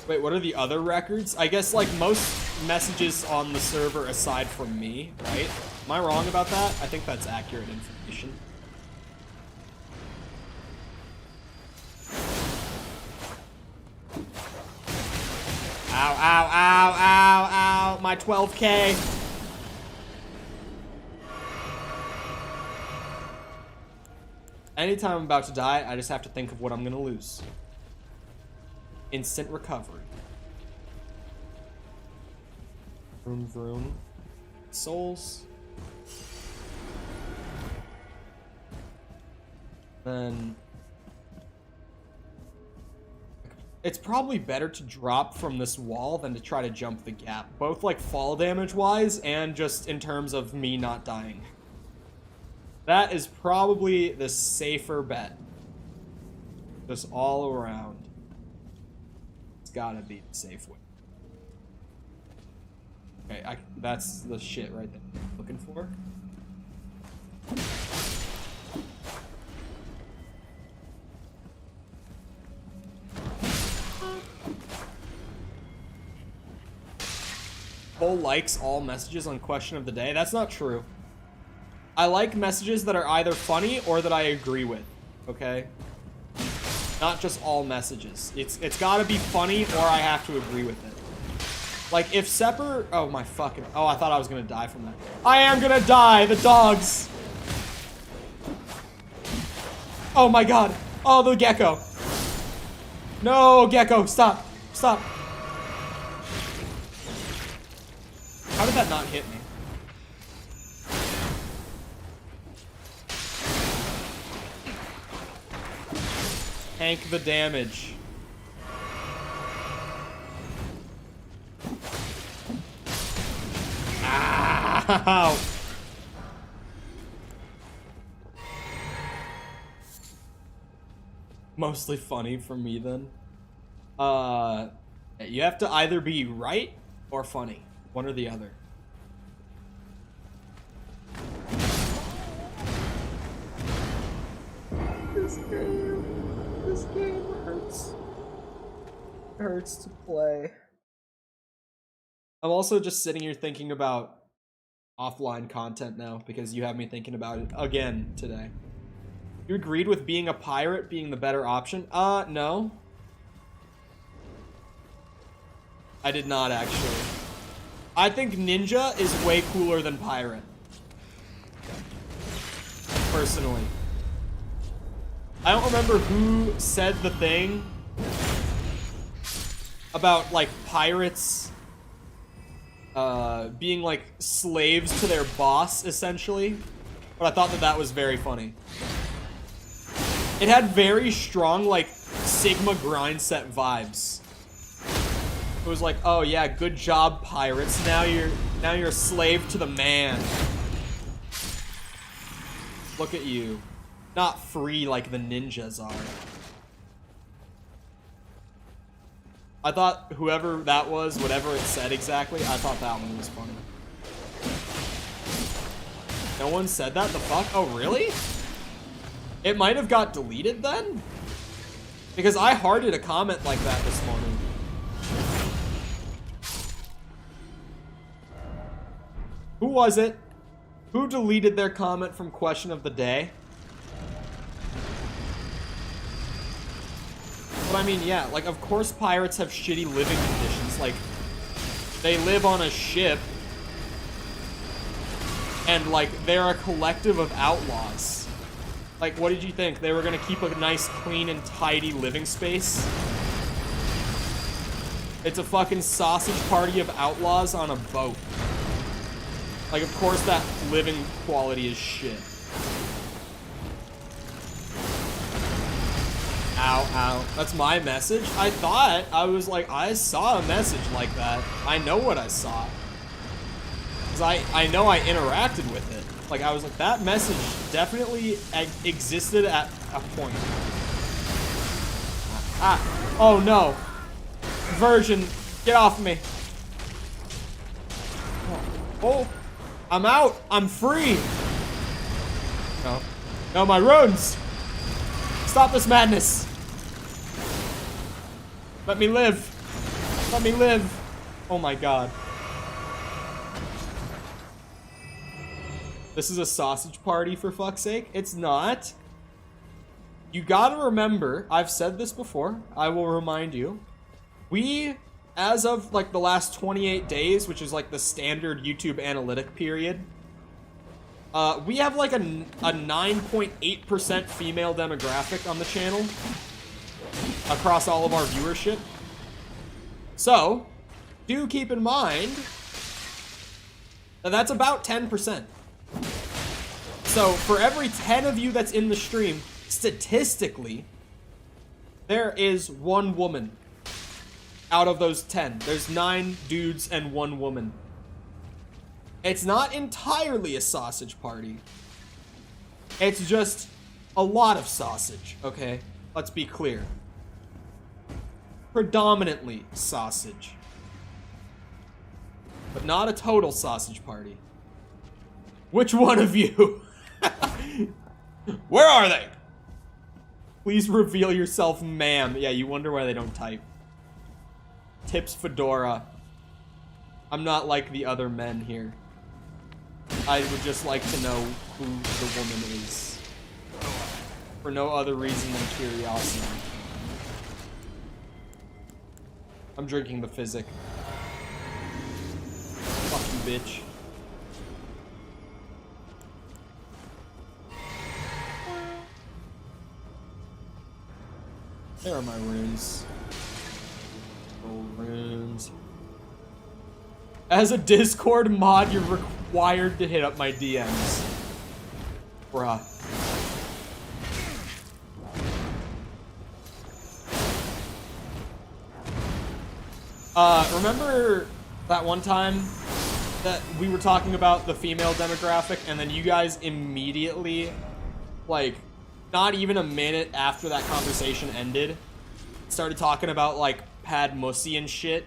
Wait, what are the other records? I guess, like, most messages on the server aside from me, right? Am I wrong about that? I think that's accurate information. Ow, ow, ow, ow, ow. My 12K. Anytime I'm about to die, I just have to think of what I'm gonna lose. Instant recovery. Vroom, vroom. Souls. Then it's probably better to drop from this wall than to try to jump the gap. Both like fall damage wise and just in terms of me not dying. That is probably the safer bet. Just all around. It's gotta be the safe way. Okay, that's the shit right there I'm looking for. Cole likes all messages on question of the day. That's not true. I like messages that are either funny or that I agree with, okay? Not just all messages. It's gotta be funny or I have to agree with it. Like, if Sepper... Oh, my fucking... Oh, I thought I was gonna die from that. I am gonna die! The dogs! Oh my god! Oh, the gecko! No, gecko! Stop! Stop! How did that not hit me? Tank the damage. Ow! Mostly funny for me then. You have to either be right or funny. One or the other. This game hurts. It hurts to play. I'm also just sitting here thinking about offline content now because you have me thinking about it again today. You agreed with being a pirate being the better option? No. I did not actually. I think ninja is way cooler than pirate. Personally. I don't remember who said the thing about, like, pirates being, like, slaves to their boss, essentially. But I thought that that was very funny. It had very strong, like, Sigma grind set vibes. It was like, oh yeah, good job, pirates. Now you're a slave to the man. Look at you. Not free like the ninjas are. I thought whoever that was, whatever it said exactly, I thought that one was funny. No one said that? The fuck? Oh, really? It might have got deleted then? Because I hearted a comment like that this morning. Who was it? Who deleted their comment from question of the day? But I mean, yeah, like, of course pirates have shitty living conditions. Like, they live on a ship. And, like, they're a collective of outlaws. Like, what did you think? They were gonna keep a nice, clean, and tidy living space? It's a fucking sausage party of outlaws on a boat. Like, of course that living quality is shit. Ow, ow. That's my message? I thought, I was like, I saw a message like that. I know what I saw. Because I know I interacted with it. Like, I was like, that message definitely existed at a point. Ah. Oh, no. Virgin, get off me. Oh. I'm out. I'm free. No. No, my runes. Stop this madness. Let me live. Let me live. Oh my god. This is a sausage party, for fuck's sake. It's not. You gotta remember, I've said this before, I will remind you. We, as of like the last 28 days, which is like the standard YouTube analytic period, we have like a 9.8% female demographic on the channel across all of our viewership. So, do keep in mind that that's about 10%. So, for every 10 of you that's in the stream, statistically, there is one woman out of those 10. There's 9 dudes and 1 woman. It's not entirely a sausage party. It's just a lot of sausage, okay? Let's be clear. Predominantly sausage. But not a total sausage party. Which one of you? Where are they? Please reveal yourself, ma'am. Yeah, you wonder why they don't type. Tips Fedora. I'm not like the other men here. I would just like to know who the woman is. For no other reason than curiosity. I'm drinking the physic. Fuck you, bitch. There are my runes. Oh, runes. As a Discord mod, you're required to hit up my DMs. Bruh. Remember that one time that we were talking about the female demographic and then you guys immediately, like, not even a minute after that conversation ended, started talking about, like, pad mussy and shit.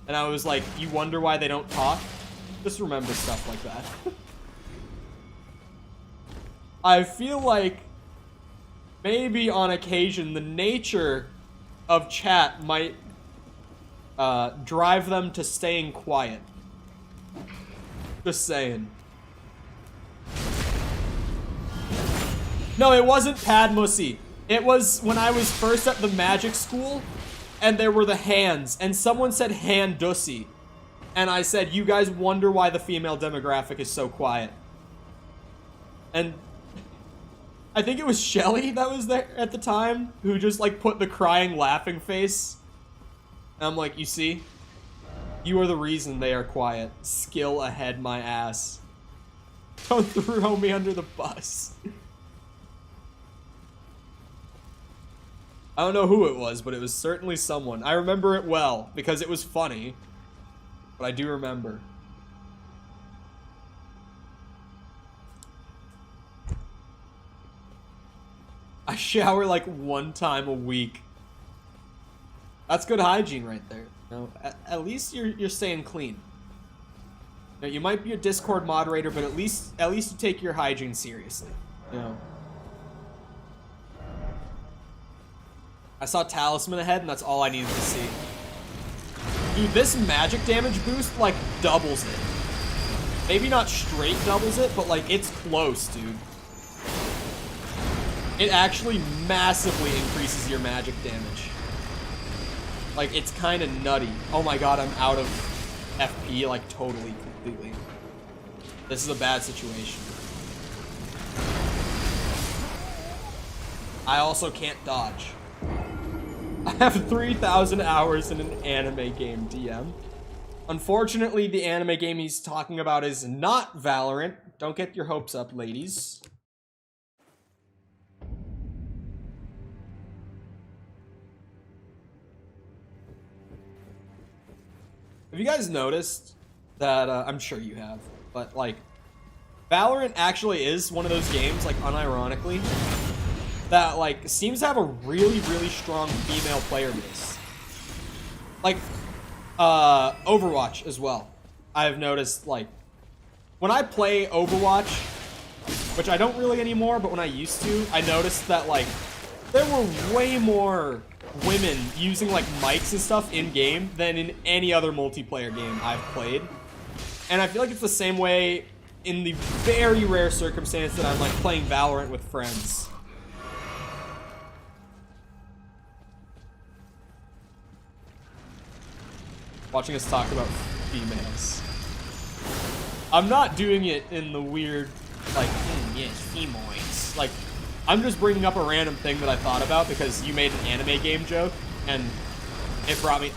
And I was like, you wonder why they don't talk? Just remember stuff like that. I feel like maybe on occasion the nature of chat might drive them to staying quiet. Just saying. No, it wasn't pad mussy. It was when I was first at the magic school, and there were the hands, and someone said hand dussy. And I said, you guys wonder why the female demographic is so quiet. And I think it was Shelly that was there at the time, who just, like, put the crying laughing face. And I'm like, you see? You are the reason they are quiet. Skill ahead my ass. Don't throw me under the bus. I don't know who it was, but it was certainly someone. I remember it well, because it was funny. But I do remember. I shower like 1 time a week. That's good hygiene right there. You know, at least you're staying clean. Now, you might be a Discord moderator, but at least you take your hygiene seriously. You know. I saw Talisman ahead, and that's all I needed to see. Dude, this magic damage boost, like, doubles it. Maybe not straight doubles it, but, like, it's close, dude. It actually massively increases your magic damage. Like, it's kind of nutty. Oh my god, I'm out of FP, like, totally, completely. This is a bad situation. I also can't dodge. I have 3,000 hours in an anime game, DM. Unfortunately, the anime game he's talking about is not Valorant. Don't get your hopes up, ladies. Have you guys noticed that, I'm sure you have, but like, Valorant actually is one of those games, like unironically, that like seems to have a really, really strong female player base. Like, Overwatch as well. I've noticed, like, when I play Overwatch, which I don't really anymore, but when I used to, I noticed that, like, there were way more women using, like, mics and stuff in-game than in any other multiplayer game I've played. And I feel like it's the same way in the very rare circumstance that I'm, like, playing Valorant with friends. Watching us talk about females. I'm not doing it in the weird, like, yes, femoids. Like, I'm just bringing up a random thing that I thought about because you made an anime game joke, and it brought me...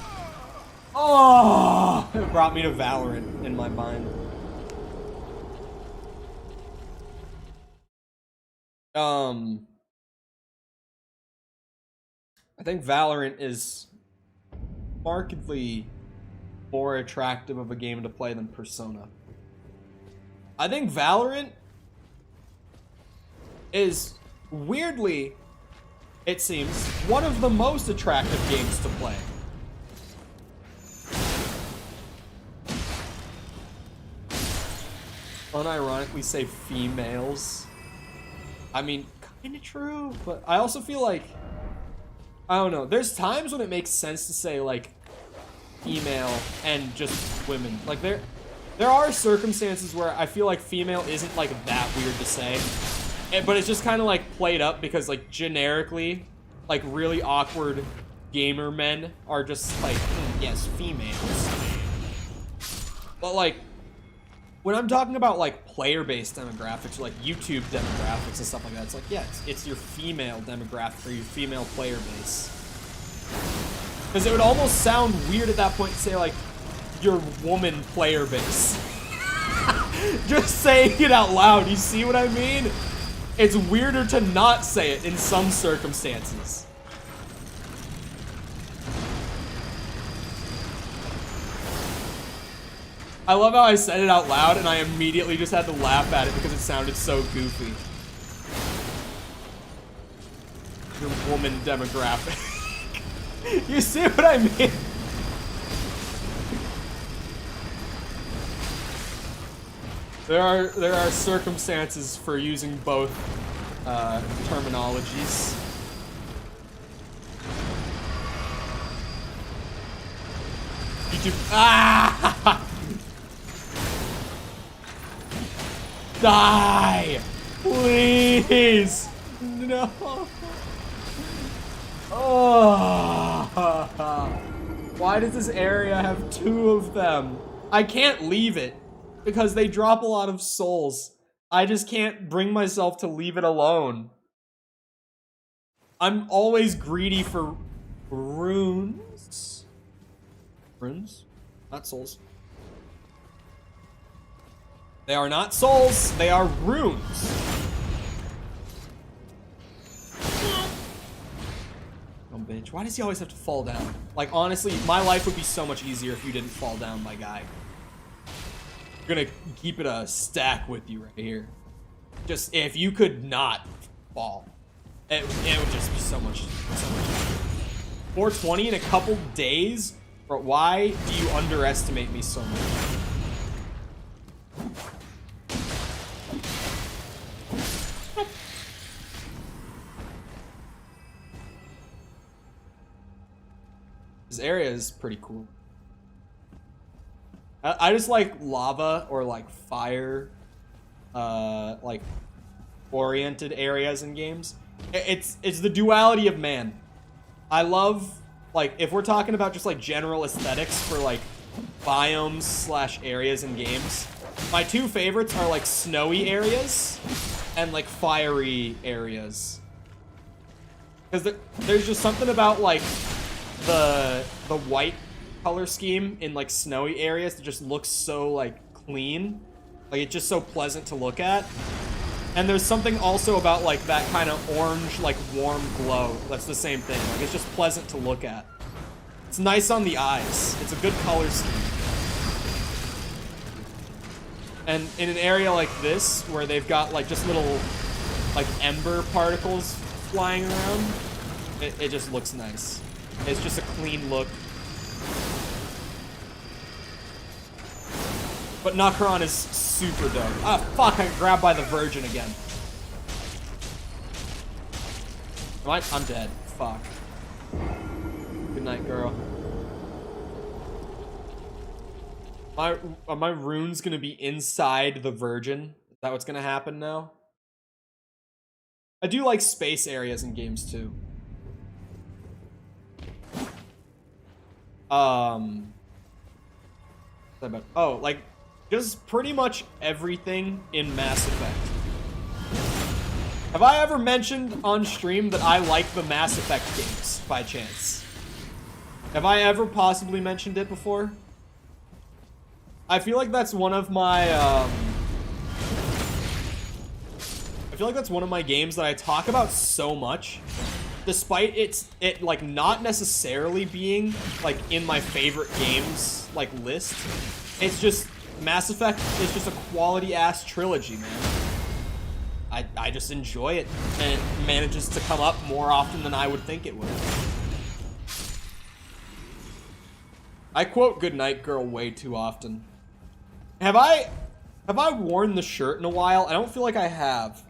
Oh! It brought me to Valorant in my mind. I think Valorant is markedly more attractive of a game to play than Persona. I think Valorant is, weirdly, it seems, one of the most attractive games to play. Unironically say females. I mean, kinda true, but I also feel like, I don't know, there's times when it makes sense to say, like, female and just women. Like, there are circumstances where I feel like female isn't, like, that weird to say. But it's just kind of, like, played up because, like, generically, like, really awkward gamer men are just, like, yes, females. But, like, when I'm talking about, like, player-based demographics, or, like, YouTube demographics and stuff like that, it's like, yeah, it's your female demographic or your female player base. Because it would almost sound weird at that point to say, like, your woman player base. Just saying it out loud, you see what I mean? It's weirder to not say it in some circumstances. I love how I said it out loud and I immediately just had to laugh at it because it sounded so goofy. Your woman demographic. You see what I mean? There are circumstances for using both terminologies. YouTube. Ah! Die! Please! No! Oh! Why does this area have two of them? I can't leave it because they drop a lot of souls. I just can't bring myself to leave it alone. I'm always greedy for runes. Runes? Not souls. They are not souls, they are runes. Oh, bitch. Why does he always have to fall down? Like, honestly, my life would be so much easier if you didn't fall down, my guy. I'm gonna keep it a stack with you right here. Just, if you could not fall, it would just be so much easier. 420 in a couple days? Bro, why do you underestimate me so much? This area is pretty cool. I just like lava or like fire, like oriented areas in games. It's the duality of man. I love, like, if we're talking about just like general aesthetics for like biomes / areas in games, My two favorites are like snowy areas and like fiery areas. Because there's just something about like the white color scheme in like snowy areas that just looks so like clean. Like it's just so pleasant to look at. And there's something also about like that kind of orange, like warm glow. That's the same thing. Like it's just pleasant to look at. It's nice on the eyes. It's a good color scheme. And in an area like this, where they've got like just little like ember particles flying around, it just looks nice. It's just a clean look. But Nakaran is super dope. Ah, fuck, I got grabbed by the Virgin again. I'm dead. Fuck. Good night, girl. Are my runes gonna be inside the Virgin? Is that what's gonna happen now? I do like space areas in games too. Oh, like just pretty much everything in Mass Effect. Have I ever mentioned on stream that I like the Mass Effect games by chance? Have I ever possibly mentioned it before? I feel like that's one of my games that I talk about so much, despite it like not necessarily being like in my favorite games like list. It's just Mass Effect is just a quality ass trilogy, man. I just enjoy it, and it manages to come up more often than I would think it would. I quote "Goodnight Girl" way too often. Have I worn the shirt in a while? I don't feel like I have.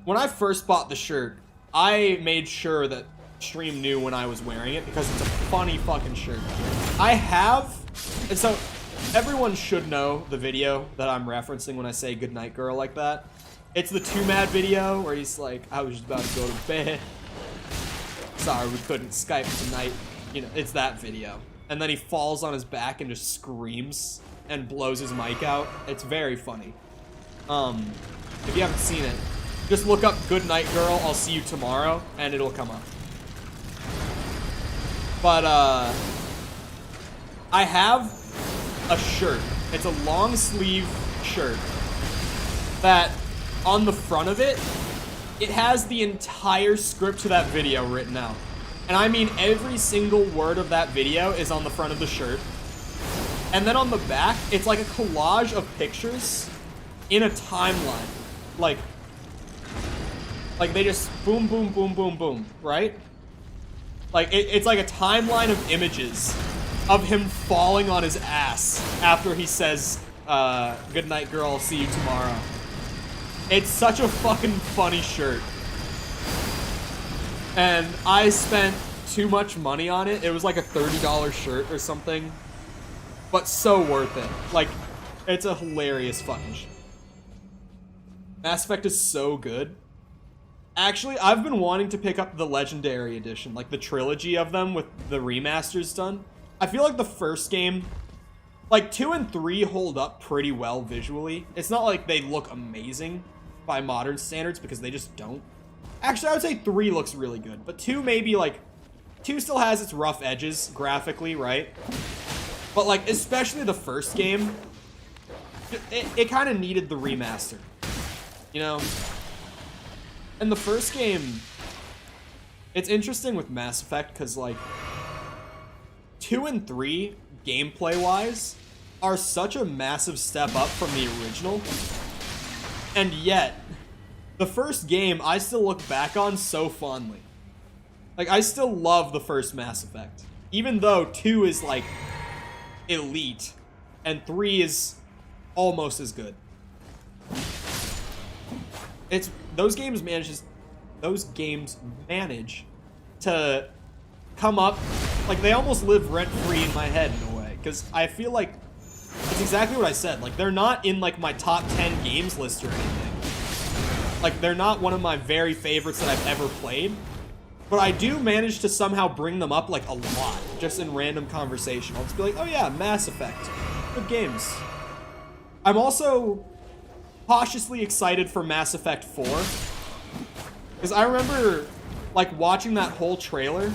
When I first bought the shirt, I made sure that stream knew when I was wearing it because it's a funny fucking shirt. I have, and so everyone should know the video that I'm referencing when I say "Goodnight Girl" like that. It's the Too Mad video where he's like, I was just about to go to bed. Sorry, we couldn't Skype tonight. You know, it's that video. And then he falls on his back and just screams and blows his mic out. It's very funny. If you haven't seen it, just look up "Goodnight Girl, I'll see you tomorrow," and it'll come up. But, I have a shirt. It's a long sleeve shirt that on the front of it, it has the entire script to that video written out. And I mean every single word of that video is on the front of the shirt. And then on the back, it's like a collage of pictures in a timeline. Like they just boom, boom, boom, boom, boom, right? Like, it's like a timeline of images of him falling on his ass after he says, "Good night, girl, I'll see you tomorrow." It's such a fucking funny shirt. And I spent too much money on it. It was like a $30 shirt or something. But so worth it. Like, it's a hilarious fucking shirt. Mass Effect is so good. Actually, I've been wanting to pick up the Legendary Edition, like the trilogy of them with the remasters done. I feel like the first game, like 2 and 3 hold up pretty well visually. It's not like they look amazing by modern standards because they just don't. Actually, I would say 3 looks really good, but 2 maybe like, 2 still has its rough edges graphically, right? But like, especially the first game, it kind of needed the remaster, you know? And the first game, it's interesting with Mass Effect because like 2 and 3 gameplay-wise are such a massive step up from the original, and yet the first game I still look back on so fondly. Like, I still love the first Mass Effect, even though 2 is like elite and 3 is almost as good. It's those games manage to come up, like they almost live rent-free in my head in a way, because I feel like it's exactly what I said. Like, they're not in like my top 10 games list or anything. Like, they're not one of my very favorites that I've ever played, but I do manage to somehow bring them up like a lot, just in random conversation. I'll just be like, oh yeah, Mass Effect, good games. I'm also cautiously excited for Mass Effect 4. Because I remember, like, watching that whole trailer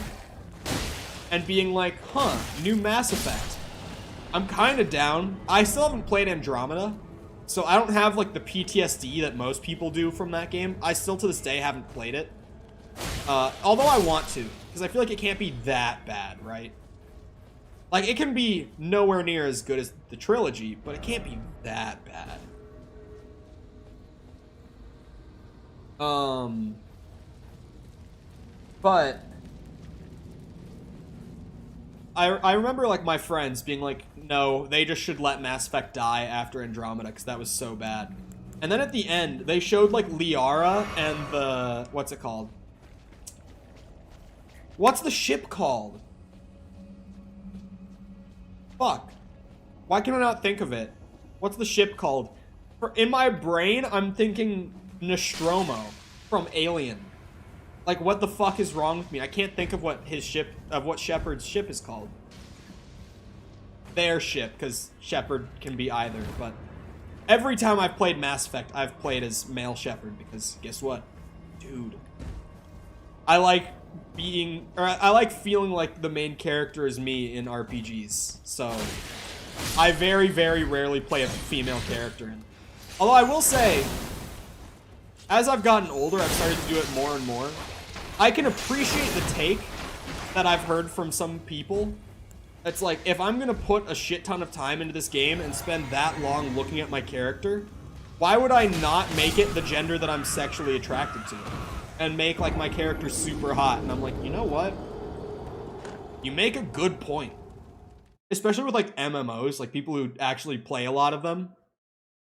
and being like, huh, new Mass Effect. I'm kind of down. I still haven't played Andromeda, so I don't have, like, the PTSD that most people do from that game. I still, to this day, haven't played it. Although I want to, because I feel like it can't be that bad, right? Like, it can be nowhere near as good as the trilogy, but it can't be that bad. But I remember, like, my friends being like, no, they just should let Mass Effect die after Andromeda, because that was so bad. And then at the end, they showed, like, Liara and the... What's it called? What's the ship called? Fuck. Why can I not think of it? What's the ship called? In my brain, I'm thinking Nostromo from Alien. Like, what the fuck is wrong with me? I can't think of what his ship, of what Shepard's ship is called. Their ship, because Shepard can be either, but every time I've played Mass Effect, I've played as male Shepard, because guess what? Dude. I like being, or I like feeling like the main character is me in RPGs, so I very, very rarely play a female character. Although I will say, as I've gotten older, I've started to do it more and more. I can appreciate the take that I've heard from some people. It's like, if I'm gonna put a shit ton of time into this game and spend that long looking at my character, why would I not make it the gender that I'm sexually attracted to? And make, like, my character super hot? And I'm like, you know what? You make a good point. Especially with, like, MMOs, like, people who actually play a lot of them.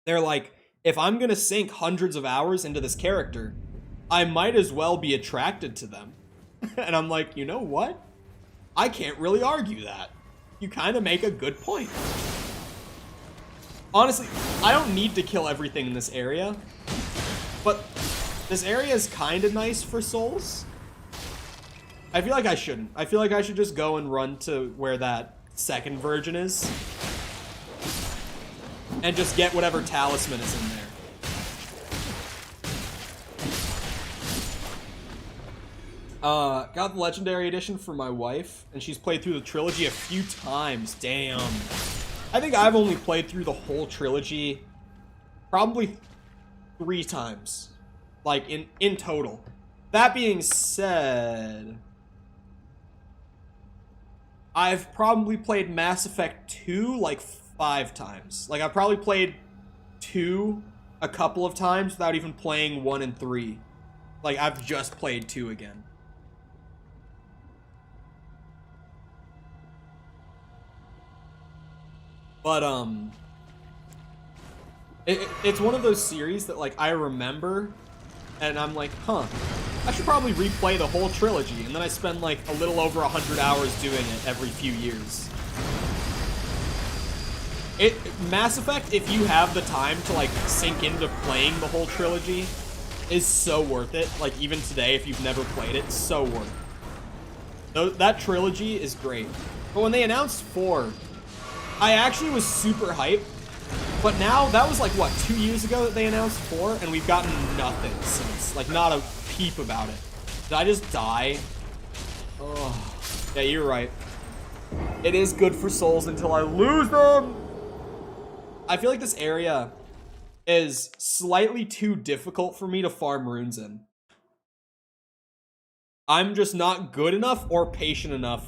They're like, if I'm gonna sink hundreds of hours into this character, I might as well be attracted to them. And I'm like, you know what? I can't really argue that. You kind of make a good point. Honestly, I don't need to kill everything in this area, but this area is kind of nice for souls. I feel like I shouldn't. I feel like I should just go and run to where that second virgin is and just get whatever talisman is in there. Got the Legendary Edition for my wife, and she's played through the trilogy a few times. Damn. I think I've only played through the whole trilogy probably 3 times. Like, in total. That being said, I've probably played Mass Effect 2 like 5 times. Like, I've probably played 2 a couple of times without even playing 1 and 3. Like, I've just played 2 again. But, it's one of those series that, like, I remember, and I'm like, huh, I should probably replay the whole trilogy, and then I spend, like, a little over 100 hours doing it every few years. Mass Effect, if you have the time to, like, sink into playing the whole trilogy, is so worth it. Like, even today, if you've never played it, so worth it. That trilogy is great. But when they announced 4, I actually was super hyped, but now, that was like, what, 2 years ago that they announced 4, and we've gotten nothing since. Like, not a peep about it. Did I just die? Oh, yeah, you're right. It is good for souls until I lose them! I feel like this area is slightly too difficult for me to farm runes in. I'm just not good enough or patient enough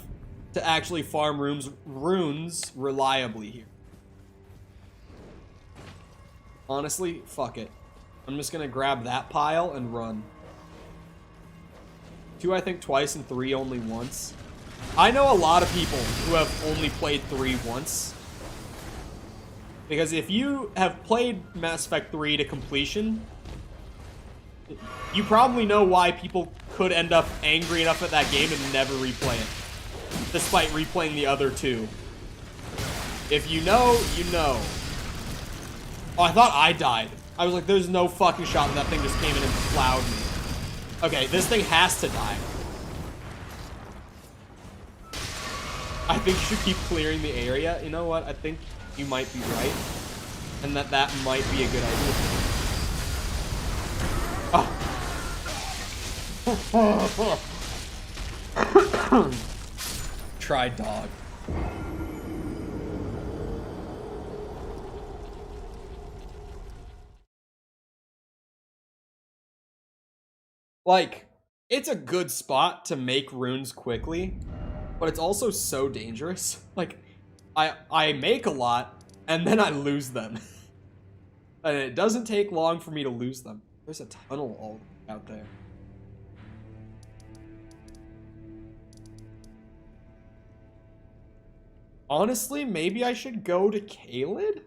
to actually farm runes reliably here. Honestly, fuck it. I'm just gonna grab that pile and run. 2, I think, twice, and 3 only once. I know a lot of people who have only played 3 once. Because if you have played Mass Effect 3 to completion, you probably know why people could end up angry enough at that game and never replay it. Despite replaying the other 2. If you know, you know. Oh, I thought I died. I was like, there's no fucking shot that thing just came in and plowed me. Okay, this thing has to die. I think you should keep clearing the area. You know what? I think you might be right. and that might be a good idea. Oh. Try dog. Like, it's a good spot to make runes quickly, but it's also so dangerous. Like, I make a lot, and then I lose them. And it doesn't take long for me to lose them. There's a tunnel all out there. Honestly, maybe I should go to Caelid?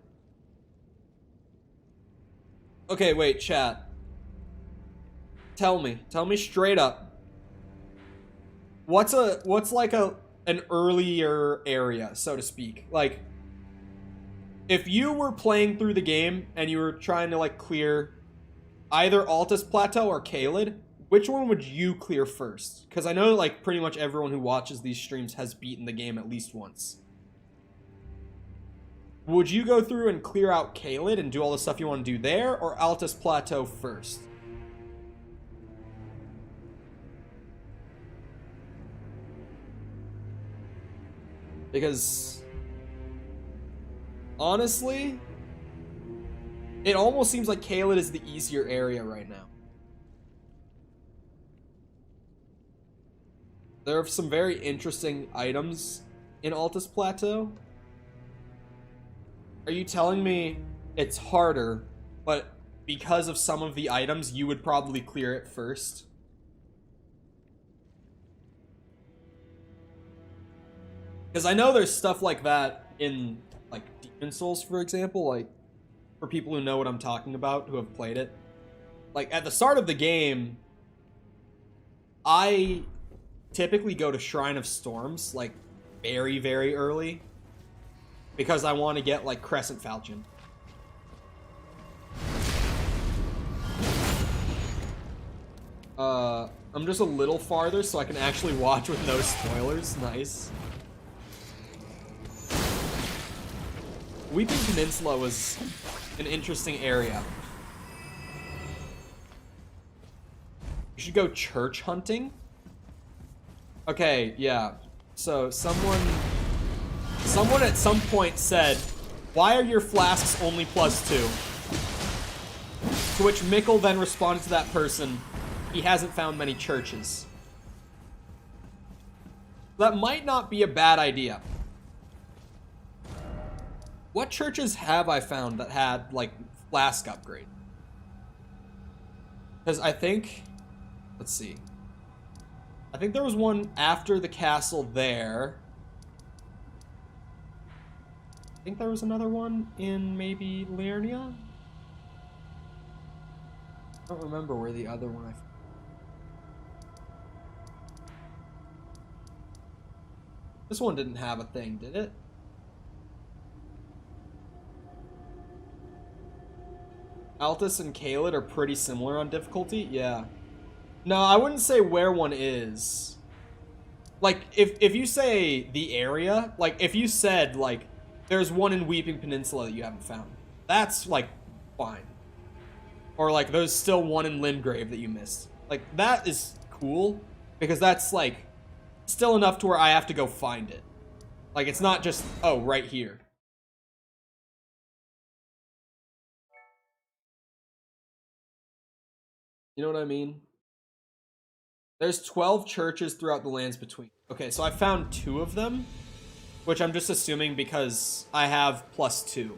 Okay, wait, chat. Tell me straight up. What's like an earlier area, so to speak? Like, if you were playing through the game and you were trying to like clear either Altus Plateau or Caelid, which one would you clear first? Because I know like pretty much everyone who watches these streams has beaten the game at least once. Would you go through and clear out Caelid and do all the stuff you want to do there, or Altus Plateau first? Because honestly, it almost seems like Caelid is the easier area right now. There are some very interesting items in Altus Plateau. Are you telling me it's harder, but because of some of the items, you would probably clear it first? Because I know there's stuff like that in, like, Demon Souls, for example, like, for people who know what I'm talking about, who have played it. Like, at the start of the game, I typically go to Shrine of Storms, like, very, very early, because I want to get, like, Crescent Falchion. I'm just a little farther so I can actually watch with no spoilers. Nice. Weeping Peninsula was an interesting area. You should go church hunting? Okay, yeah. So someone at some point said, "Why are your flasks only +2?" To which Mikkel then responded to that person, "He hasn't found many churches." That might not be a bad idea. What churches have I found that had, like, flask upgrade? Because I think... Let's see. I think there was one after the castle there. I think there was another one in maybe Liurnia? I don't remember where the other one I found. This one didn't have a thing, did it? Altus and Caelid are pretty similar on difficulty? Yeah. No, I wouldn't say where one is. Like, if you say the area, like, if you said, like, there's one in Weeping Peninsula that you haven't found, that's, like, fine. Or, like, there's still one in Limgrave that you missed. Like, that is cool, because that's, like, still enough to where I have to go find it. Like, it's not just, oh, right here. You know what I mean? There's 12 churches throughout the lands between. Okay, so I found 2 of them, which I'm just assuming because I have +2.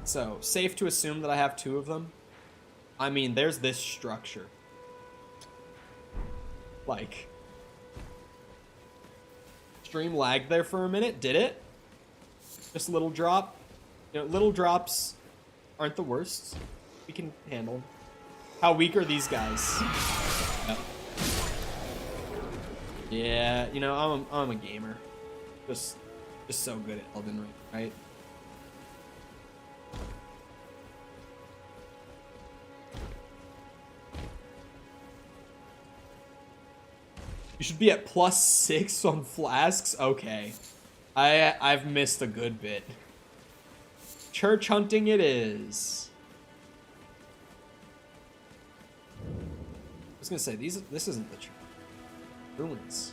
So, safe to assume that I have 2 of them. I mean, there's this structure. Like, stream lagged there for a minute, did it? Just a little drop. You know, little drops aren't the worst. We can handle them. How weak are these guys? Yep. Yeah, you know, I'm a gamer. Just so good at Elden Ring, right? You should be at +6 on flasks? Okay. I've missed a good bit. Church hunting it is. I was gonna say this isn't the church. Ruins.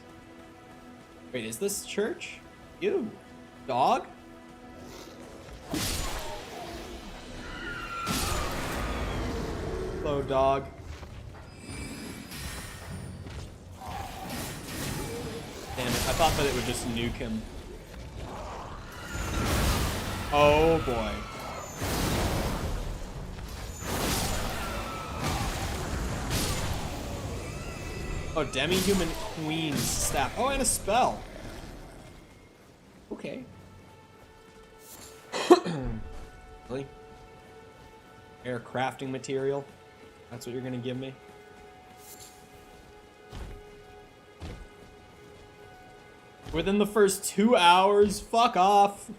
Wait, is this church? You dog? Hello, dog. Damn it, I thought that it would just nuke him. Oh boy. Oh, demi-human queen's staff. Oh, and a spell. Okay. Really? Air crafting material? That's what you're gonna give me? Within the first 2 hours? Fuck off.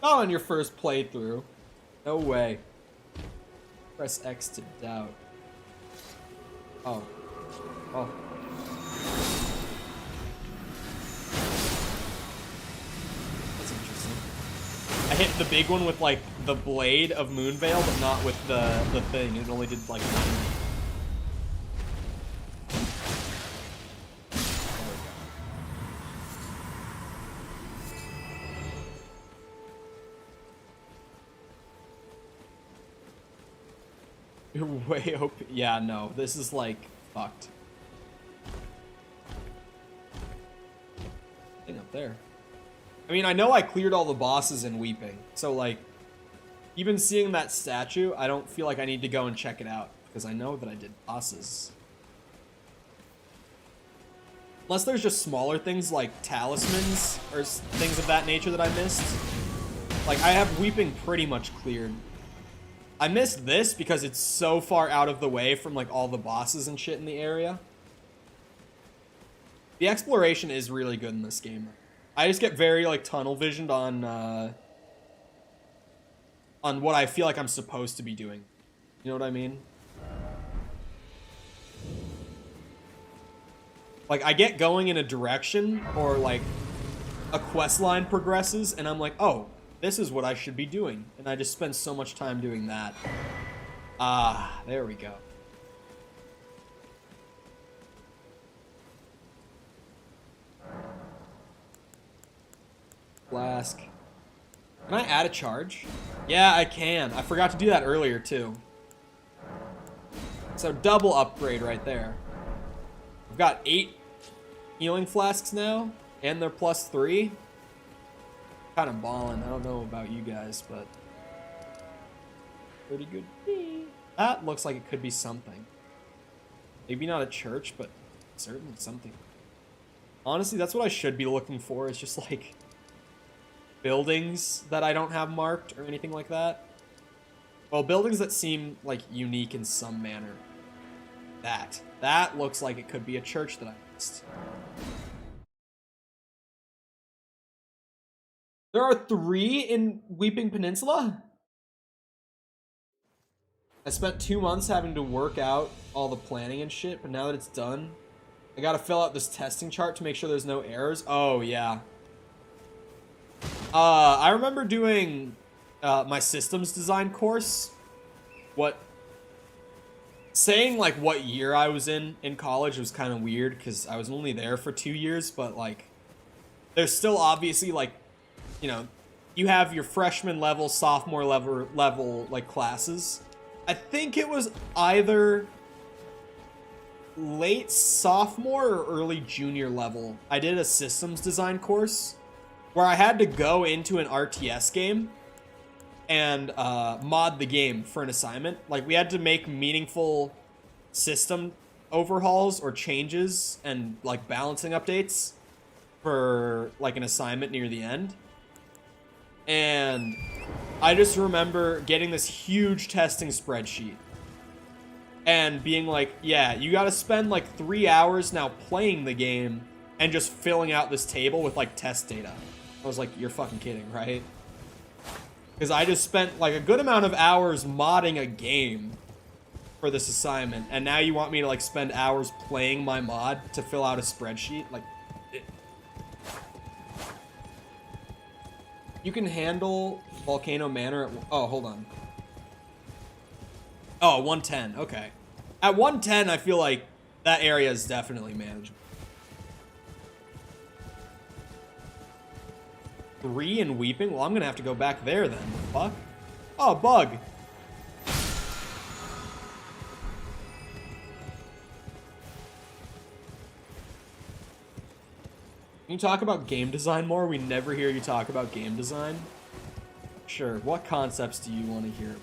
Not on your first playthrough. No way. Press X to doubt. Oh. Oh. That's interesting. I hit the big one with like the blade of Moonveil, but not with the thing. It only did like 90. You're way open. Yeah, no. This is like fucked. Thing up there. I mean, I know I cleared all the bosses in Weeping, so like, even seeing that statue, I don't feel like I need to go and check it out because I know that I did bosses. Unless there's just smaller things like talismans or things of that nature that I missed. Like, I have Weeping pretty much cleared. I missed this because it's so far out of the way from like all the bosses and shit in the area. The exploration is really good in this game. I just get very like tunnel visioned on what I feel like I'm supposed to be doing. You know what I mean? Like, I get going in a direction or like a quest line progresses and I'm like, oh, this is what I should be doing. And I just spend so much time doing that. Ah, there we go. Flask. Can I add a charge? Yeah, I can. I forgot to do that earlier, too. So double upgrade right there. We've got 8 healing flasks now, and they're +3. Kind of balling. I don't know about you guys, but pretty good. That looks like it could be something. Maybe not a church, but certainly something. Honestly, that's what I should be looking for. Is just like buildings that I don't have marked or anything like that. Well, buildings that seem like unique in some manner. That looks like it could be a church that I missed. There are 3 in Weeping Peninsula? I spent 2 months having to work out all the planning and shit, but now that it's done, I gotta fill out this testing chart to make sure there's no errors. Oh, yeah. I remember doing my systems design course. Saying like what year I was in college was kind of weird because I was only there for 2 years, but like there's still obviously like, you know, you have your freshman level, sophomore level like classes. I think it was either late sophomore or early junior level. I did a systems design course where I had to go into an RTS game and mod the game for an assignment. Like, we had to make meaningful system overhauls or changes and like balancing updates for like an assignment near the end. And I just remember getting this huge testing spreadsheet and being like, yeah, you gotta spend like 3 hours now playing the game and just filling out this table with like test data. I was like, you're fucking kidding, right? Because I just spent like a good amount of hours modding a game for this assignment, and now you want me to like spend hours playing my mod to fill out a spreadsheet? Like, You can handle Volcano Manor at... Oh, hold on. Oh, 110. Okay. At 110, I feel like that area is definitely manageable. 3 and Weeping? Well, I'm gonna have to go back there then. Fuck. Oh, bug. Can you talk about game design more? We never hear you talk about game design. Sure. What concepts do you want to hear?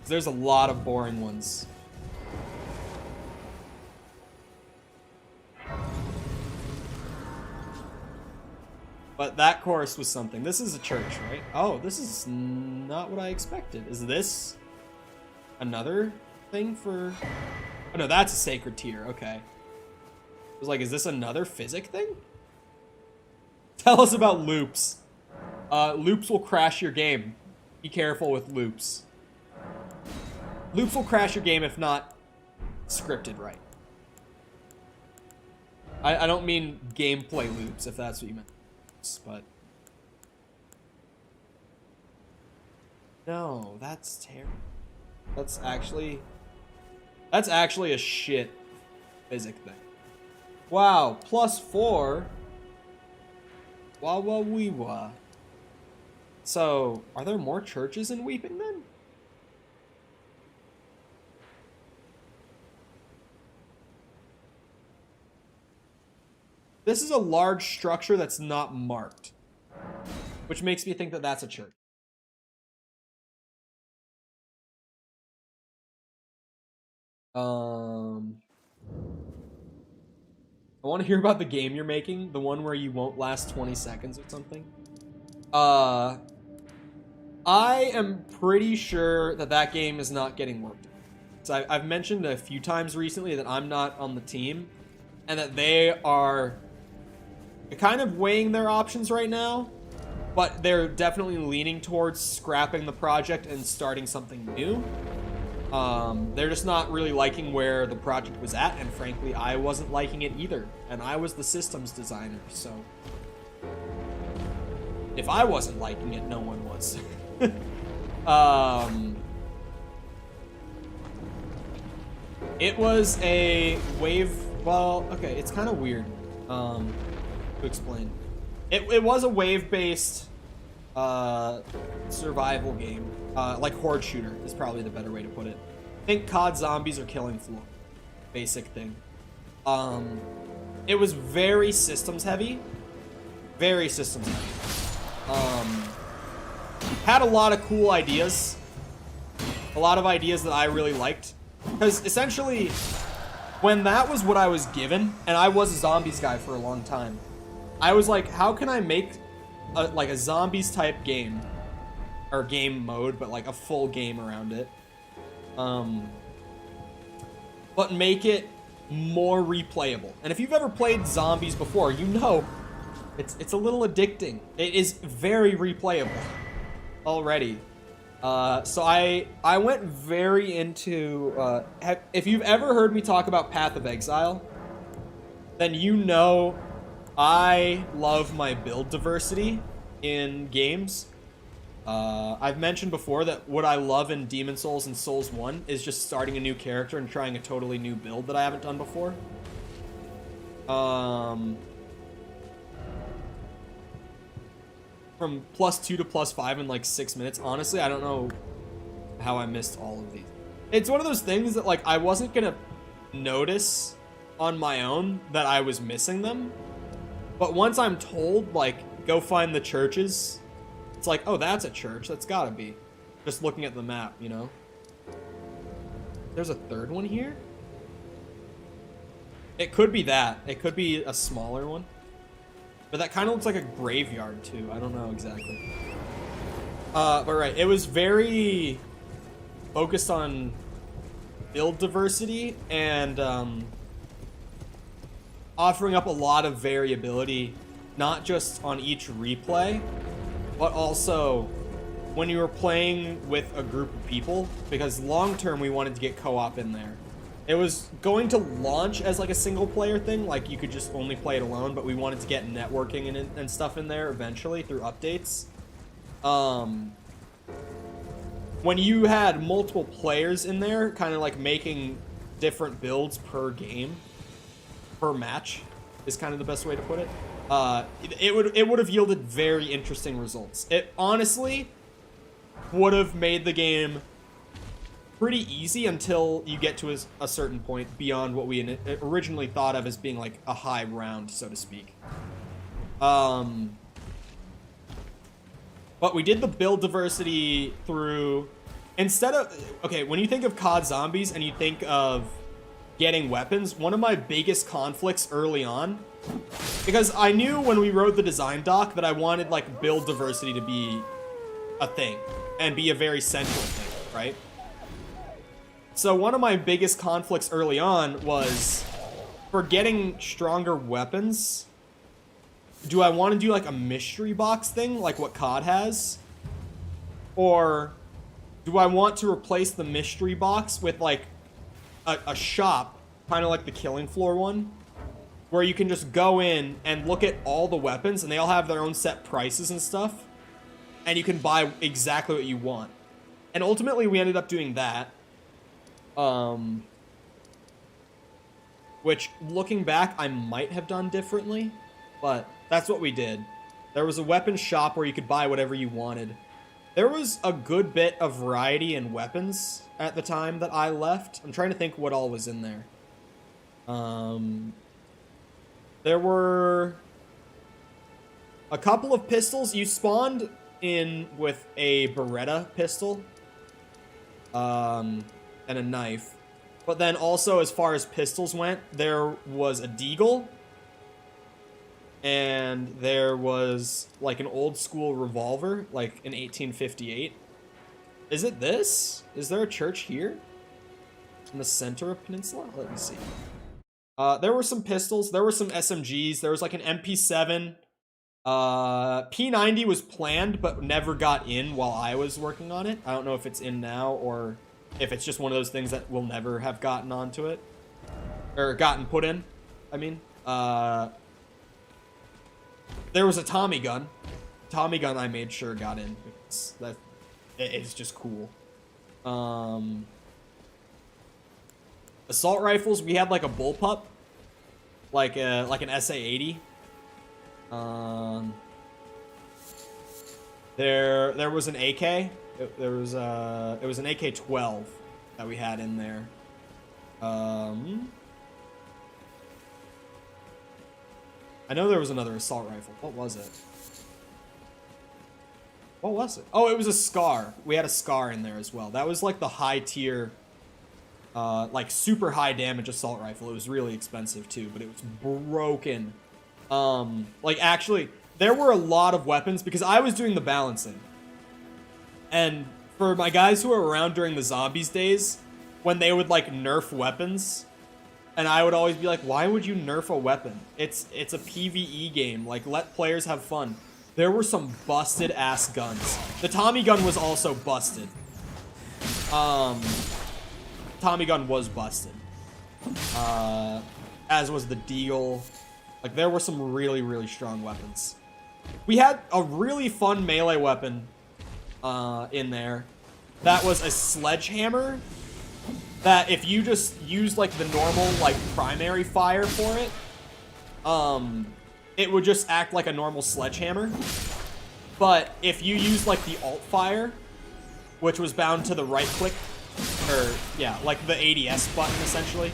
There's a lot of boring ones. But that chorus was something. This is a church, right? Oh, this is not what I expected. Is this another thing for... Oh, no, that's a sacred tier. Okay. I was like, is this another physic thing? Tell us about loops. Loops will crash your game. Be careful with loops. Loops will crash your game if not scripted right. I don't mean gameplay loops, if that's what you meant. But no, that's terrible. That's actually a shit physic thing. Wow, +4. Wah wah wee wah. So, are there more churches in Weeping then? This is a large structure that's not marked, which makes me think that that's a church. I want to hear about the game you're making, the one where you won't last 20 seconds or something. I am pretty sure that that game is not getting worked. So I've mentioned a few times recently that I'm not on the team, and that they are kind of weighing their options right now, but they're definitely leaning towards scrapping the project and starting something new. They're just not really liking where the project was at, and frankly, I wasn't liking it either, and I was the systems designer, so if I wasn't liking it, no one was. It was a wave, well, okay, it's kind of weird to explain. It was a wave-based survival game, like horde shooter is probably the better way to put it. Think COD zombies or killing floor, basic thing. It was very systems heavy, had a lot of cool ideas, a lot of ideas that I really liked, because essentially when that was what I was given, and I was a zombies guy for a long time, I was like, how can I make like a zombies type game, or game mode, but like a full game around it, but make it more replayable. And if you've ever played zombies before, you know it's a little addicting. It is very replayable already. So I went very into if you've ever heard me talk about Path of Exile, then you know I love my build diversity in games. I've mentioned before that what I love in Demon Souls and Souls 1 is just starting a new character and trying a totally new build that I haven't done before. From +2 to +5 in like 6 minutes. Honestly, I don't know how I missed all of these. It's one of those things that like I wasn't gonna notice on my own that I was missing them. But once I'm told, like, go find the churches, it's like, oh, that's a church. That's gotta be. Just looking at the map, you know? There's a third one here? It could be that. It could be a smaller one. But that kind of looks like a graveyard, too. I don't know exactly. But right, it was very focused on build diversity and offering up a lot of variability, not just on each replay, but also when you were playing with a group of people, because long term we wanted to get co-op in there. It was going to launch as like a single player thing, like you could just only play it alone, but we wanted to get networking and stuff in there eventually through updates. When you had multiple players in there, kind of like making different builds per game, per match, is kind of the best way to put it. It would have yielded very interesting results. It honestly would have made the game pretty easy until you get to a certain point beyond what we originally thought of as being like a high round, so to speak. But we did the build diversity through, instead of, okay, when you think of COD Zombies and you think of getting weapons, one of my biggest conflicts early on, because I knew when we wrote the design doc that I wanted like build diversity to be a thing and be a very central thing, right? So one of my biggest conflicts early on was, for getting stronger weapons, do I want to do like a mystery box thing like what COD has? Or do I want to replace the mystery box with like a shop, kind of like the Killing Floor one, where you can just go in and look at all the weapons and they all have their own set prices and stuff, and you can buy exactly what you want. And ultimately we ended up doing that. Which, looking back, I might have done differently, but that's what we did. There was a weapons shop where you could buy whatever you wanted. There was a good bit of variety in weapons at the time that I left. I'm trying to think what all was in there. There were a couple of pistols. You spawned in with a Beretta pistol. And a knife. But then also, as far as pistols went, there was a deagle. And there was like an old school revolver, like an 1858. Is it this? Is there a church here? In the center of Peninsula? Let me see. There were some pistols. There were some SMGs. There was like an MP7. P90 was planned, but never got in while I was working on it. I don't know if it's in now or if it's just one of those things that will never have gotten onto it. Or gotten put in, I mean. There was a Tommy gun. Tommy gun I made sure got in, because that it's just cool. Assault rifles, we had like a bullpup. Like an SA-80. There was an AK. It was an AK-12 that we had in there. I know there was another assault rifle. What was it? What was it? Oh, it was a SCAR. We had a SCAR in there as well. That was like the high tier, like super high damage assault rifle. It was really expensive too, but it was broken. Like actually, there were a lot of weapons because I was doing the balancing. And for my guys who were around during the Zombies days, when they would like nerf weapons, and I would always be like, why would you nerf a weapon? It's a PvE game. Like, let players have fun. There were some busted ass guns. The Tommy gun was also busted. Tommy gun was busted. As was the Deagle. Like, there were some really, really strong weapons. We had a really fun melee weapon in there. That was a sledgehammer. That if you just use like the normal like primary fire for it, it would just act like a normal sledgehammer. But if you use like the alt fire, which was bound to the right click, or yeah, like the ADS button essentially.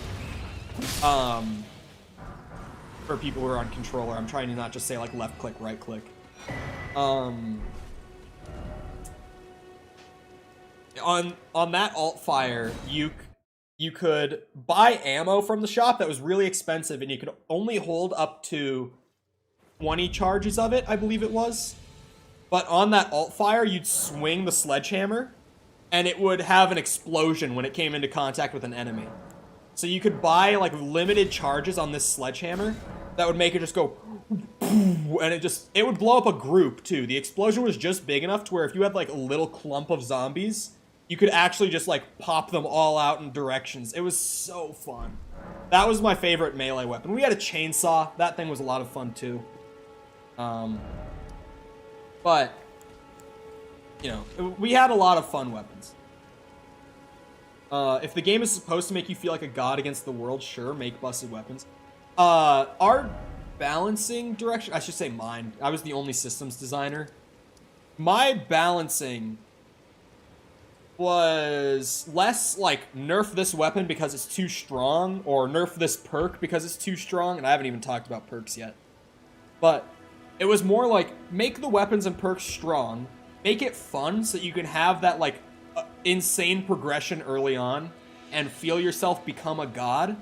For people who are on controller, I'm trying to not just say like left click, right click. On that alt fire, you could buy ammo from the shop that was really expensive, and you could only hold up to 20 charges of it, I believe it was. But on that alt fire, you'd swing the sledgehammer, and it would have an explosion when it came into contact with an enemy. So you could buy like limited charges on this sledgehammer that would make it just go, and it would blow up a group too. The explosion was just big enough to where if you had like a little clump of zombies, you could actually just like pop them all out in directions. It was so fun. That was my favorite melee weapon. We had a chainsaw. That thing was a lot of fun too. But, you know, we had a lot of fun weapons. If the game is supposed to make you feel like a god against the world, sure, make busted weapons. Our balancing direction, I should say mine. I was the only systems designer. My balancing was less like nerf this weapon because it's too strong, or nerf this perk because it's too strong, and I haven't even talked about perks yet. But it was more like, make the weapons and perks strong, make it fun so that you can have that like insane progression early on and feel yourself become a god,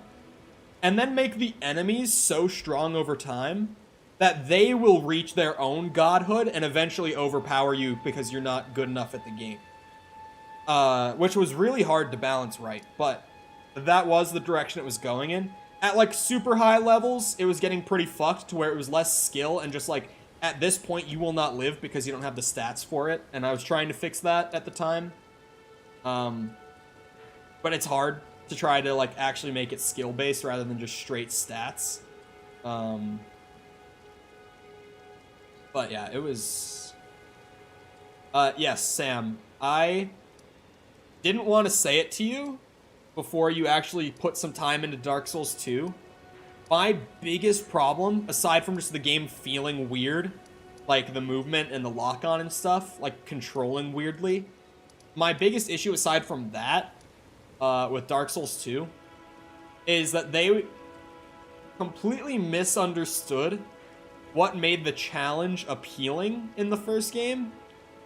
and then make the enemies so strong over time that they will reach their own godhood and eventually overpower you because you're not good enough at the game. Which was really hard to balance right, but that was the direction it was going in. At like super high levels, it was getting pretty fucked to where it was less skill and just like, at this point you will not live because you don't have the stats for it, and I was trying to fix that at the time. But it's hard to try to like actually make it skill based rather than just straight stats. But yeah, it was yes, Sam, I didn't want to say it to you before you actually put some time into Dark Souls 2. My biggest problem, aside from just the game feeling weird, like the movement and the lock-on and stuff, like controlling weirdly, my biggest issue aside from that with Dark Souls 2 is that they completely misunderstood what made the challenge appealing in the first game,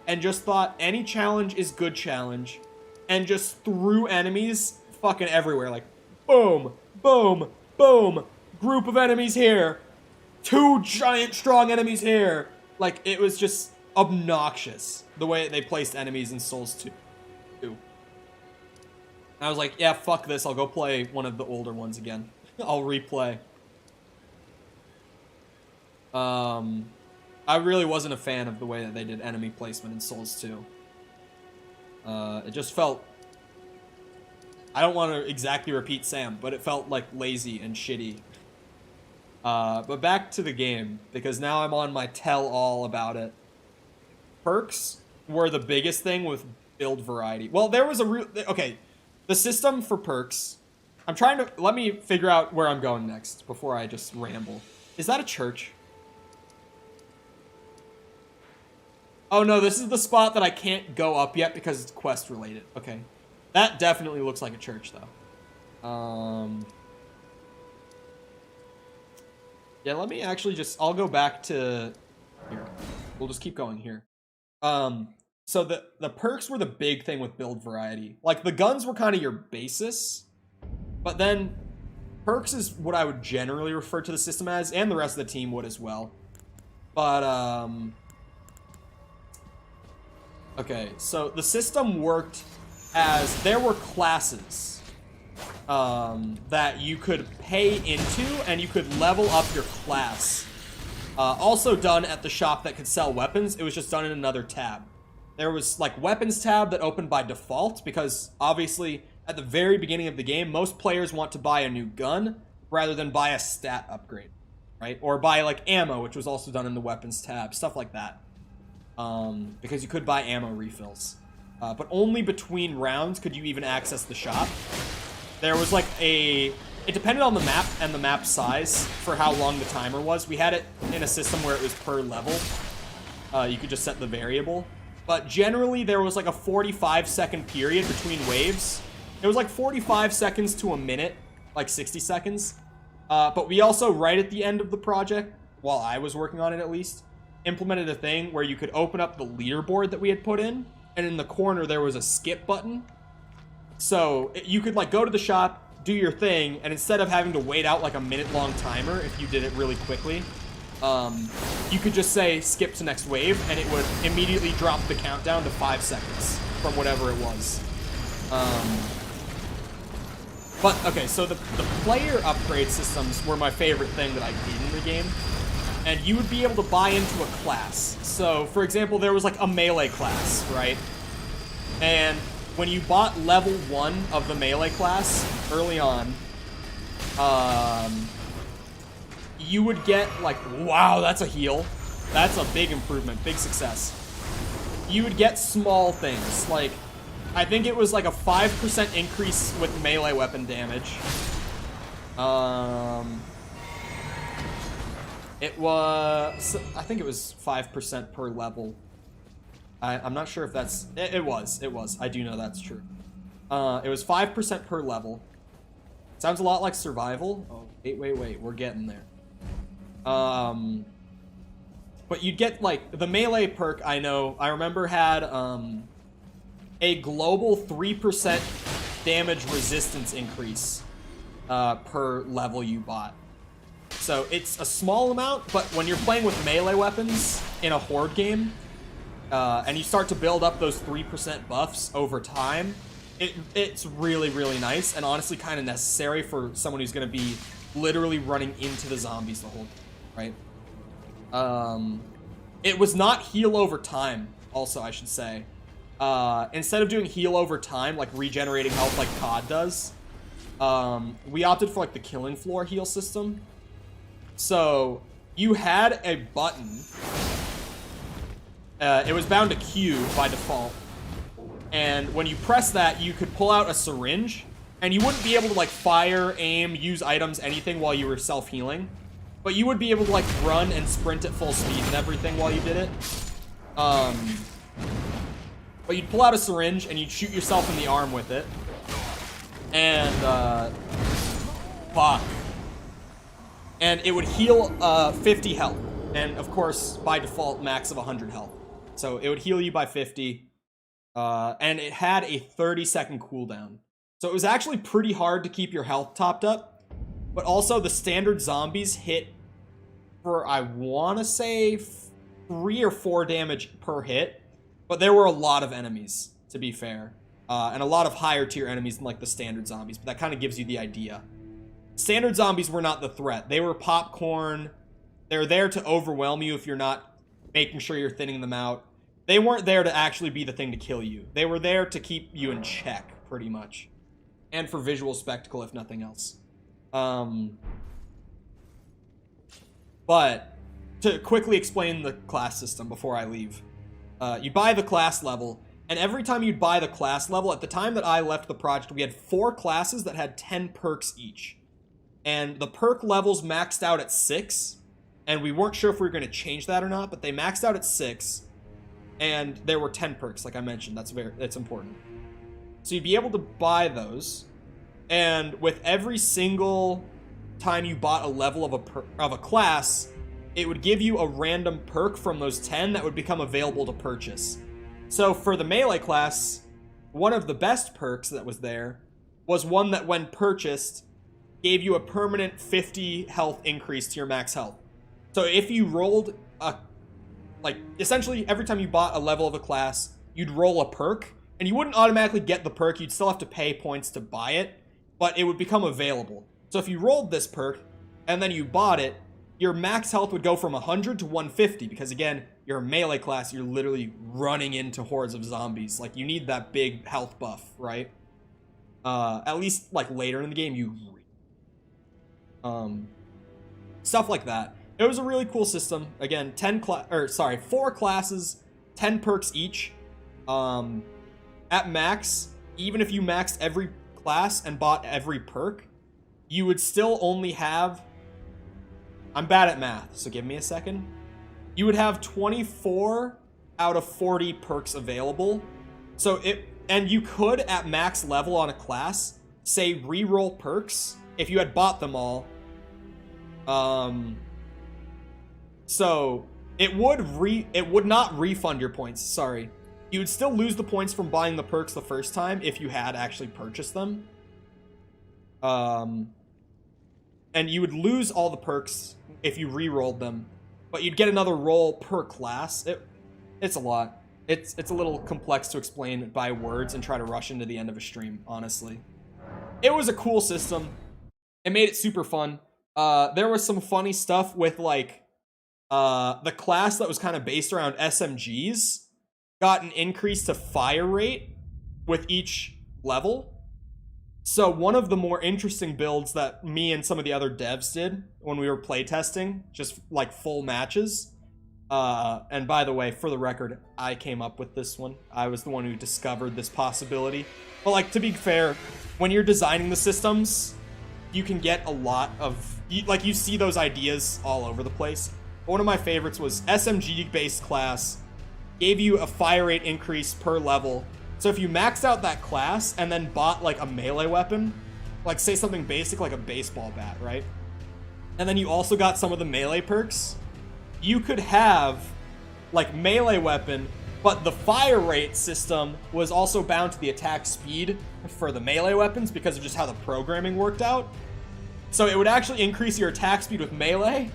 and just thought any challenge is good challenge, and just threw enemies fucking everywhere, like boom, boom, boom, group of enemies here, 2 giant strong enemies here. Like, it was just obnoxious the way they placed enemies in Souls 2. I was like, yeah, fuck this, I'll go play one of the older ones again. I'll replay. I really wasn't a fan of the way that they did enemy placement in Souls 2. It just felt, I don't want to exactly repeat Sam, but it felt like lazy and shitty. But back to the game, because now I'm on my tell-all about it. Perks were the biggest thing with build variety. Well, there was a real, okay, the system for perks, I'm trying to, let me figure out where I'm going next before I just ramble. Is that a church? Oh no, this is the spot that I can't go up yet because it's quest related. Okay. That definitely looks like a church though. Yeah, let me actually just, I'll go back to here. We'll just keep going here. So the perks were the big thing with build variety. Like, the guns were kind of your basis, but then perks is what I would generally refer to the system as, and the rest of the team would as well. But, okay, so the system worked as there were classes that you could pay into, and you could level up your class. Also done at the shop that could sell weapons. It was just done in another tab. There was like weapons tab that opened by default, because obviously at the very beginning of the game, most players want to buy a new gun rather than buy a stat upgrade, right? Or buy like ammo, which was also done in the weapons tab, stuff like that. Because you could buy ammo refills. But only between rounds could you even access the shop. There was like it depended on the map and the map size for how long the timer was. We had it in a system where it was per level. You could just set the variable. But generally, there was like a 45-second period between waves. It was like 45 seconds to a minute, like 60 seconds. But we also, right at the end of the project, while I was working on it at least, implemented a thing where you could open up the leaderboard that we had put in, and in the corner there was a skip button. So you could like go to the shop, do your thing, and instead of having to wait out like a minute-long timer if you did it really quickly, you could just say skip to next wave, and it would immediately drop the countdown to 5 seconds from whatever it was. But okay, so the player upgrade systems were my favorite thing that I did in the game. And you would be able to buy into a class. So, for example, there was like a melee class, right? And when you bought level 1 of the melee class early on, you would get like, wow, that's a heal. That's a big improvement, big success. You would get small things, like, I think it was like a 5% increase with melee weapon damage. It was, I think it was 5% per level. I'm not sure if that's, it was. I do know that's true. It was 5% per level. Sounds a lot like survival. Oh, wait, we're getting there. But you'd get, like, the melee perk, I remember had, a global 3% damage resistance increase, per level you bought. So it's a small amount, but when you're playing with melee weapons in a horde game, and you start to build up those 3% buffs over time, it's really, really nice, and honestly kind of necessary for someone who's going to be literally running into the zombies the whole game, right? It was not heal over time, also, I should say. Instead of doing heal over time, like regenerating health like COD does, we opted for, like, the killing floor heal system. So you had a button. It was bound to Q by default. And when you press that, you could pull out a syringe, and you wouldn't be able to, like, fire, aim, use items, anything while you were self-healing. But you would be able to, like, run and sprint at full speed and everything while you did it. But you'd pull out a syringe, and you'd shoot yourself in the arm with it. And, fuck. And it would heal 50 health. And, of course, by default, max of 100 health. So it would heal you by 50. And it had a 30-second cooldown. So it was actually pretty hard to keep your health topped up. But also, the standard zombies hit for, I want to say, 3 or 4 damage per hit. But there were a lot of enemies, to be fair. And a lot of higher tier enemies than, like, the standard zombies. But that kind of gives you the idea. Standard zombies were not the threat. They were popcorn. They were there to overwhelm you if you're not making sure you're thinning them out. They weren't there to actually be the thing to kill you. They were there to keep you in check, pretty much. And for visual spectacle, if nothing else. But to quickly explain the class system before I leave. You buy the class level, and every time you'd buy the class level, at the time that I left the project, we had 4 classes that had 10 perks each. And the perk levels maxed out at 6, and we weren't sure if we were going to change that or not, but they maxed out at 6, and there were 10 perks, like I mentioned. That's important. So you'd be able to buy those, and with every single time you bought a level of a class, it would give you a random perk from those 10 that would become available to purchase. So for the melee class, one of the best perks that was there was one that, when purchased, gave you a permanent 50 health increase to your max health. So if you rolled essentially every time you bought a level of a class, you'd roll a perk, and you wouldn't automatically get the perk, you'd still have to pay points to buy it, but it would become available. So if you rolled this perk, and then you bought it, your max health would go from 100 to 150, because again, you're a melee class, you're literally running into hordes of zombies. Like, you need that big health buff, right? At least, like, later in the game, stuff like that. It was a really cool system. Again, 4 classes, 10 perks each. At max, even if you maxed every class and bought every perk, you would still only have... I'm bad at math, so give me a second. You would have 24 out of 40 perks available. And you could, at max level on a class, say reroll perks if you had bought them all. So it would not refund your points, sorry. You would still lose the points from buying the perks the first time if you had actually purchased them. And you would lose all the perks if you re-rolled them, but you'd get another roll per class. It's a lot. It's a little complex to explain by words and try to rush into the end of a stream, honestly. It was a cool system. It made it super fun. There was some funny stuff with, like, the class that was kind of based around SMGs got an increase to fire rate with each level. So one of the more interesting builds that me and some of the other devs did when we were playtesting, just like full matches. And by the way, for the record, I came up with this one. I was the one who discovered this possibility. But like, to be fair, when you're designing the systems, you can get a lot of, like, you see those ideas all over the place. One of my favorites was SMG-based class gave you a fire rate increase per level. So if you maxed out that class and then bought like a melee weapon, like say something basic like a baseball bat, right? And then you also got some of the melee perks, you could have like melee weapon, but the fire rate system was also bound to the attack speed for the melee weapons because of just how the programming worked out. So it would actually increase your attack speed with melee.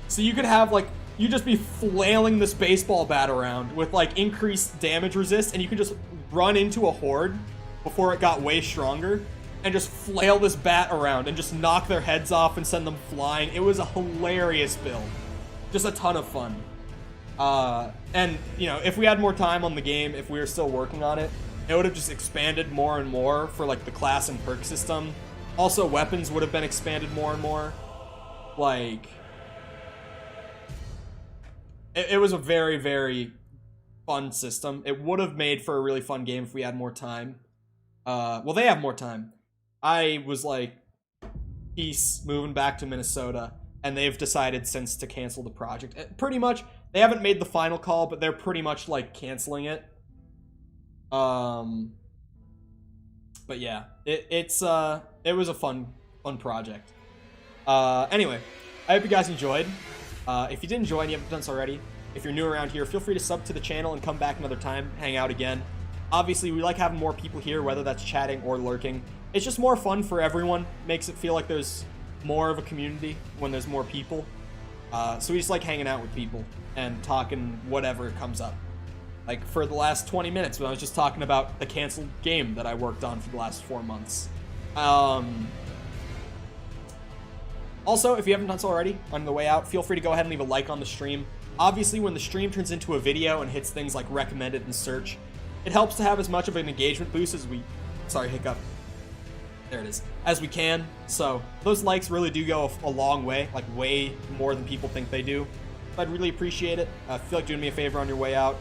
So you could have like, you just be flailing this baseball bat around with like increased damage resist, and you could just run into a horde before it got way stronger and just flail this bat around and just knock their heads off and send them flying. It was a hilarious build. Just a ton of fun. And, you know, if we had more time on the game, if we were still working on it, it would have just expanded more and more for like the class and perk system. Also, weapons would have been expanded more and more. Like, it was a very, very fun system. It would have made for a really fun game if we had more time. Well, they have more time. I was like, peace, moving back to Minnesota, and they've decided since to cancel the project. Pretty much, they haven't made the final call, but they're pretty much like canceling it. But yeah, it was a fun project. Anyway, I hope you guys enjoyed. If you did enjoy and you haven't done so already, if you're new around here, feel free to sub to the channel and come back another time, hang out again. Obviously, we like having more people here, whether that's chatting or lurking. It's just more fun for everyone. Makes it feel like there's more of a community when there's more people. So we just like hanging out with people and talking whatever comes up. Like for the last 20 minutes when I was just talking about the canceled game that I worked on for the last 4 months. Also, if you haven't done so already, on the way out, feel free to go ahead and leave a like on the stream. Obviously, when the stream turns into a video and hits things like recommended and search, it helps to have as much of an engagement boost as we... Sorry, hiccup. There it is. As we can. So, those likes really do go a long way, like way more than people think they do. I'd really appreciate it. Feel like doing me a favor on your way out.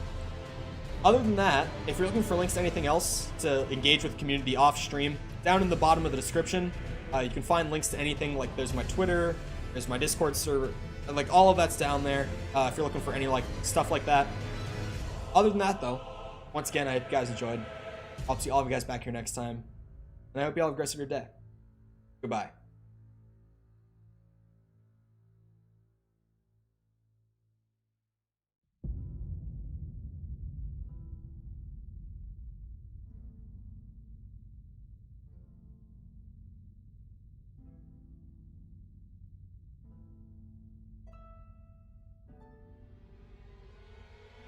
Other than that, if you're looking for links to anything else to engage with the community off stream, down in the bottom of the description, you can find links to anything. Like there's my Twitter, there's my Discord server, and like all of that's down there if you're looking for any like stuff like that. Other than that though, once again, I hope you guys enjoyed. I'll see all of you guys back here next time, and I hope you all have a great rest of your day. Goodbye.